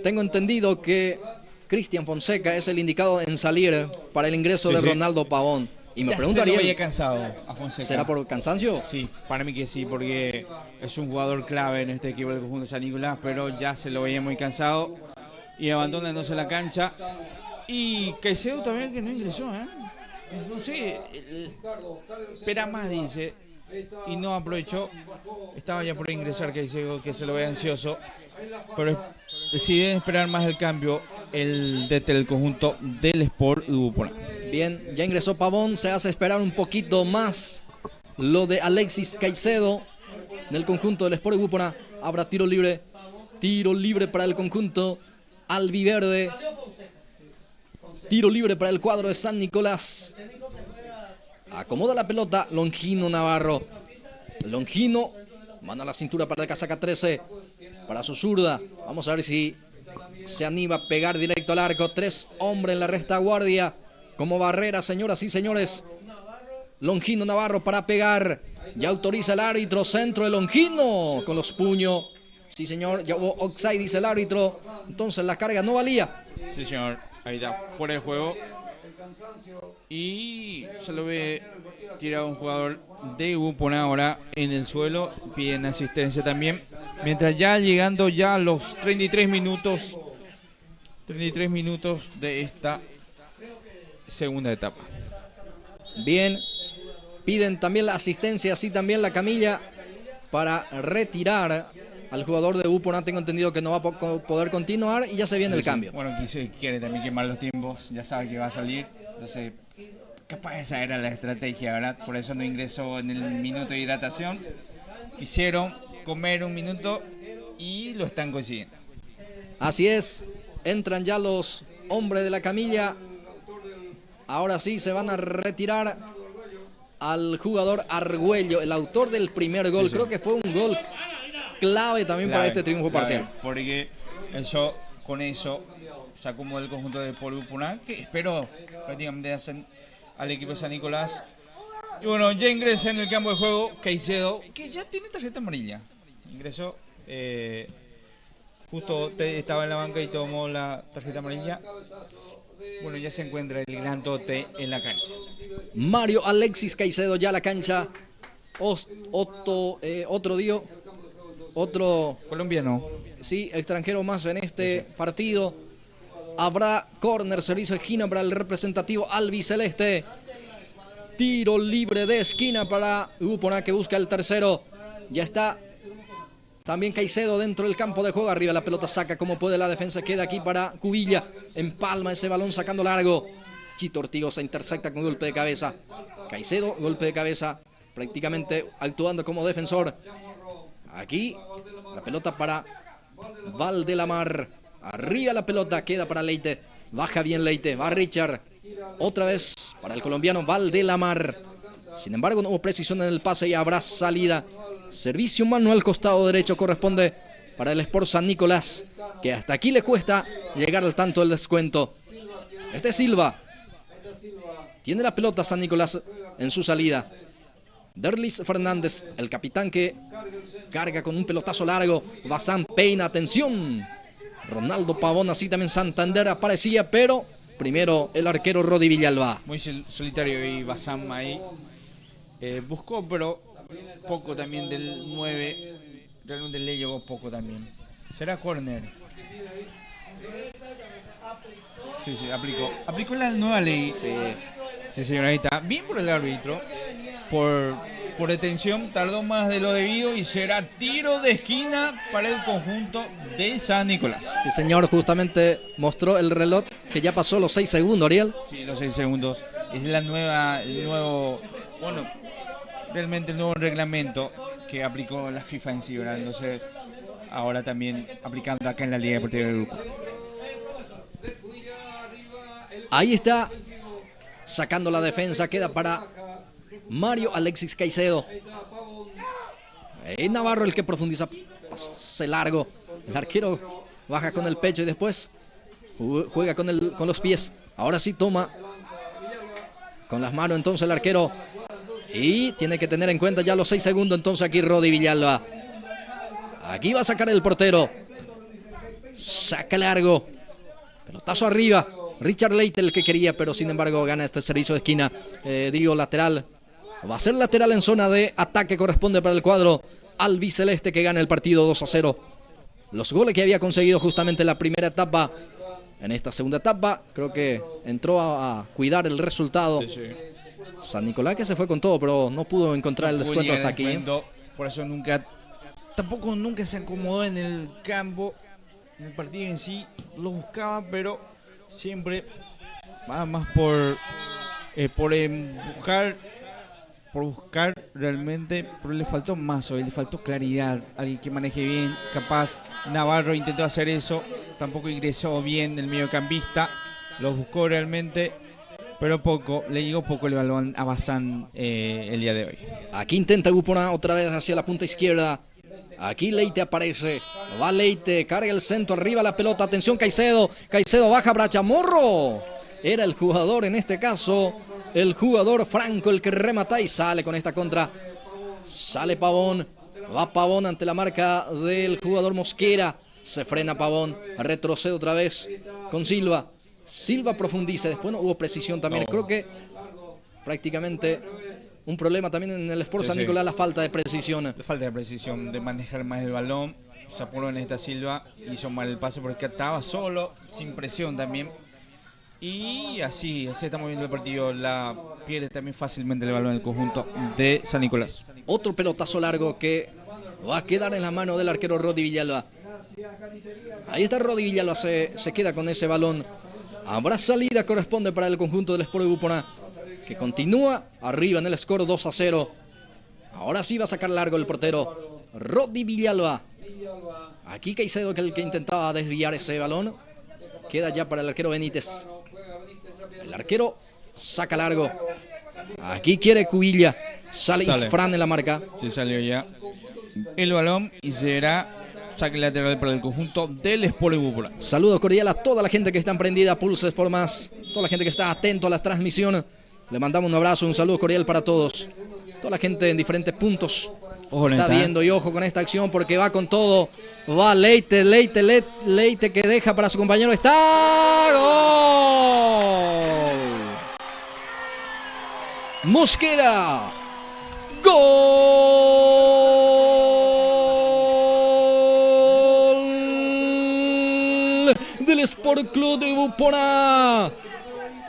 tengo entendido que Cristian Fonseca es el indicado en salir para el ingreso de Ronaldo Pavón. Y me pregunto, Ariel, veía cansado a Fonseca. ¿Será por cansancio? Sí, para mí que sí, porque es un jugador clave en este equipo del conjunto de San Nicolás, pero ya se lo veía muy cansado y abandona entonces la cancha. Y Caicedo también, que no ingresó, no sé, espera más, dice, y no aprovechó. Estaba ya por ingresar Caicedo, que se lo ve ansioso, pero deciden esperar más el cambio el DT del conjunto del Sport Upona. Bien, ya ingresó Pavón, se hace esperar un poquito más lo de Alexis Caicedo del conjunto del Sport Upona. Habrá tiro libre para el conjunto albiverde, tiro libre para el cuadro de San Nicolás. Acomoda la pelota Longino Navarro. Longino, mano a la cintura para el casaca 13, para su zurda. Vamos a ver si se anima a pegar directo al arco. 3 hombres en la retaguardia como barrera, señoras y señores. Longino Navarro para pegar. Ya autoriza el árbitro, centro de Longino con los puños. Sí, señor, ya hubo offside, dice el árbitro. Entonces la carga no valía. Sí, señor, ahí está, fuera de juego. Y se lo ve tirado un jugador de Upona ahora en el suelo. Piden asistencia también. Mientras ya llegando ya a los 33 minutos de esta segunda etapa. Bien, piden también la asistencia, así también la camilla para retirar al jugador de Upona. Tengo entendido que no va a poder continuar y ya se viene el cambio. Bueno, quiere también quemar los tiempos, ya sabe que va a salir, entonces capaz esa era la estrategia, ¿verdad? Por eso no ingresó en el minuto de hidratación. Quisieron comer un minuto y lo están consiguiendo. Así es, entran ya los hombres de la camilla. Ahora sí se van a retirar al jugador Argüello, el autor del primer gol. Creo que fue un gol clave también para este triunfo parcial. Porque con eso se acomodó el conjunto de Polupuna, que espero prácticamente hacen al equipo de San Nicolás. Y bueno, ya ingresa en el campo de juego Caicedo, que ya tiene tarjeta amarilla. Ingresó, justo estaba en la banca y tomó la tarjeta amarilla. Bueno, ya se encuentra el gran Tote en la cancha. Mario Alexis Caicedo ya a la cancha. Otro colombiano. Sí, extranjero más en este partido. Habrá córner, servicio de esquina para el representativo albiceleste. Tiro libre de esquina para Upona, que busca el tercero. Ya está también Caicedo dentro del campo de juego. Arriba la pelota, saca como puede la defensa. Queda aquí para Cubilla. Empalma ese balón sacando largo. Chito Ortigosa intercepta con golpe de cabeza. Caicedo, golpe de cabeza. Prácticamente actuando como defensor. Aquí la pelota para Valdelamar. Arriba la pelota, queda para Leite. Baja bien Leite, va Richard. Otra vez para el colombiano Valdelamar. Sin embargo, no hubo precisión en el pase y habrá salida. Servicio humano al costado derecho corresponde para el Sport San Nicolás, que hasta aquí le cuesta llegar al tanto del descuento. Este es Silva. Tiene la pelota San Nicolás en su salida. Derlis Fernández, el capitán, que carga con un pelotazo largo. Bazán peina, atención. Ronaldo Pavón, así también Santander aparecía, pero primero el arquero Rodi Villalba. Muy solitario y Bazán ahí. Buscó, pero poco también del 9. Realmente le llegó poco también. Será córner. Sí, aplicó la nueva ley. Sí, señora, ahí está. Bien por el árbitro. Por detención, tardó más de lo debido y será tiro de esquina para el conjunto de San Nicolás. Sí, señor, justamente mostró el reloj que ya pasó los 6 segundos, Ariel. Sí, los 6 segundos. Es el nuevo reglamento que aplicó la FIFA en sí, ¿verdad? Entonces, ahora también aplicando acá en la Liga Deportiva del Grupo. Ahí está, sacando la defensa, queda para Mario Alexis Caicedo. Navarro el que profundiza, pase largo. El arquero baja con el pecho y después juega con los pies. Ahora sí toma con las manos entonces el arquero. Y tiene que tener en cuenta ya los 6 segundos entonces aquí Rodi Villalba. Aquí va a sacar el portero. Saca largo. Pelotazo arriba. Richard Leite el que quería, pero sin embargo gana este servicio de esquina. Lateral. Va a ser lateral en zona de ataque, corresponde para el cuadro albiceleste, que gana el partido 2-0. Los goles que había conseguido justamente en la primera etapa. En esta segunda etapa creo que entró a cuidar el resultado. Sí. San Nicolás, que se fue con todo, pero no pudo encontrar el descuento hasta aquí. Por eso nunca se acomodó en el campo. En el partido en sí lo buscaba, pero siempre va más por buscar realmente, pero le faltó más hoy, le faltó claridad, alguien que maneje bien, capaz. Navarro intentó hacer eso, tampoco ingresó bien el mediocampista, lo buscó realmente, pero le llegó poco el balón a Bazán el día de hoy. Aquí intenta Gupona otra vez hacia la punta izquierda. Aquí Leite aparece, va Leite, carga el centro, arriba la pelota, atención Caicedo baja Brachamorro. Era el jugador en este caso, el jugador Franco el que remata y sale con esta contra. Sale Pavón, va Pavón ante la marca del jugador Mosquera. Se frena Pavón, retrocede otra vez con Silva. Silva profundiza, después no hubo precisión también. Creo que prácticamente un problema también en el Sport San Nicolás, la falta de precisión. La falta de precisión, de manejar más el balón. Se apuró en esta Silva, hizo mal el pase porque estaba solo, sin presión también. Y así estamos viendo el partido. La pierde también fácilmente el balón en el conjunto de San Nicolás. Otro pelotazo largo que va a quedar en la mano del arquero Rodi Villalba. Ahí está Rodi Villalba, se queda con ese balón. Habrá salida, corresponde para el conjunto del Sport de Gupona, que continúa arriba en el score 2-0. Ahora sí va a sacar largo el portero Rodi Villalba. Aquí Caicedo, que el que intentaba desviar ese balón. Queda ya para el arquero Benítez. El arquero saca largo. Aquí quiere Cubilla. Sale Isfran en la marca. Se salió ya el balón y será saque lateral para el conjunto del Sport Ibupora. Saludos cordiales a toda la gente que está emprendida a Pulse Sport Más. Toda la gente que está atento a la transmisión. Le mandamos un abrazo, un saludo cordial para todos. Toda la gente en diferentes puntos está viendo, y ojo con esta acción porque va con todo. Va Leite que deja para su compañero. ¡Está! ¡Gol! Mosquera. ¡Gol! Del Sport Club de Ibupora.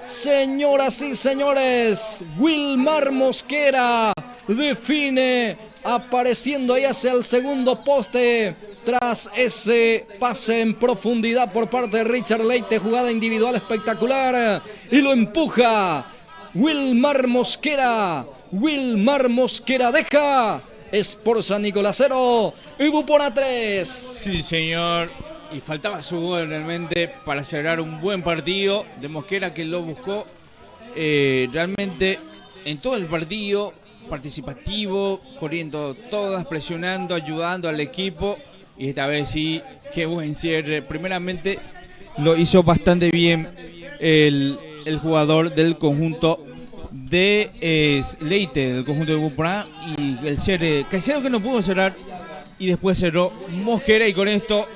Señoras y señores, Wilmar Mosquera define, apareciendo ahí hacia el segundo poste tras ese pase en profundidad por parte de Richard Leite, jugada individual espectacular, y lo empuja Wilmar Mosquera. Wilmar Mosquera deja. Sport San Nicolás 0, Ibupora 3. Sí, señor. Y faltaba su gol realmente para cerrar un buen partido de Mosquera, que lo buscó realmente en todo el partido, participativo, corriendo todas, presionando, ayudando al equipo. Y esta vez sí, qué buen cierre. Primeramente lo hizo bastante bien el jugador del conjunto de Leite, del conjunto de Ibupora, y el cierre, Caicedo, que no pudo cerrar, y después cerró Mosquera, y con esto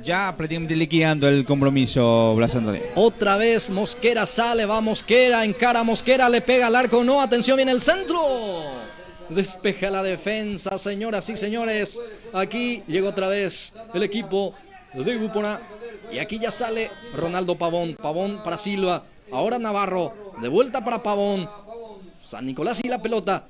ya prácticamente liquidando el compromiso, Blas Antonio. Otra vez Mosquera sale, va Mosquera, encara Mosquera, le pega al arco, no, atención, viene el centro. Despeja la defensa, señoras y señores. Aquí llegó otra vez el equipo de Ibupora. Y aquí ya sale Ronaldo Pavón. Pavón para Silva. Ahora Navarro. De vuelta para Pavón. San Nicolás y la pelota.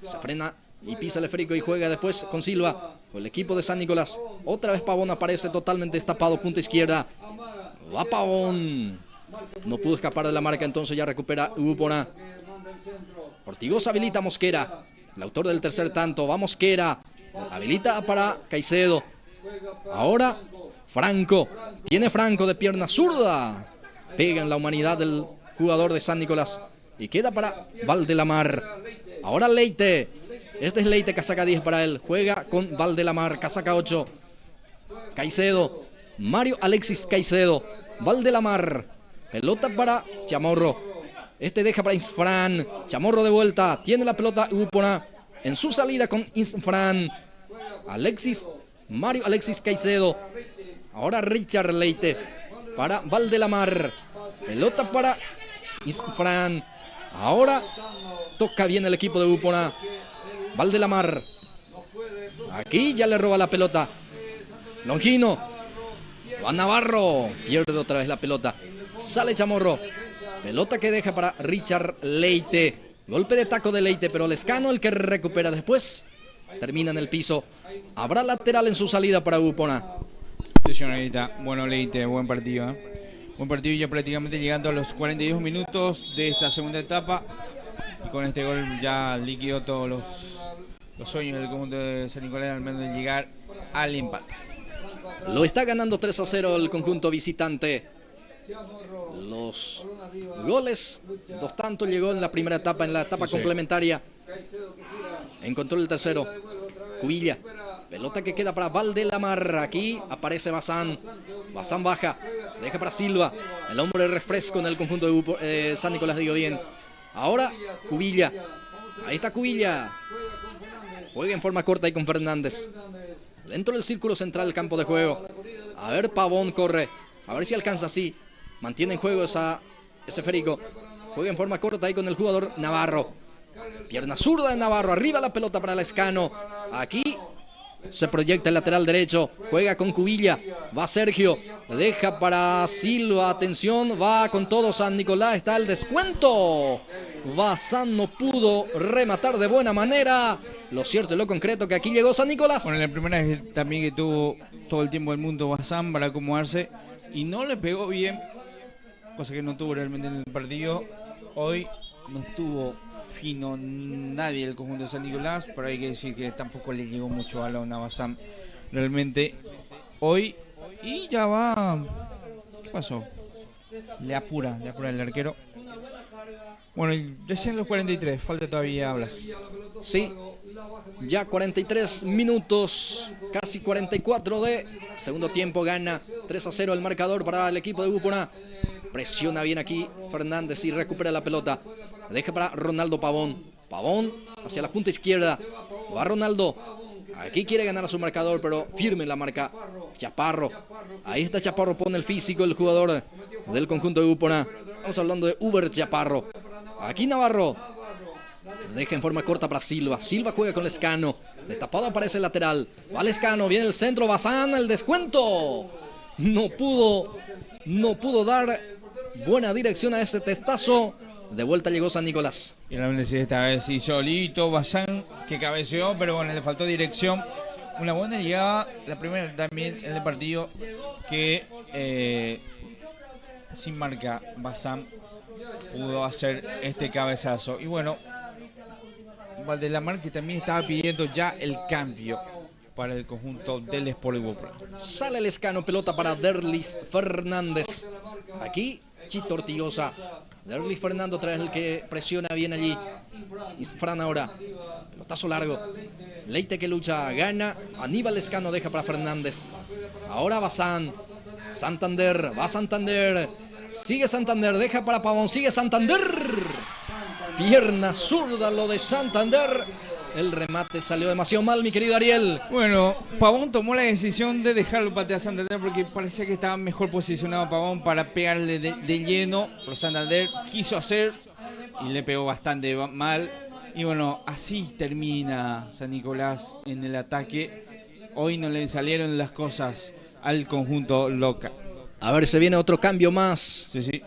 Se frena y pisa el esférico y juega después con Silva. El equipo de San Nicolás. Otra vez Pavón aparece totalmente destapado. Punta izquierda. Va Pavón. No pudo escapar de la marca, entonces ya recupera Ibupora. Ortigosa habilita a Mosquera. El autor del tercer tanto. Va Mosquera. Habilita para Caicedo. Ahora Franco. Tiene Franco de pierna zurda. Pega en la humanidad del jugador de San Nicolás. Y queda para Valdelamar. Ahora Leite. Este es Leite, casaca 10 para él. Juega con Valdelamar, casaca 8. Caicedo. Mario Alexis Caicedo. Valdelamar. Pelota para Chamorro. Este deja para Isfran. Chamorro de vuelta. Tiene la pelota Ibupora en su salida con Isfran. Alexis. Mario Alexis Caicedo. Ahora Richard Leite para Valdelamar. Pelota para Isfran. Ahora toca bien el equipo de Ibupora. Valdelamar. Aquí ya le roba la pelota Longino. Juan Navarro. Pierde otra vez la pelota. Sale Chamorro. Pelota que deja para Richard Leite. Golpe de taco de Leite, pero Lescano el que recupera después. Termina en el piso. Habrá lateral en su salida para Ibupora. Sí, señorita. Bueno, Leite, buen partido. Buen partido, ya prácticamente llegando a los 42 minutos de esta segunda etapa. Y con este gol ya liquidó todos los sueños del conjunto de San Nicolás, al menos de llegar al empate. Lo está ganando 3-0 el conjunto visitante. Los goles, 2 tantos llegó en la primera etapa, en la etapa complementaria. Encontró el tercero. Cubilla. Pelota que queda para Valdelamar. Aquí aparece Bazán. Bazán baja. Deja para Silva. El hombre de refresco en el conjunto de San Nicolás de Godín. Ahora Cubilla. Ahí está Cubilla. Juega en forma corta ahí con Fernández. Dentro del círculo central del campo de juego. A ver, Pavón corre. A ver si alcanza así. Mantiene en juego ese esférico. Juega en forma corta ahí con el jugador Navarro. Pierna zurda de Navarro. Arriba la pelota para Lescano. Aquí se proyecta el lateral derecho. Juega con Cubilla. Va Sergio. Deja para Silva. Atención. Va con todo San Nicolás. Está el descuento. Bazán no pudo rematar de buena manera. Lo cierto y lo concreto que aquí llegó San Nicolás. Bueno, la primera vez también que tuvo todo el tiempo del mundo Bazán para acomodarse. Y no le pegó bien. Cosa que no tuvo realmente en el partido. Hoy no estuvo fino nadie del conjunto de San Nicolás, pero hay que decir que tampoco le llegó mucho balón a Bazán realmente hoy. Y ya va. ¿Qué pasó? Le apura el arquero. Bueno, recién los 43, falta todavía Blas. Sí, ya 43 minutos, casi 44 de segundo tiempo, gana 3-0 el marcador para el equipo de Gupona. Presiona bien aquí Fernández y recupera la pelota. Deja para Ronaldo Pavón. Pavón hacia la punta izquierda. Va Ronaldo. Aquí quiere ganar a su marcador, pero firme la marca Chaparro. Ahí está Chaparro, pone el físico el jugador del conjunto de Gupona. Estamos hablando de Uber Chaparro. Aquí Navarro. Deja en forma corta para Silva. Silva juega con Lescano. Destapado aparece el lateral. Va Lescano, viene el centro. Bazán, el descuento. No pudo dar buena dirección a ese testazo. De vuelta llegó San Nicolás. Y realmente sí, esta vez sí solito Bazán, que cabeceó, pero bueno, le faltó dirección. Una buena llegada, la primera también en el partido, que sin marca Bazán pudo hacer este cabezazo. Y bueno, Valdelamar, que también estaba pidiendo ya el cambio para el conjunto del Sport Gupona. Sale el Lescano, pelota para Derlis Fernández. Aquí Chito Ortigosa. Derlis Fernando otra vez el que presiona bien allí. Isfran ahora. Pelotazo largo. Leite que lucha, gana. Aníbal Lescano deja para Fernández. Ahora Bazán. Santander, va Santander. Sigue Santander, deja para Pavón. Sigue Santander. Pierna zurda lo de Santander. El remate salió demasiado mal, mi querido Ariel. Bueno, Pavón tomó la decisión de dejarlo patear a Santander porque parecía que estaba mejor posicionado Pavón para pegarle de lleno. Pero Santander quiso hacer y le pegó bastante mal. Y bueno, así termina San Nicolás en el ataque. Hoy no le salieron las cosas al conjunto local. A ver, se viene otro cambio más. Sí.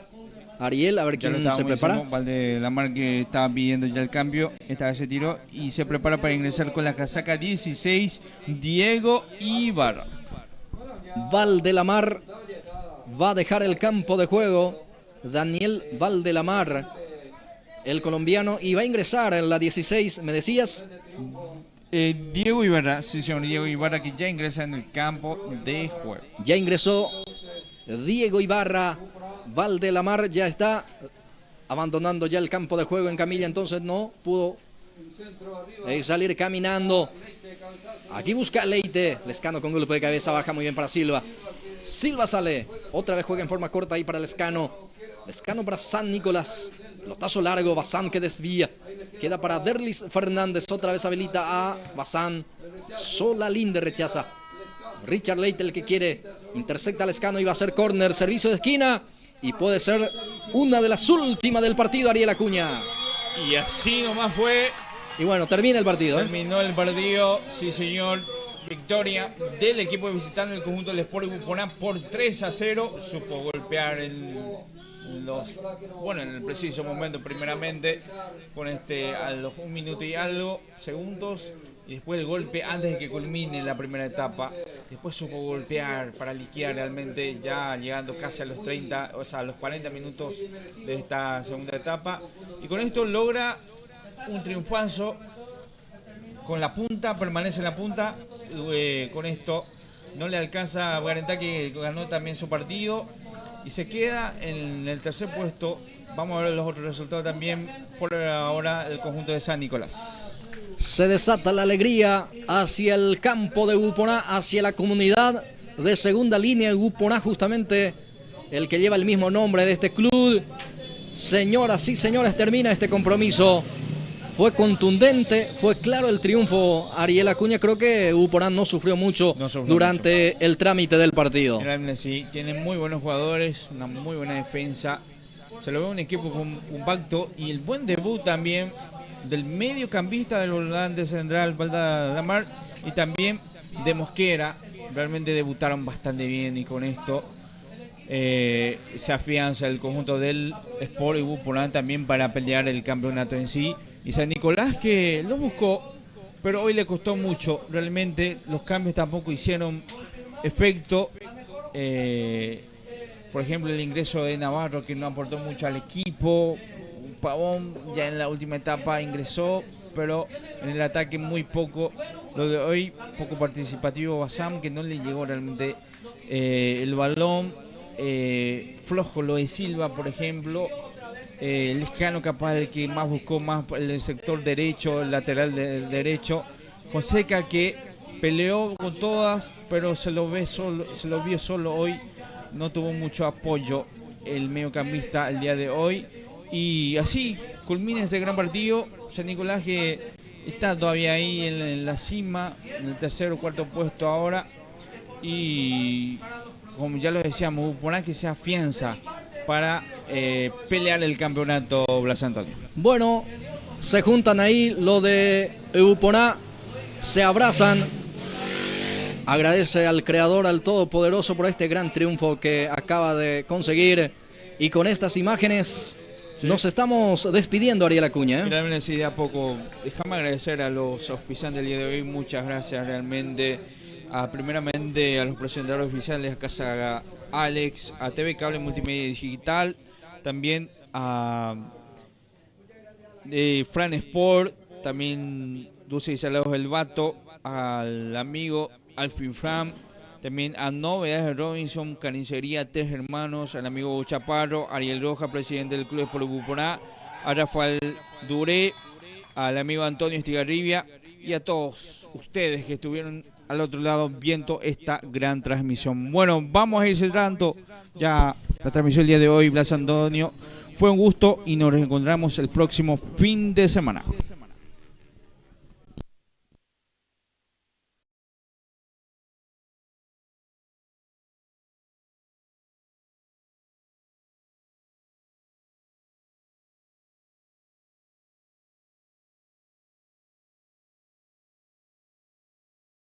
Ariel, a ver quién se prepara. Valdelamar, que estaba pidiendo ya el cambio, esta vez se tiró y se prepara para ingresar con la casaca 16, Diego Ibarra. Valdelamar va a dejar el campo de juego. Daniel Valdelamar, el colombiano, y va a ingresar en la 16, ¿me decías? Diego Ibarra, sí señor, Diego Ibarra, que ya ingresa en el campo de juego. Ya ingresó Diego Ibarra. Valdelamar ya está abandonando ya el campo de juego en camilla, entonces no pudo salir caminando. Aquí busca Leite. Lescano con golpe de cabeza, baja muy bien para Silva. Silva sale, otra vez juega en forma corta ahí para Lescano. Lescano para San Nicolás. Pelotazo largo, Bazán que desvía. Queda para Derlis Fernández, otra vez habilita a Bazán. Sola Linde rechaza. Richard Leite el que quiere. Intercepta a Lescano y va a hacer córner, servicio de esquina. Y puede ser una de las últimas del partido, Ariel Acuña. Y así nomás fue. Y bueno, termina el partido. Terminó el partido, sí señor. Victoria del equipo de visitante del conjunto del Sport Gupona por 3-0. Supo golpear en el preciso momento, primeramente, con a los 1 minuto y algo segundos. Y después el golpe antes de que culmine la primera etapa. Después supo golpear para liquidar realmente, ya llegando casi a los 30, o sea, a los 40 minutos de esta segunda etapa. Y con esto logra un triunfazo con la punta, permanece en la punta. Con esto no le alcanza a Guarentá, que ganó también su partido. Y se queda en el tercer puesto. Vamos a ver los otros resultados también. Por ahora el conjunto de San Nicolás. Se desata la alegría hacia el campo de Gupona, hacia la comunidad de segunda línea de Gupona, justamente el que lleva el mismo nombre de este club. Señoras y señores, termina este compromiso. Fue contundente, fue claro el triunfo. Ariel Acuña, creo que Gupona no sufrió mucho durante el trámite del partido. Realmente sí, tienen muy buenos jugadores, una muy buena defensa. Se lo ve un equipo compacto y el buen debut también del mediocampista del volante central Valdelamar y también de Mosquera. Realmente debutaron bastante bien y con esto se afianza el conjunto del Sport Gupona también para pelear el campeonato en sí. Y San Nicolás, que lo buscó, pero hoy le costó mucho. Realmente los cambios tampoco hicieron efecto. Por ejemplo, el ingreso de Navarro, que no aportó mucho al equipo. Pavón ya en la última etapa ingresó, pero en el ataque muy poco. Lo de hoy, poco participativo Bassam, que no le llegó realmente el balón. Flojo lo de Silva, por ejemplo. Lescano capaz el que más buscó, más el sector derecho, el lateral derecho. Fonseca que peleó con todas, pero se lo vio solo hoy. No tuvo mucho apoyo el mediocampista el día de hoy. Y así culmina ese gran partido. San Nicolás que está todavía ahí en la cima, en el tercer o cuarto puesto ahora. Y como ya lo decíamos, Uponá que se afianza para pelear el campeonato Blas Antonio. Bueno, se juntan ahí lo de Uponá, se abrazan. Agradece al Creador, al Todopoderoso, por este gran triunfo que acaba de conseguir. Y con estas imágenes nos estamos despidiendo, Ariel Acuña. Realmente sí, de a poco. Déjame agradecer a los auspiciantes del día de hoy. Muchas gracias realmente. Primeramente a los presentadores oficiales, a Casa Alex, a TV Cable Multimedia Digital, también a Fran Sport, también Dulce y Salados del Vato, al amigo Alfin Fram, también a Novedades Robinson, Carnicería Tres Hermanos, al amigo Chaparro, Ariel Roja, presidente del Club Sport Uponá, a Rafael Duré, al amigo Antonio Estigarribia y a todos ustedes que estuvieron al otro lado viendo esta gran transmisión. Bueno, vamos a ir cerrando ya la transmisión el día de hoy, Blas Antonio. Fue un gusto y nos encontramos el próximo fin de semana.